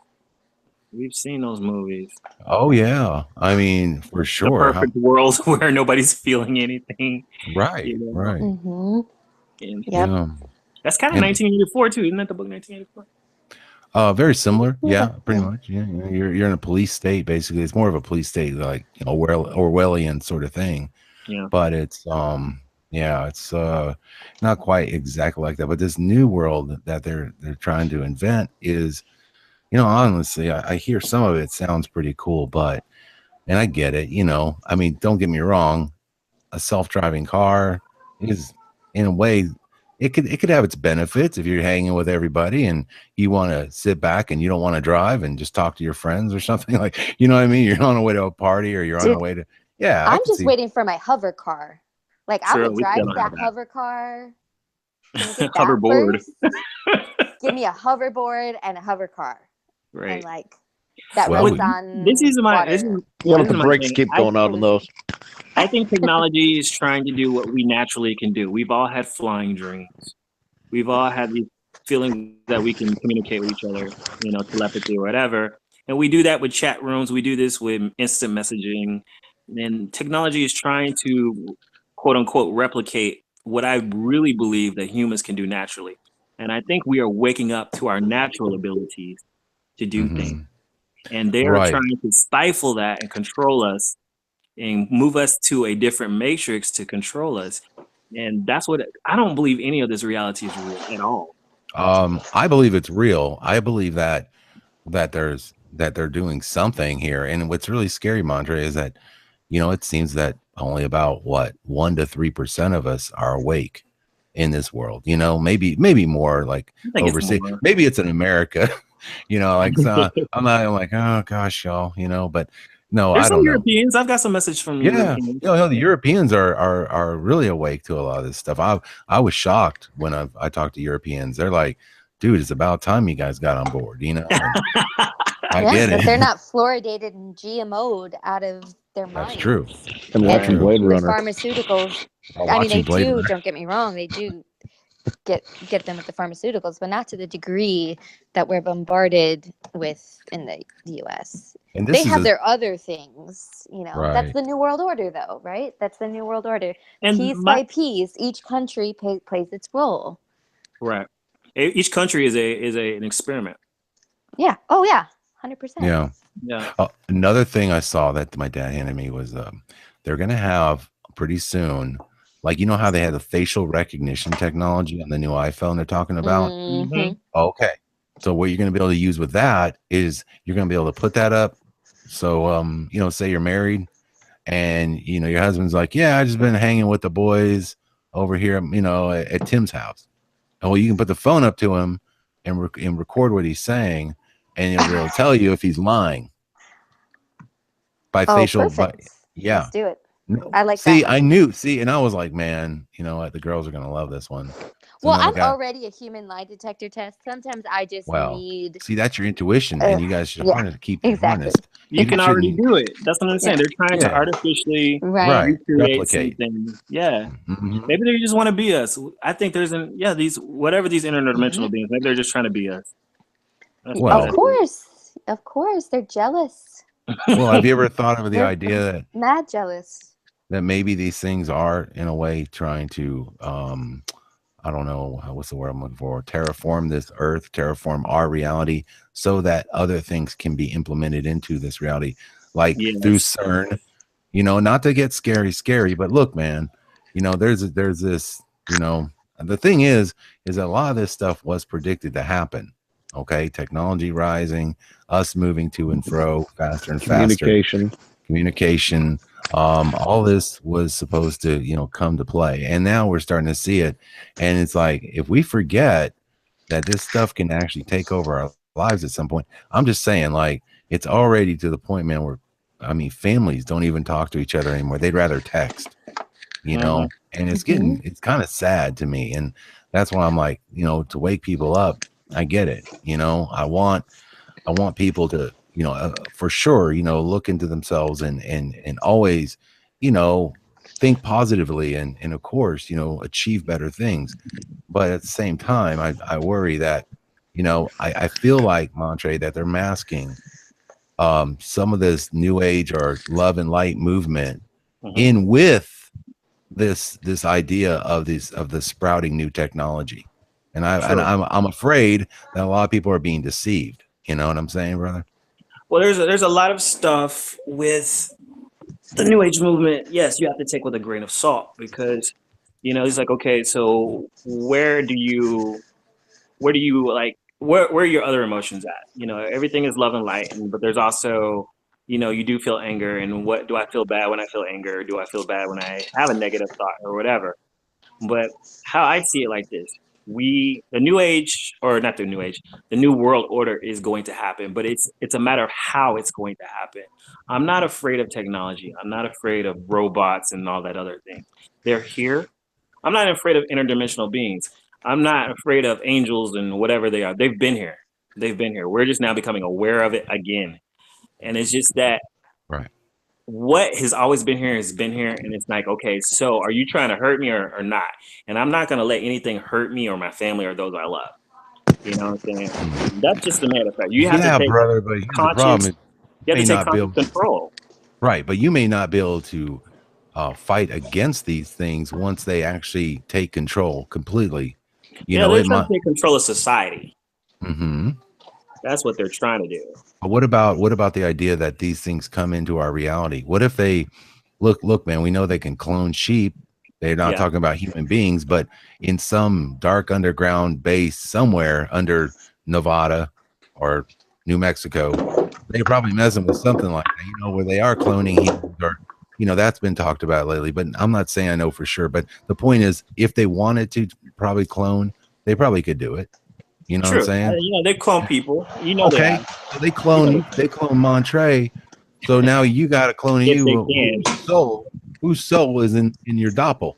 we've seen those movies. Oh yeah, I mean for sure. The perfect world where nobody's feeling anything. Right, you know? right. Mm-hmm. Yeah. That's kind of 1984 too, isn't that the book 1984? Very similar. Yeah, pretty much. Yeah, you're in a police state basically. It's more of a police state, like, you know, Orwellian sort of thing. Yeah. But it's yeah, it's not quite exactly like that. But this new world that they're trying to invent is, you know, honestly, I hear some of it sounds pretty cool, but, and I get it, you know, I mean, don't get me wrong, a self-driving car is, in a way, it could have its benefits if you're hanging with everybody and you want to sit back and you don't want to drive and just talk to your friends or something, like, you know what I mean? You're on the way to a party or you're on the way to, yeah. I'm just waiting for my hover car. Like, I would drive that hover car. Hoverboard. Give me a hoverboard and a hover car. Right. And like that runs on. This is my. What if the brakes keep going out on those? I think technology is trying to do what we naturally can do. We've all had flying dreams. We've all had the feeling that we can communicate with each other, you know, telepathy or whatever. And we do that with chat rooms. We do this with instant messaging. And technology is trying to, quote unquote, replicate what I really believe that humans can do naturally. And I think we are waking up to our natural abilities to do things. And they're trying to stifle that and control us and move us to a different matrix to control us. And that's what I don't believe any of this reality is real at all. I believe it's real. I believe that they're doing something here. And what's really scary, Montre, is that, it seems that only about 1 to 3% of us are awake in this world. Maybe more, like I think it's overseas. more. Maybe it's in America. Like, so I'm like, oh gosh, y'all, but no, There's I some don't know. Europeans. I've got some message from Yeah, Europeans. the Europeans are really awake to a lot of this stuff. I was shocked when I talked to Europeans. They're like, dude, it's about time you guys got on board. And I get it. They're not fluoridated and GMO'd out of their minds. That's true. And watching Blade With Runner. pharmaceuticals. I mean, they do. Don't get me wrong. They do get them with the pharmaceuticals, but not to the degree that we're bombarded with in the U.S. And they have their other things, Right. That's the New World Order, though, right? That's the New World Order. And by piece, each country plays its role. Right. Each country is an experiment. Yeah. Oh, yeah. 100%. Yeah. Yeah. Another thing I saw that my dad handed me was they're going to have pretty soon, like, how they had the facial recognition technology on the new iPhone they're talking about. Mm-hmm. Okay. So what you're going to be able to use with that is you're going to be able to put that up. So, say you're married and, your husband's like, yeah, I just been hanging with the boys over here, at Tim's house. And well, you can put the phone up to him and record what he's saying, and it'll tell you if he's lying by facial. Yeah. Let's do it. No. I like that. One. I knew. And I was like, man, the girls are going to love this one. So well, I'm already a human lie detector test. Sometimes I just need. See, that's your intuition, and you guys should harness, keep honest. You can already do it. That's what I'm saying. They're trying to artificially replicate something. Yeah. Mm-hmm. Maybe they just want to be us. I think there's these interdimensional beings. Maybe they're just trying to be us. Of course, they're jealous. Well, have you ever thought of the idea that mad jealous that maybe these things are in a way trying to I don't know what's the word I'm looking for, terraform this earth, terraform our reality so that other things can be implemented into this reality, like through CERN, not to get scary, but look, man, there's this, the thing is that a lot of this stuff was predicted to happen. Okay. Technology rising, us moving to and fro faster and faster. Communication. All this was supposed to, come to play. And now we're starting to see it. And it's like, if we forget that this stuff can actually take over our lives at some point, I'm just saying, like, it's already to the point, man, where, families don't even talk to each other anymore. They'd rather text, and it's it's kind of sad to me. And that's why I'm like, to wake people up, I get it. I want people to, for sure, look into themselves and always, think positively and of course, achieve better things. But at the same time, I worry that, I feel like, Montre, that they're masking some of this new age or love and light movement in with this idea of the sprouting new technology. And I'm afraid that a lot of people are being deceived. You know what I'm saying, brother? Well, there's a lot of stuff with the New Age movement. Yes, you have to take with a grain of salt because, it's like, okay, so where are your other emotions at? Everything is love and light, but there's also, you do feel anger. And what do I feel bad when I feel anger? Do I feel bad when I have a negative thought or whatever? But how I see it like this. The New Age, or not the New Age, the New World Order is going to happen, but it's a matter of how it's going to happen. I'm not afraid of technology. I'm not afraid of robots and all that other thing. They're here. I'm not afraid of interdimensional beings. I'm not afraid of angels and whatever they are. They've been here. We're just now becoming aware of it again. And it's just that what has always been here has been here. And it's like, okay, so are you trying to hurt me or not? And I'm not going to let anything hurt me or my family or those I love. You know what I'm saying? That's just a matter of fact. You have to take brother, but here's the problem. You have to take conscious control. Right, but you may not be able to fight against these things once they actually take control completely. They're trying to take control of society. Mm-hmm. That's what they're trying to do. But what about the idea that these things come into our reality? What if they look, man, we know they can clone sheep. They're not talking about human beings, but in some dark underground base somewhere under Nevada or New Mexico, they're probably messing with something like that, you know, where they are cloning humans, or, you know, that's been talked about lately, but I'm not saying I know for sure. But the point is, if they wanted to probably clone, they probably could do it. You know what I'm saying? You know, they clone people. You know, okay, so they clone Montre. So now you got a clone of you whose soul is in your doppel.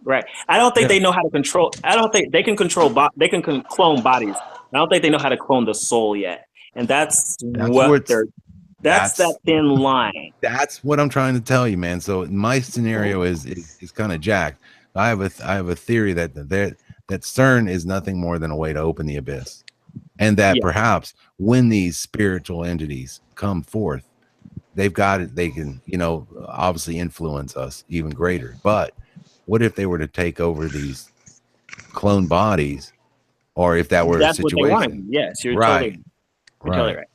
Right. I don't think they know how to control. I don't think they can control. They can clone bodies. I don't think they know how to clone the soul yet. And that's what they're. That's that thin line. That's what I'm trying to tell you, man. So my scenario is kind of jacked. I have a theory that CERN is nothing more than a way to open the abyss, and that perhaps when these spiritual entities come forth, they've got it. They can, you know, obviously influence us even greater. But what if they were to take over these clone bodies, or if that were a situation? What they want. Yes, you're totally right.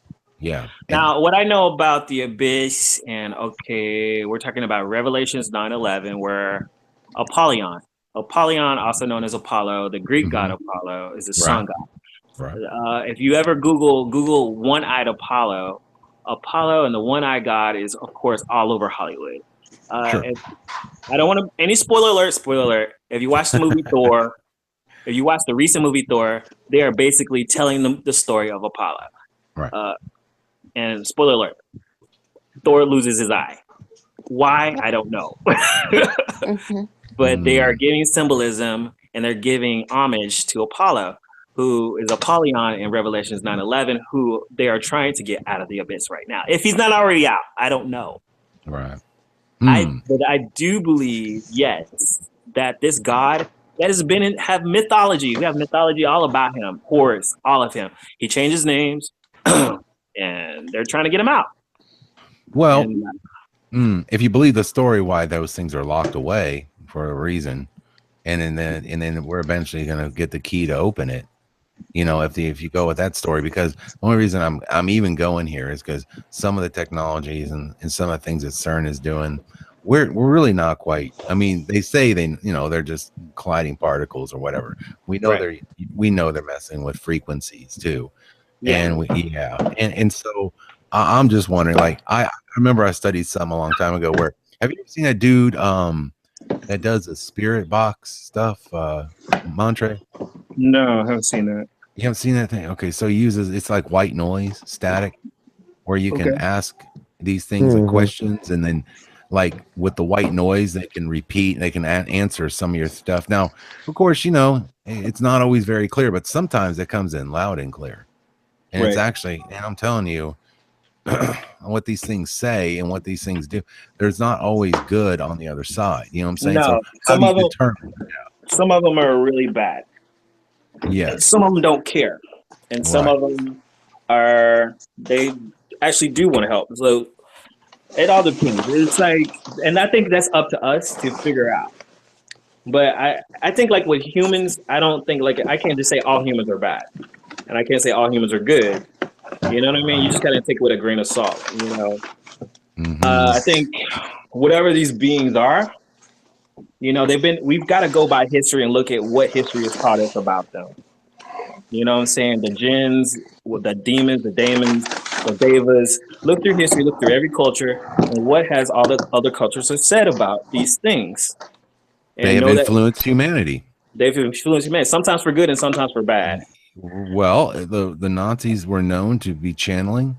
Yeah. Now, what I know about the abyss, and we're talking about Revelations 9:11, where Apollyon, also known as Apollo, the Greek god Apollo, is the sun god. Right. If you ever Google one-eyed Apollo and the one-eyed god is, of course, all over Hollywood. Sure. I don't want to any spoiler alert. If you watch the movie Thor, if you watch the recent movie Thor, they are basically telling them the story of Apollo. Right. And spoiler alert, Thor loses his eye. Why? I don't know. But they are giving symbolism and they're giving homage to Apollo, who is Apollyon in Revelations 9:11, who they are trying to get out of the abyss right now. If he's not already out, I don't know. Right. But I do believe, yes, that this God that has been have mythology. We have mythology all about him. Horus, all of him. He changes names. And they're trying to get him out. Well, if you believe the story, why those things are locked away for a reason, and then we're eventually going to get the key to open it. You know, if you go with that story, because the only reason I'm even going here is because some of the technologies and some of the things that CERN is doing, we're really not quite. I mean, they say they're just colliding particles or whatever. We know they're messing with frequencies too. And and so I'm just wondering, like, I remember I studied some a long time ago where, have you ever seen a dude that does the spirit box stuff, Montre? No, I haven't seen that. You haven't seen that thing? Okay, so he uses, it's like white noise, static, where you can ask these things and questions, and then like with the white noise, they can repeat, they can answer some of your stuff. Now, of course, you know, it's not always very clear, but sometimes it comes in loud and clear. And it's actually, and I'm telling you, what these things say and what these things do, there's not always good on the other side. You know what I'm saying? No, so some of them are really bad. Yeah. Some of them don't care. And some of them they actually do want to help. So it all depends. It's like, and I think that's up to us to figure out. But I think like with humans, I don't think like, I can't just say all humans are bad. And I can't say all humans are good. You know what I mean? You just gotta take it with a grain of salt. You know, I think whatever these beings are, you know, we've got to go by history and look at what history has taught us about them. You know what I'm saying? The jinns, the demons, the daemons, the devas. Look through history, look through every culture, and what has all the other cultures have said about these things. And they have influenced humanity. They've influenced humanity, sometimes for good and sometimes for bad. Well, the Nazis were known to be channeling.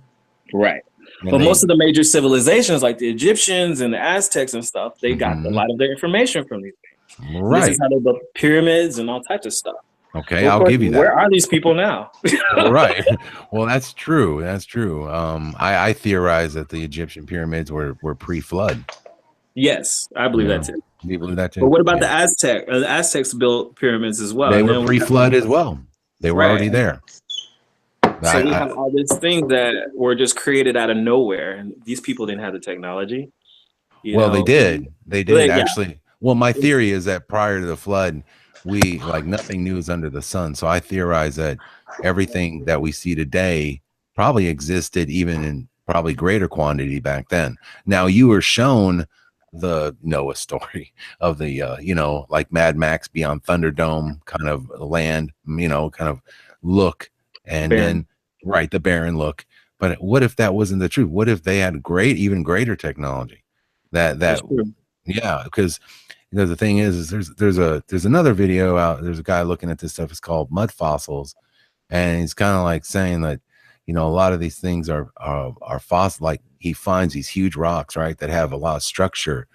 Right. But most of the major civilizations, like the Egyptians and the Aztecs and stuff, they got a lot of their information from these things. Right. This is how they built pyramids and all types of stuff. Okay, I'll give you that. Where are these people now? Right. Well, that's true. That's true. I theorize that the Egyptian pyramids were pre-flood. Yes, I believe that too. You believe that too? But what about the Aztecs? The Aztecs built pyramids as well. They were pre-flood as well. They were already there. So we have all these things that were just created out of nowhere, and these people didn't have the technology. They did. They did actually. Well, my theory is that prior to the flood, we like nothing new is under the sun. So I theorize that everything that we see today probably existed even in probably greater quantity back then. Now you were shown the Noah story of the like Mad Max Beyond Thunderdome kind of land, kind of look, and Barren. then right, the barren look. But what if that wasn't the truth? What if they had even greater technology? That's That true. yeah, because the thing is there's another video out. There's a guy looking at this stuff. It's called Mud Fossils, and he's kind of like saying that a lot of these things are fossil. Like he finds these huge rocks, right, that have a lot of structure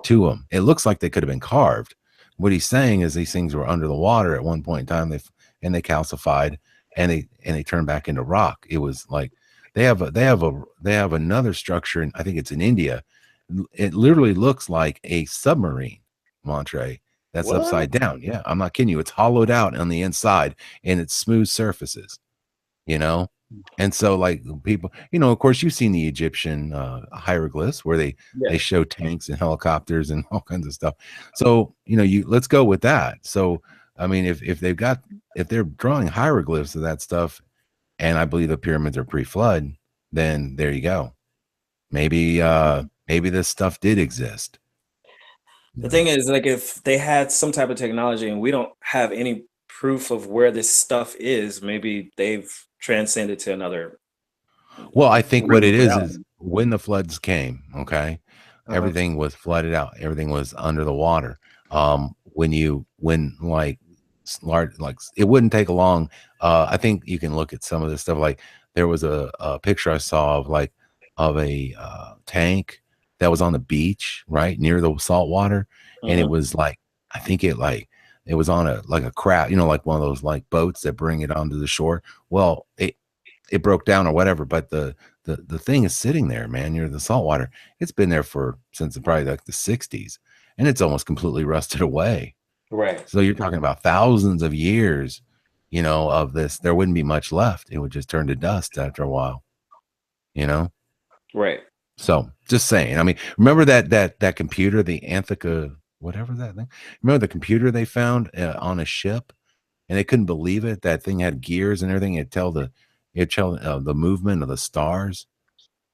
to them. It looks like they could have been carved. What he's saying is these things were under the water at one point in time. They calcified, and they turned back into rock. It was like they have another structure, and I think it's in India. It literally looks like a submarine, Montre, that's What? upside down. Yeah, I'm not kidding you. It's hollowed out on the inside, and it's smooth surfaces. And so like people, of course you've seen the Egyptian hieroglyphs where they Yeah. show tanks and helicopters and all kinds of stuff. So let's go with that. So I mean, if they're drawing hieroglyphs of that stuff, and I believe the pyramids are pre-flood, then there you go. Maybe this stuff did exist. The thing is, like, if they had some type of technology and we don't have any proof of where this stuff is, maybe they've transcended to another. Well, I think what it is reality. when the floods came, okay, everything was flooded out. Everything was under the water. When like large, like it wouldn't take long. I think you can look at some of this stuff. Like there was a picture I saw of a tank that was on the beach, right near the salt water, and it was like I think it was on a crab, like one of those like boats that bring it onto the shore. Well, it broke down or whatever, but the thing is sitting there, man, near the salt water. It's been there since probably like the 60s, and it's almost completely rusted away. Right. So you're talking about thousands of years, of this. There wouldn't be much left. It would just turn to dust after a while, Right. So just saying. I mean, remember that computer, the Anthica, whatever that thing. Remember the computer they found on a ship, and they couldn't believe it. That thing had gears and everything. It'd tell the movement of the stars.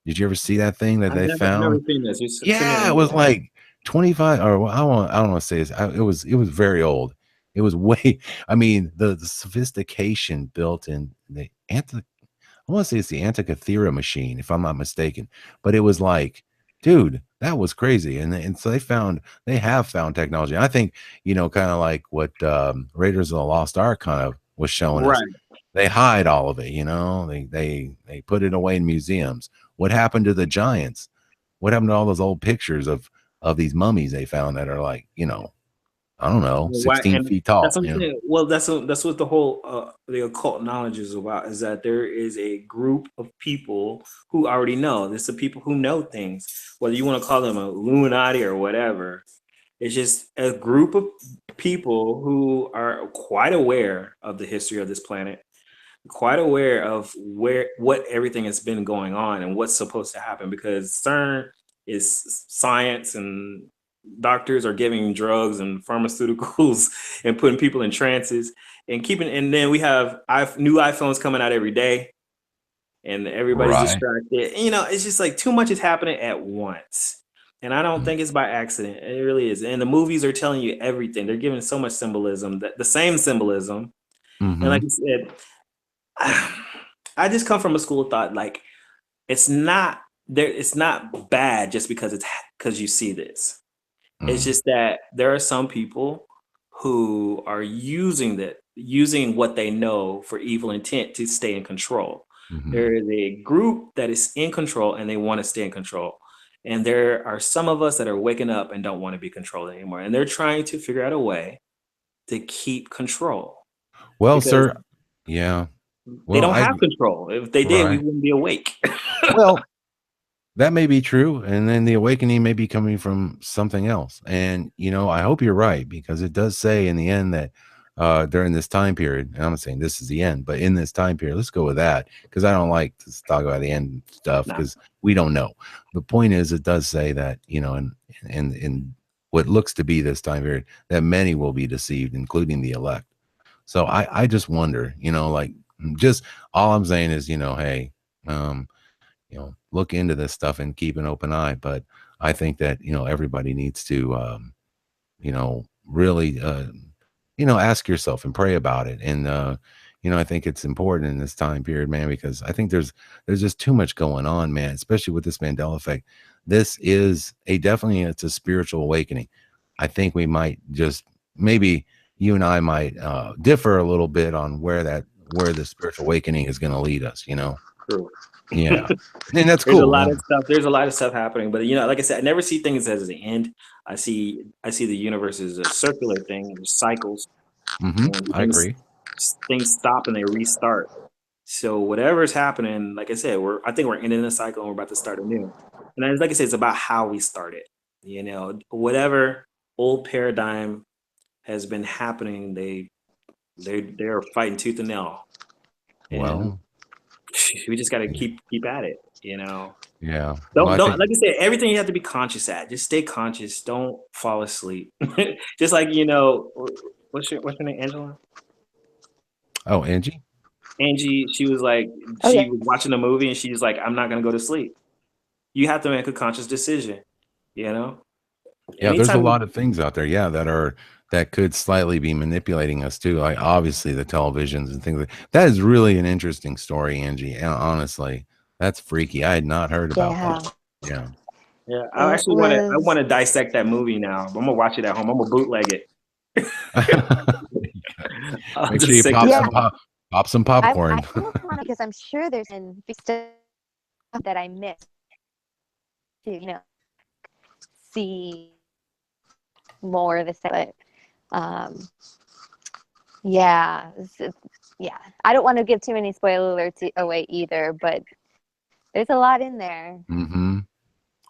Did you ever see that thing that they I've found? never seen this. Yeah, it was like 25, or I don't want to say this. It was very old. It was way. I mean, the sophistication built in the I want to say it's the Antikythera machine, if I'm not mistaken. But it was like, dude, that was crazy. And so they have found technology. And I think, kind of like what Raiders of the Lost Ark kind of was showing us. They hide all of it, they put it away in museums. What happened to the giants? What happened to all those old pictures of these mummies they found that are like, I don't know, 16 feet tall. That's something. Well, that's what the whole the occult knowledge is about. Is that there is a group of people who already know. It's the people who know things. Whether you want to call them a Illuminati or whatever, it's just a group of people who are quite aware of the history of this planet, quite aware of what everything has been going on and what's supposed to happen. Because CERN is science, and doctors are giving drugs and pharmaceuticals and putting people in trances and then we have new iPhones coming out every day, and everybody's distracted. It's just like too much is happening at once, and I don't think it's by accident. It really is. And the movies are telling you everything. They're giving so much symbolism, that the same symbolism. And like you said, I just come from a school of thought, like it's not bad just because you see this. It's just that there are some people who are using what they know for evil intent to stay in control. There is a group that is in control and they want to stay in control. And there are some of us that are waking up and don't want to be controlled anymore. And they're trying to figure out a way to keep control. Well, sir, yeah. They don't have control. If they did, we wouldn't be awake. Well, that may be true, and then the awakening may be coming from something else. And I hope you're right, because it does say in the end that during this time period, and I'm not saying this is the end, but in this time period, let's go with that, because I don't like to talk about the end stuff because we don't know. The point is, it does say that in what looks to be this time period, that many will be deceived, including the elect. So I just wonder, like, just all I'm saying is, hey, look into this stuff and keep an open eye. But I think that, everybody needs to, really, ask yourself and pray about it. And, I think it's important in this time period, man, because I think there's just too much going on, man, especially with this Mandela effect. This is definitely, it's a spiritual awakening. I think we might just, maybe you and I might differ a little bit on where the spiritual awakening is going to lead us, True. Yeah. And that's There's a cool, lot man. of stuff. There's a lot of stuff happening, but like I said, I never see things as the end. I see the universe as a circular thing. There's cycles, and I agree. things stop and they restart. So whatever's happening, like I said, I think we're ending a cycle and we're about to start a new. And then, like I said, it's about how we start it. Whatever old paradigm has been happening, they're fighting tooth and nail. And Well, we just got to keep at it. yeah. Don't like I said, everything you have to be conscious at. Just stay conscious. Don't fall asleep. Just like what's your name, Angela? Oh, Angie. Angie, she was like, she was watching a movie and she's like, I'm not gonna go to sleep. You have to make a conscious decision. Yeah, Anytime there's a lot of things out there, that could slightly be manipulating us too. Like obviously the televisions and things that is really an interesting story, Angie. Honestly, that's freaky. I had not heard about that. Yeah. Yeah, I actually want to dissect that movie now. I'm gonna watch it at home. I'm gonna bootleg it. Make sure you pop some popcorn. I almost want to, because I'm sure there's stuff that I missed to see more of this, but yeah, I don't want to give too many spoiler alerts away either, but there's a lot in there.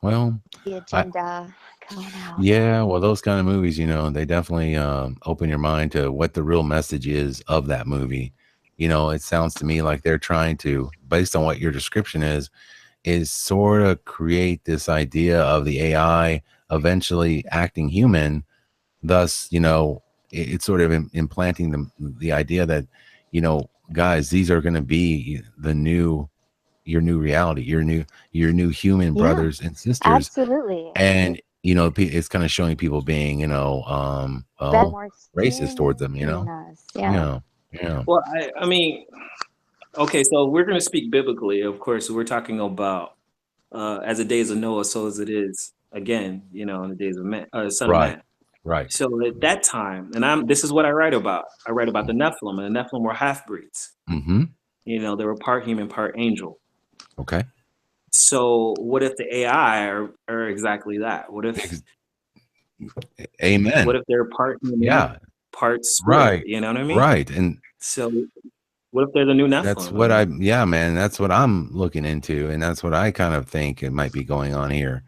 Well, the agenda coming out. Yeah, well, those kind of movies, they definitely open your mind to what the real message is of that movie. It sounds to me like they're trying to, based on what your description is sort of create this idea of the AI eventually acting human. Thus, it's sort of implanting the idea that, guys, these are going to be your new reality, your new human brothers and sisters. Absolutely. And it's kind of showing people being racist towards them. Yeah. Well, I mean, okay, so we're going to speak biblically. Of course, we're talking about as the days of Noah, so as it is again, in the days of man, son of man. Right. So at that time, and this is what I write about. I write about the Nephilim, and the Nephilim were half breeds. They were part human, part angel. Okay. So what if the AI are exactly that? What if? Amen. What if they're part human, part spirit? Right. You know what I mean? Right. And so what if they're the new Nephilim? That's what man, that's what I'm looking into, and that's what I kind of think it might be going on here.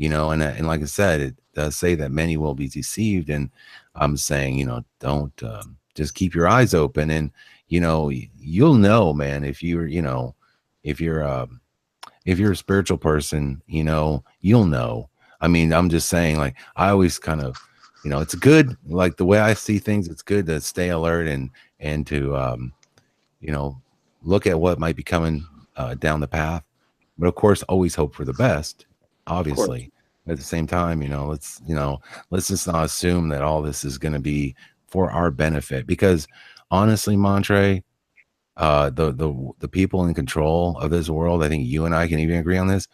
And like I said, it does say that many will be deceived, and I'm saying, don't just keep your eyes open, and you'll know, man, if you're a spiritual person, you'll know. I mean, I'm just saying, like, I always kind of, it's good, like the way I see things, it's good to stay alert and to look at what might be coming down the path, but of course always hope for the best, obviously. At the same time, let's just not assume that all this is going to be for our benefit, because honestly, Montre, the people in control of this world, I think you and I can even agree on this.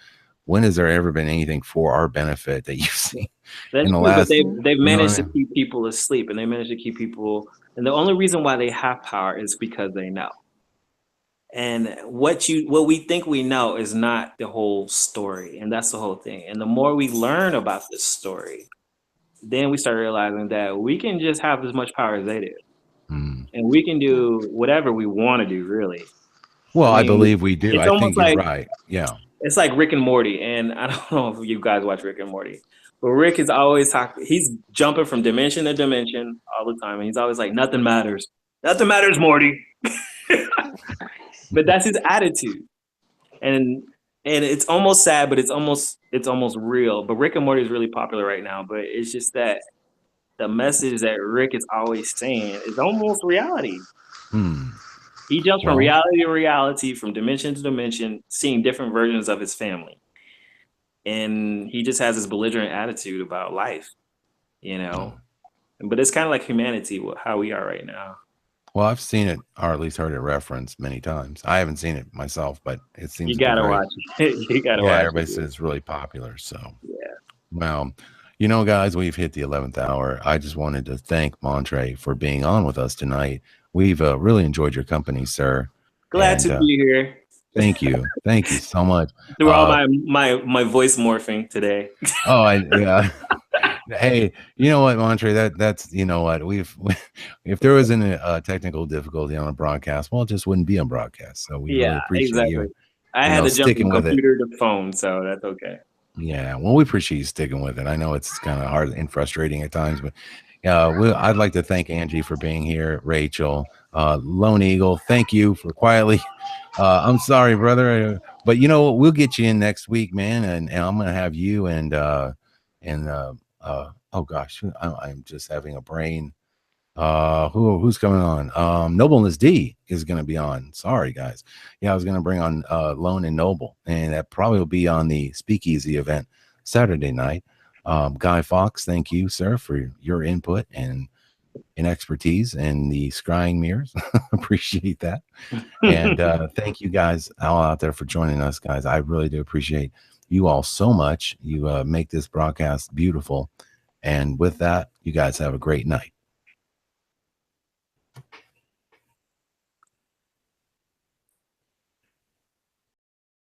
When has there ever been anything for our benefit that you've seen in the last? They've managed to keep people asleep, and they managed to keep people. And the only reason why they have power is because they know. And what we think we know is not the whole story, and that's the whole thing. And the more we learn about this story, then we start realizing that we can just have as much power as they do, and we can do whatever we want to do, really. Well, I believe we do. I think you're right. Yeah. It's like Rick and Morty, and I don't know if you guys watch Rick and Morty, but Rick is always talking. He's jumping from dimension to dimension all the time, and he's always like, "Nothing matters. Nothing matters, Morty." But that's his attitude, and it's almost sad, but it's almost real. But Rick and Morty is really popular right now. But it's just that the message that Rick is always saying is almost reality. He jumps from reality to reality, from dimension to dimension, seeing different versions of his family. and he just has this belligerent attitude about life, you know. But it's kind of like humanity, how we are right now. Well, I've seen it, or at least heard it referenced many times. I haven't seen it myself, but it seems You to be gotta very, watch it. You gotta yeah, watch everybody it. says it's really popular. So, Yeah. well, you know, guys, we've hit the 11th hour. I just wanted to thank Montre for being on with us tonight. We've really enjoyed your company, sir. Glad to be here. Thank you. Thank you so much. Through all my voice morphing today. Oh, yeah. Hey, you know what, Montre? That's you know what if there wasn't a technical difficulty on a broadcast, well, it just wouldn't be on broadcast. So we really appreciate you. I had to jump from with computer to phone, so that's okay. Yeah, well, we appreciate you sticking with it. I know it's kind of hard and frustrating at times, but I'd like to thank Angie for being here, Rachel, Lone Eagle. Thank you for quietly. I'm sorry, brother, but you know we'll get you in next week, man, and I'm gonna have you and oh gosh, I'm just having a brain. Who's coming on? Nobleness D is going to be on. Sorry, guys. Yeah, I was going to bring on Lone and Noble, and that probably will be on the Speakeasy event Saturday night. Guy Fox, thank you, sir, for your input and expertise and the scrying mirrors. Appreciate that. And thank you guys all out there for joining us, guys. I really do appreciate you all so much. You make this broadcast beautiful. And with that, you guys have a great night.